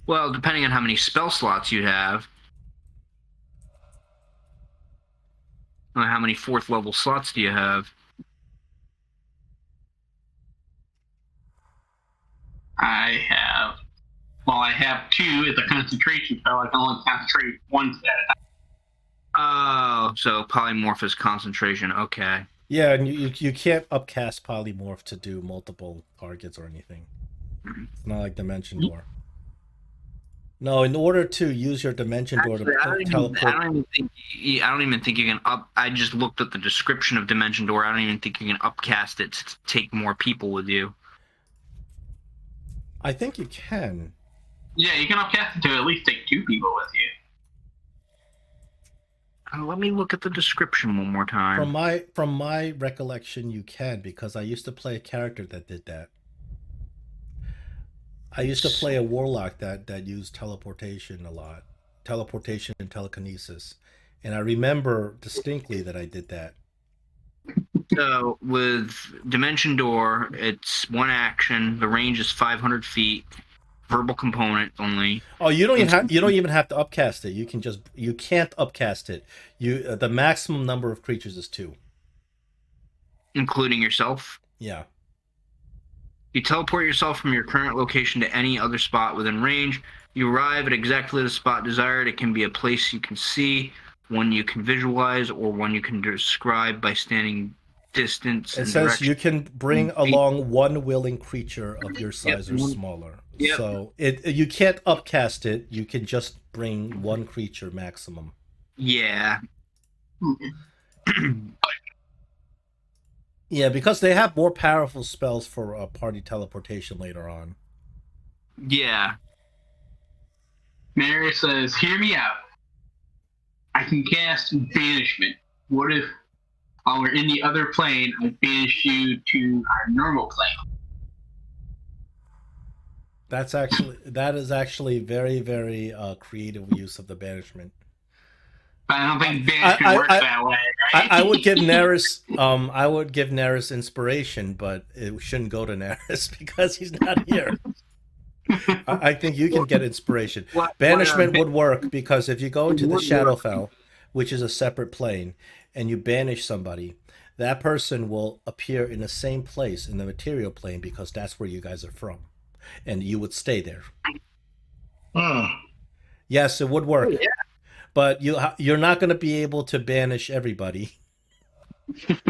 Well, depending on how many spell slots you have. How many 4th level slots do you have? I have 2 as a concentration spell. I can only concentrate 1 at a time. Oh, so polymorph is concentration. Okay. Yeah, and you can't upcast polymorph to do multiple targets or anything. It's not like Dimension Door. No, in order to use your Dimension Door to teleport... I don't even think you can up... I just looked at the description of Dimension Door. I don't even think you can upcast it to take more people with you. I think you can. Yeah, you can upcast it to at least take 2 people with you. Let me look at the description one more time. From my recollection, you can, because I used to play a character that did that. I used to play a warlock that used teleportation a lot. Teleportation and telekinesis. And I remember distinctly that I did that. So with Dimension Door, it's 1 action. The range is 500 feet. Verbal component only. Oh, you don't even have to upcast it. You can't upcast it. The maximum number of creatures is 2. Including yourself? Yeah. You teleport yourself from your current location to any other spot within range. You arrive at exactly the spot desired. It can be a place you can see, one you can visualize, or one you can describe by standing distance. It says you can bring along 1 willing creature of your size or smaller. Yep. So you can't upcast it. You can just bring 1 creature maximum. Yeah. Yeah, because they have more powerful spells for party teleportation later on. Yeah. Mary says, hear me out. I can cast Banishment. What if, while we're in the other plane, I banish you to our normal plane? That is actually very, very creative use of the banishment. But I don't think banishment works that way, right? I would give Neris inspiration, but it shouldn't go to Neris because he's not here. I think you can get inspiration. Banishment would work because if you go into the Shadowfell, which is a separate plane, and you banish somebody, that person will appear in the same place in the material plane because that's where you guys are from, and you would stay there. Yes, it would work. Yeah. But you're not going to be able to banish everybody. And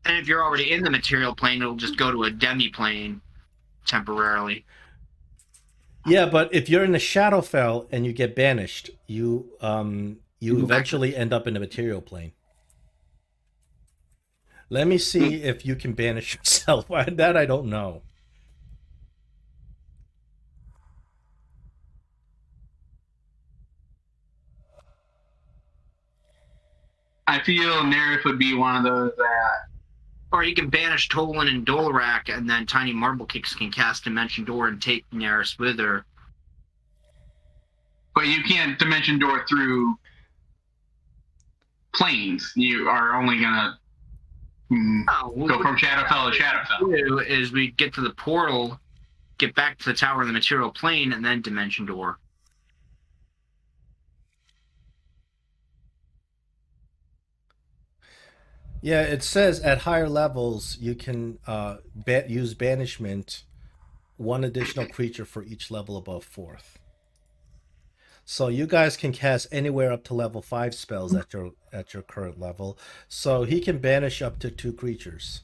if you're already in the material plane, it'll just go to a demi-plane temporarily. Yeah, but if you're in the Shadowfell and you get banished, you eventually end up in the material plane. Let me see if you can banish yourself. That I don't know. I feel Nerif would be one of those that... Or you can banish Tolen and Dolorak, and then Tiny Marble Kicks can cast Dimension Door and take Neris with her. But you can't Dimension Door through planes. You are only gonna go from Shadowfell to Shadowfell. Do is we get to the portal, get back to the tower in the material plane, and then dimension door. Yeah, it says at higher levels you can use banishment, one additional creature for each level above fourth. So you guys can cast anywhere up to level 5 spells at your current level. So he can banish up to 2 creatures.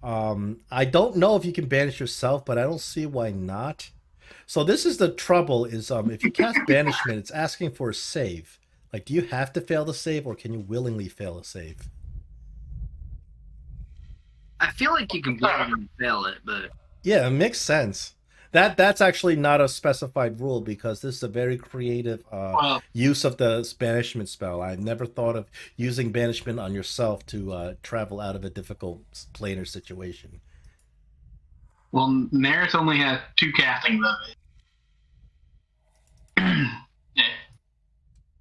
I don't know if you can banish yourself, but I don't see why not. So this is the trouble: is if you cast banishment, it's asking for a save. Like, do you have to fail the save, or can you willingly fail a save? I feel like you can blindly fail it, but Yeah, it makes sense. That's actually not a specified rule because this is a very creative use of the banishment spell. I never thought of using banishment on yourself to travel out of a difficult planar situation. Well, Neris only has 2 castings of it.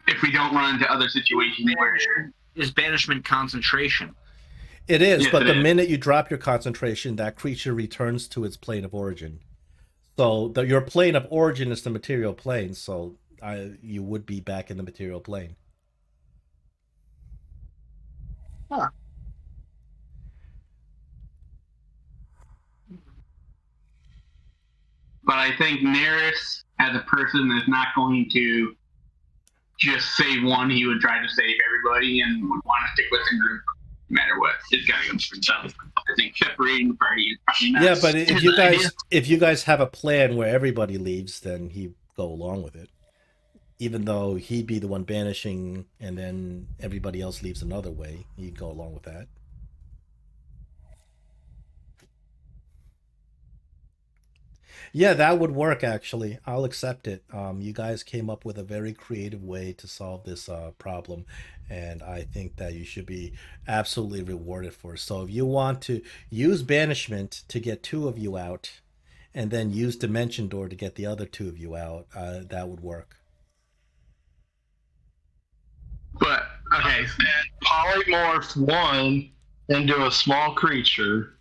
If we don't run into other situations where is banishment concentration? It is, Yes, but it the is. minute you drop your concentration, that creature returns to its plane of origin. So your plane of origin is the material plane, so you would be back in the material plane. Huh. But I think Neris, as a person, is not going to just save one. He would try to save everybody and would want to stick with the group no matter what. It's got to go for himself. I think separating the party is probably not. Yeah, but his idea. if you guys have a plan where everybody leaves, then he'd go along with it. Even though he'd be the one banishing, and then everybody else leaves another way, he'd go along with that. Yeah, that would work actually. I'll accept it. You guys came up with a very creative way to solve this problem, and I think that you should be absolutely rewarded for it. So if you want to use banishment to get 2 of you out, and then use dimension door to get the other 2 of you out, that would work. But okay, Polymorph 1 into a small creature,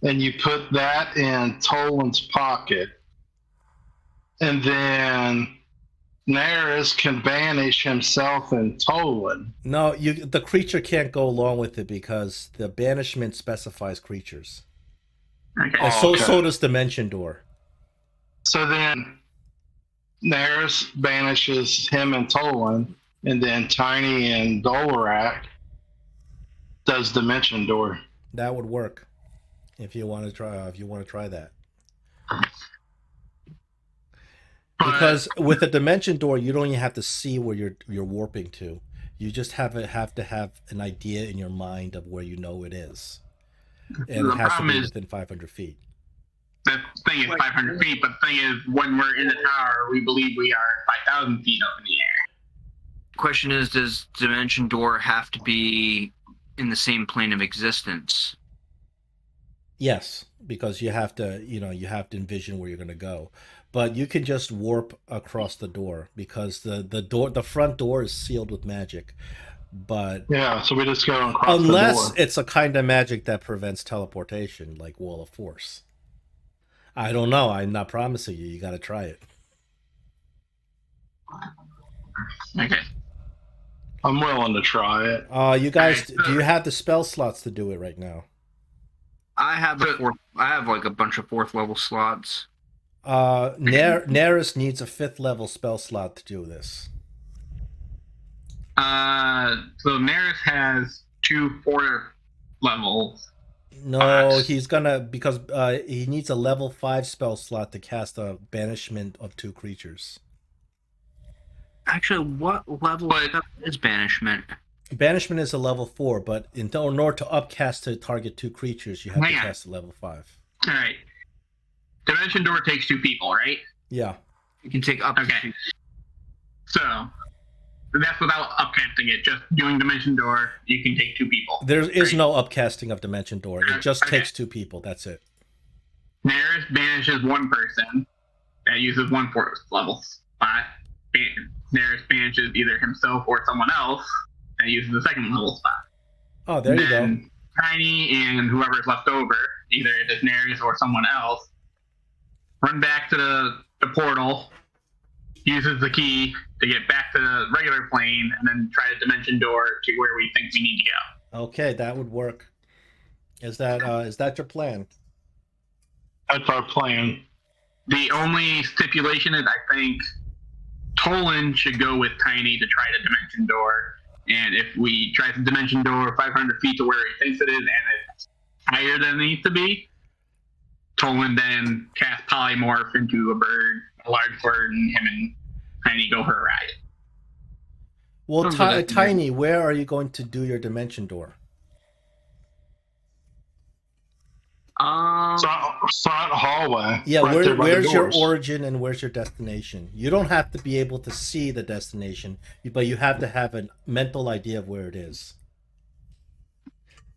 and you put that in Tolan's pocket, and then Neris can banish himself and Tolen. No, the creature can't go along with it because the banishment specifies creatures. okay. And so does dimension door. So then Neris banishes him and Tolen, and then Tiny and Dolorak does Dimension Door. That would work if you want to try. If you want to try that. Because with a dimension door, you don't even have to see where you're warping to. You just have to have an idea in your mind of where you know it is, and it has to be within 500 feet. The thing is 500 feet, but the thing is, when we're in the tower, we believe we are 5,000 feet up in the air. Question is, does dimension door have to be in the same plane of existence? Yes, because you have to envision where you're going to go. But you can just warp across the door because the front door is sealed with magic. But yeah, so we just go across unless the door. it's a kind of magic that prevents teleportation, like Wall of Force. I don't know. I'm not promising you. You got to try it. Okay. I'm willing to try it. You guys, do you have the spell slots to do it right now? I have like a bunch of 4th level slots. Neris needs a 5th level spell slot to do this. So Neris has 2 4 levels. No, he's gonna because he needs a level 5 spell slot to cast a banishment of 2 creatures. Actually, what level is banishment? Banishment is a level 4, but in order to upcast to target 2 creatures, you have to cast a level 5. All right. Dimension Door takes 2 people, right? Yeah. You can take up to 2. So that's without upcasting it. Just doing Dimension Door, you can take 2 people. There is no upcasting of Dimension Door. It just takes 2 people. That's it. Neris banishes 1 person that uses 1 4th level spot. Neris banishes either himself or someone else uses the second level spot. Oh, there you go. Then Tiny and whoever's left over, either Daenerys or someone else, run back to the portal, uses the key to get back to the regular plane, and then try to dimension door to where we think we need to go. Okay, that would work. Is that your plan? That's our plan. The only stipulation is I think Tolen should go with Tiny to try to dimension door. And if we try to dimension door 500 feet to where he thinks it is and it's higher than it needs to be, Tolen then cast polymorph into a bird, a large bird, and him and Tiny go for a ride. Well, Tiny, where are you going to do your dimension door? Front hallway. Yeah, right where's your origin and where's your destination? You don't have to be able to see the destination, but you have to have a mental idea of where it is.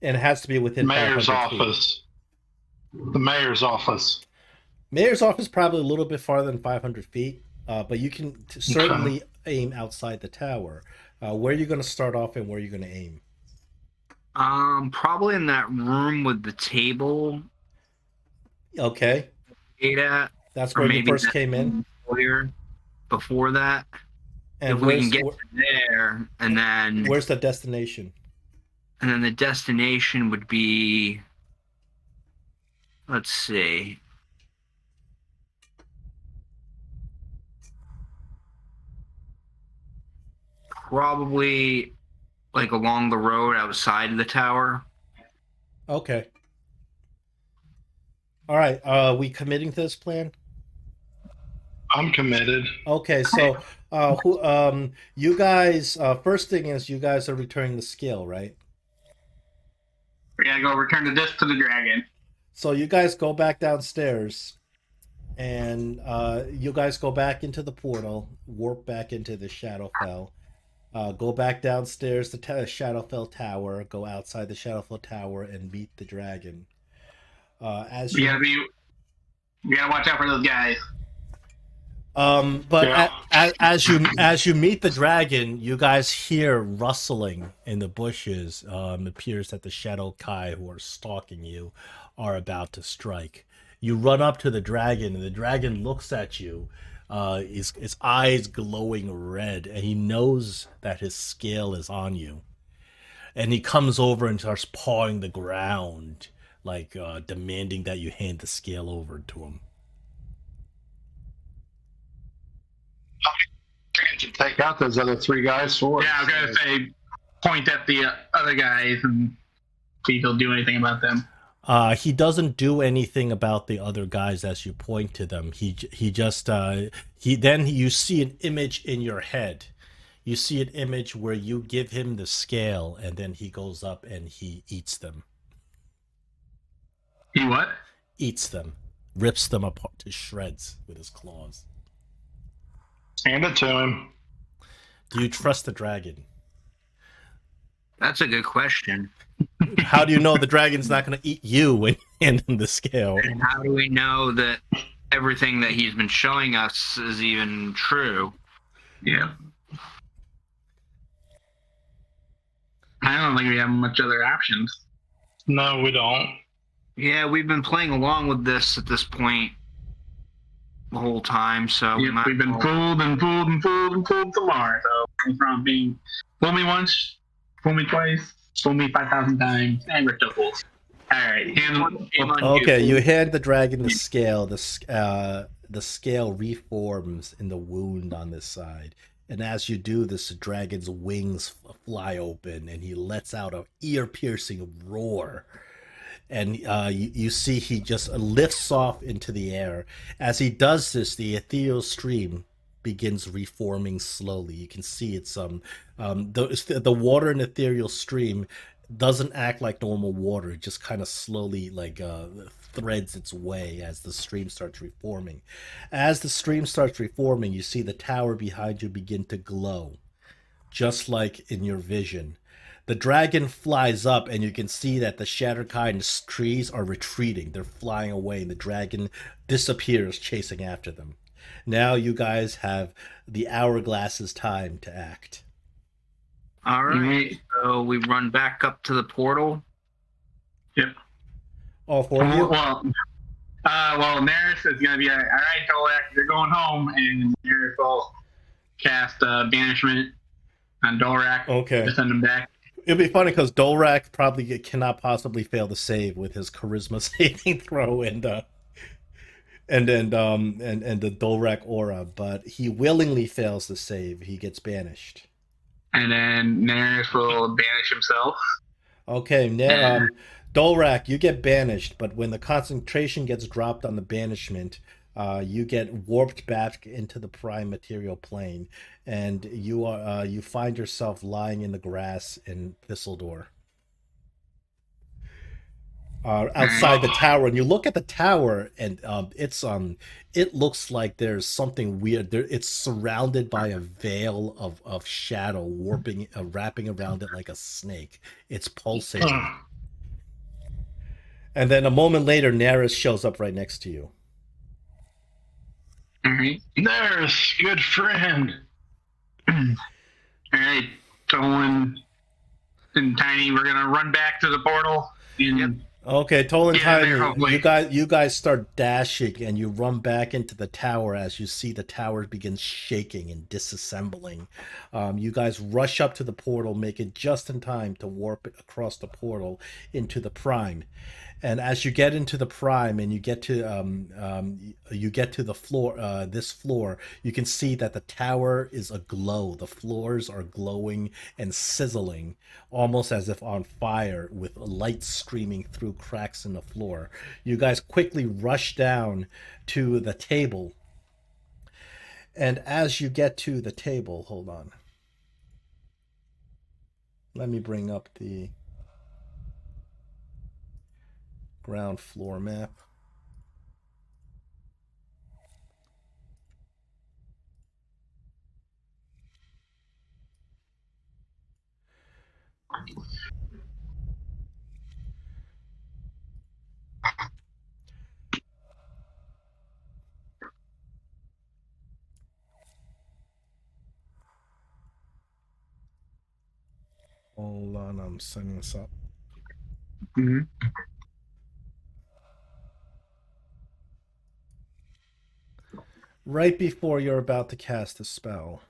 And it has to be within Mayor's 500 feet. office. The mayor's office. Mayor's office probably a little bit farther than 500 feet, but you can certainly aim outside the tower. Where are you going to start off and where are you going to aim? Probably in that room with the table. Okay. At, that's where you first came in? Before that. And if we can get to there, and then... Where's the destination? And then the destination would be... Let's see. Probably like along the road outside of the tower. Okay. All right. Are we committing to this plan? I'm committed. Okay, so you guys, first thing is you guys are returning the scale, right? We gotta go return the disc to the dragon. So you guys go back downstairs, and you guys go back into the portal, warp back into the Shadowfell, go back downstairs to Shadowfell Tower, go outside the Shadowfell Tower, and meet the dragon. We gotta watch out for those guys. But yeah. as you meet the dragon, you guys hear rustling in the bushes. It appears that the Shadow Kai who are stalking you are about to strike. You run up to the dragon, and the dragon looks at you, his eyes glowing red, and he knows that his scale is on you. And he comes over and starts pawing the ground, like demanding that you hand the scale over to him. To take out those other three guys for us. Yeah, I was gonna say, point at the other guys and see if he'll do anything about them. He doesn't do anything about the other guys as you point to them. He just you see an image in your head. You see an image where you give him the scale, and then he goes up and he eats them. He what? Eats them, rips them apart to shreds with his claws. Hand it to him. Do you trust the dragon? That's a good question. How do you know the dragon's not going to eat you when you hand him the scale? And how do we know that everything that he's been showing us is even true? Yeah. I don't think we have much other options. No, we don't. Yeah, we've been playing along with this at this point the whole time, so yep, we've been fooled and fooled and fooled and fooled some more. So from being fool me once, fool me twice, fool me 5,000 times, and we're still fools. All right, okay, you hand the dragon the scale. The scale reforms in the wound on this side, and as you do this, the dragon's wings fly open, and he lets out an ear-piercing roar. And you see he just lifts off into the air. As he does this, the ethereal stream begins reforming slowly. You can see it's the water in the ethereal stream doesn't act like normal water. It just kind of slowly threads its way as the stream starts reforming. As the stream starts reforming, you see the tower behind you begin to glow, just like in your vision. The dragon flies up, and you can see that the Shatterkind trees are retreating. They're flying away, and the dragon disappears, chasing after them. Now you guys have the hourglass's time to act. All right. Alright. So we run back up to the portal. Yep. All four of you? Well, Neris is gonna be like, all right, Dolak, you're going home, and Neris will cast banishment on Dolrak Okay. to send him back. It'd be funny because Dolrak probably cannot possibly fail to save with his charisma saving throw and the Dolrak aura, but he willingly fails to save. He gets banished. And then Neris will banish himself. Okay, Dolrak, you get banished, but when the concentration gets dropped on the banishment, you get warped back into the prime material plane, and you find yourself lying in the grass in Thistledore. Outside the tower, and you look at the tower, and it looks like there's something weird there. It's surrounded by a veil of shadow wrapping around it like a snake. It's pulsating. And then a moment later, Neris shows up right next to you. Alright. There's good friend. Alright, Tolen and Tiny, we're gonna run back to the portal. And Okay, Tolen, Yeah, they're Tiny, hopefully- you guys start dashing, and you run back into the tower as you see the tower begins shaking and disassembling. You guys rush up to the portal, make it just in time to warp it across the portal into the prime. And as you get into the prime and you get to the floor, this floor, you can see that the tower is aglow. The floors are glowing and sizzling, almost as if on fire, with light streaming through cracks in the floor. You guys quickly rush down to the table. And as you get to the table, hold on. Let me bring up the ground floor map. Hold on, I'm setting this up. Mhm. Right before you're about to cast a spell,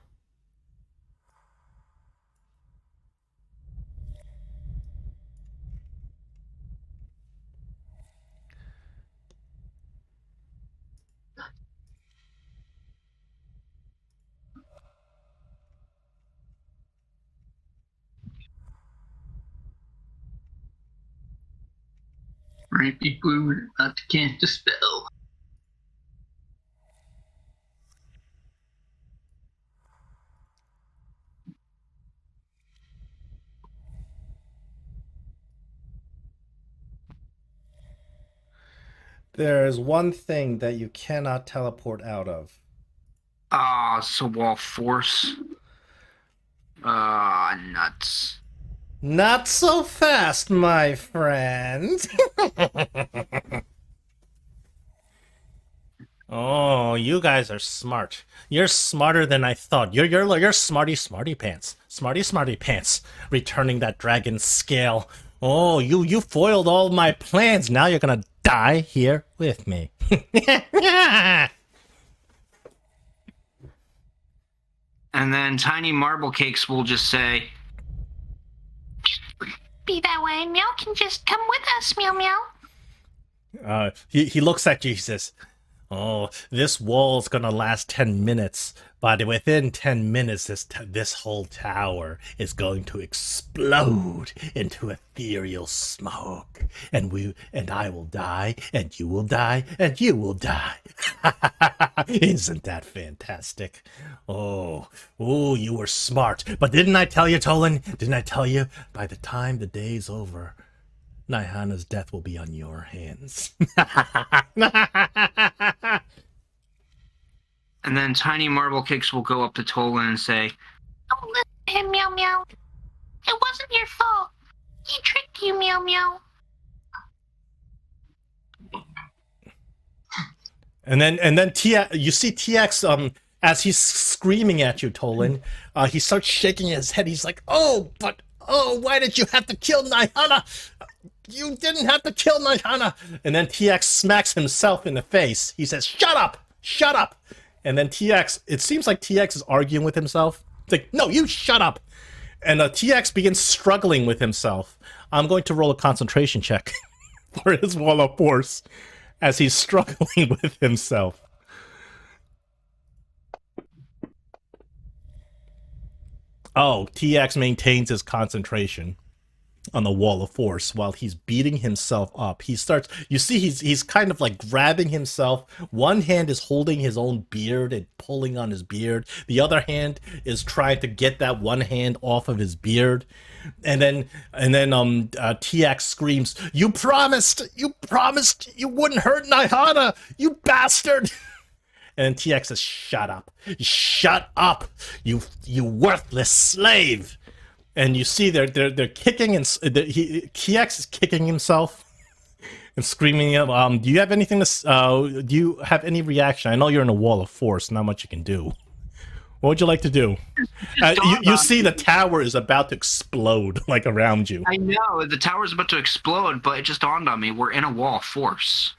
Right before we're about to cast a spell. there is one thing that you cannot teleport out of. So wall force. Nuts. Not so fast, my friend. Oh, you guys are smart. You're smarter than I thought. You're smarty pants. Smarty pants. Returning that dragon scale. Oh, you foiled all my plans. Now you're gonna die here with me. And then Tiny Marble Cakes will just say, Be that way. Meow can just come with us, meow meow. He looks at you. He says, "Oh, this wall's gonna last 10 minutes, but within 10 minutes, this whole tower is going to explode into ethereal smoke, and I will die, and you will die, and you will die." Isn't that fantastic? Oh, you were smart, but didn't I tell you, Tolen? Didn't I tell you? By the time the day's over, Naihana's death will be on your hands. and then Tiny Marble Cakes will go up to Tolan and say, Don't listen to him, meow meow. It wasn't your fault. He tricked you, meow meow. And then you see Tiax As he's screaming at you, Tolen, he starts shaking his head. He's like, "Oh, but why did you have to kill Naihana? You didn't have to kill Naihana." And then Tiax smacks himself in the face. He says, "Shut up! Shut up!" And then Tiax, it seems like Tiax is arguing with himself. It's like, "No, you shut up!" And Tiax begins struggling with himself. I'm going to roll a concentration check for his wall of force as he's struggling with himself. Oh, Tiax maintains his concentration on the wall of force while he's beating himself up. He starts, you see, he's kind of like grabbing himself. One hand is holding his own beard and pulling on his beard. The other hand is trying to get that one hand off of his beard. And then Tiax screams, you promised you wouldn't hurt Naihana, you bastard." And Tiax says, "Shut up. Shut up, you worthless slave." And you see they're kicking, and Tiax is kicking himself and screaming. Do you have anything to? Do you have any reaction? I know you're in a wall of force. Not much you can do. What would you like to do? You see the tower is about to explode, like, around you. I know the tower's about to explode, but it just dawned on me we're in a wall of force.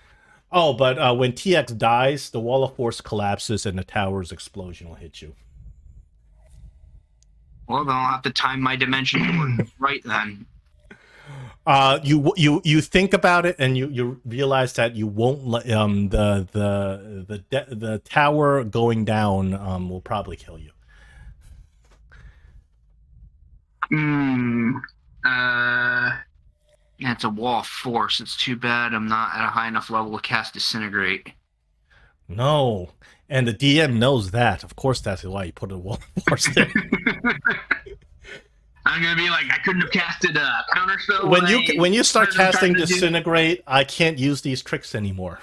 Oh, but when TX dies, the wall of force collapses and the tower's explosion will hit you. Well, then I'll have to time my dimension right then. You think about it and you realize that you won't let the tower going down will probably kill you. Yeah, it's a wall of force. It's too bad I'm not at a high enough level to cast Disintegrate. No, and the DM knows that. Of course, that's why you put a wall of force there. I'm gonna be like, I couldn't have casted a counterspell. When you start casting Disintegrate, I can't use these tricks anymore.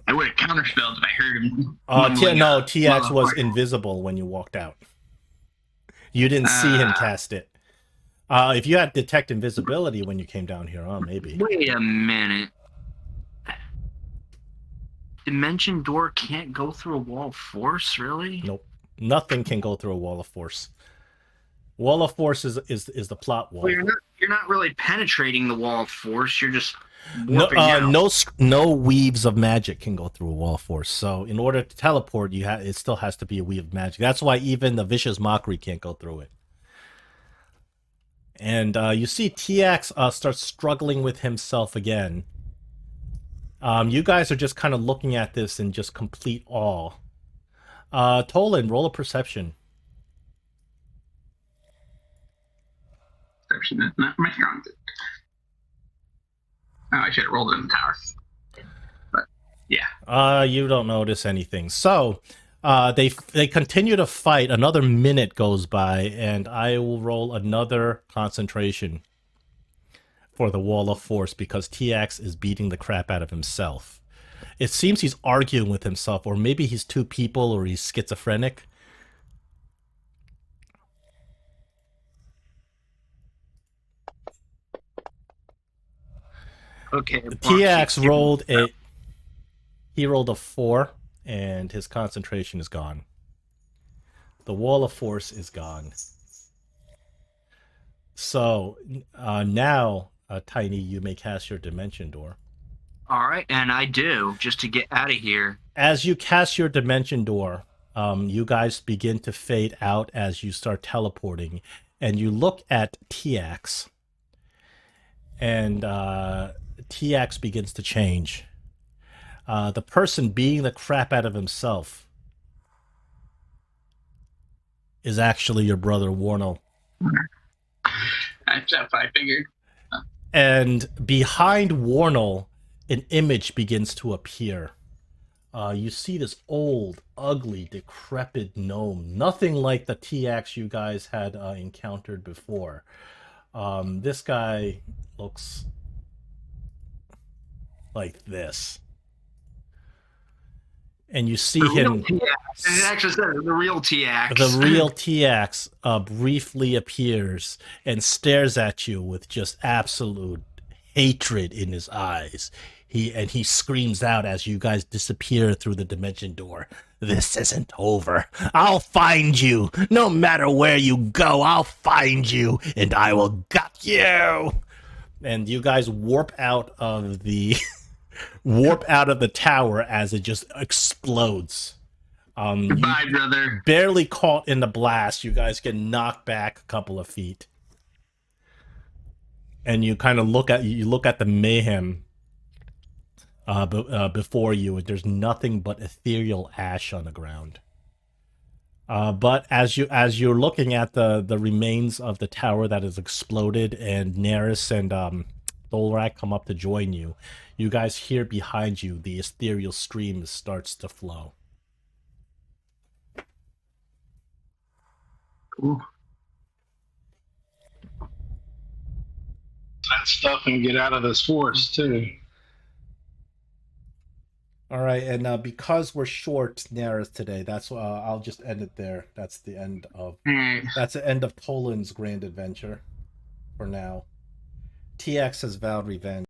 I would have counterspelled if I heard him. No, Tiax was invisible when you walked out. You didn't see him cast it. If you had detect invisibility when you came down here, maybe. Wait a minute. Dimension door can't go through a wall of force, really? Nope. Nothing can go through a wall of force. Wall of force is the plot wall. Well, you're not really penetrating the wall of force. You're just warping out. No weaves of magic can go through a wall of force. So in order to teleport, it still has to be a weave of magic. That's why even the vicious mockery can't go through it. And you see Tiax starts struggling with himself again. You guys are just kind of looking at this in just complete awe. Tolen, roll a perception. Perception is not my strong suit. Oh, I should have rolled it in the tower. But yeah. You don't notice anything. So they continue to fight. Another minute goes by, and I will roll another concentration for the wall of force because Tiax is beating the crap out of himself. It seems he's arguing with himself, or maybe he's two people, or he's schizophrenic. Okay. Tiax rolled a 4, and his concentration is gone. The wall of force is gone. So now, Tiny, you may cast your dimension door. All right, and I do, just to get out of here. As you cast your dimension door, you guys begin to fade out as you start teleporting, and you look at Tiax, and Tiax begins to change. The person beating the crap out of himself is actually your brother Warnell. That's what I figured. And behind Warnell, an image begins to appear. You see this old, ugly, decrepit gnome. Nothing like the Tiax you guys had encountered before. This guy looks like this. And you see him... It actually says the real Tiax. The real Tiax briefly appears and stares at you with just absolute hatred in his eyes. He screams out as you guys disappear through the dimension door. This isn't over. I'll find you. No matter where you go, I'll find you, and I will gut you. And you guys warp out of the tower as it just explodes. Goodbye, brother. Barely caught in the blast, you guys get knocked back a couple of feet. And you kind of look at the mayhem before you, and there's nothing but ethereal ash on the ground. But as you're looking at the remains of the tower that has exploded, and Neris and Dolrak come up to join you, you guys hear behind you the ethereal stream starts to flow. Ooh. That stuff and get out of this forest too. All right, and because we're short Neris today, that's I'll just end it there. That's the end of Tolen's grand adventure for now. Tiax has vowed revenge.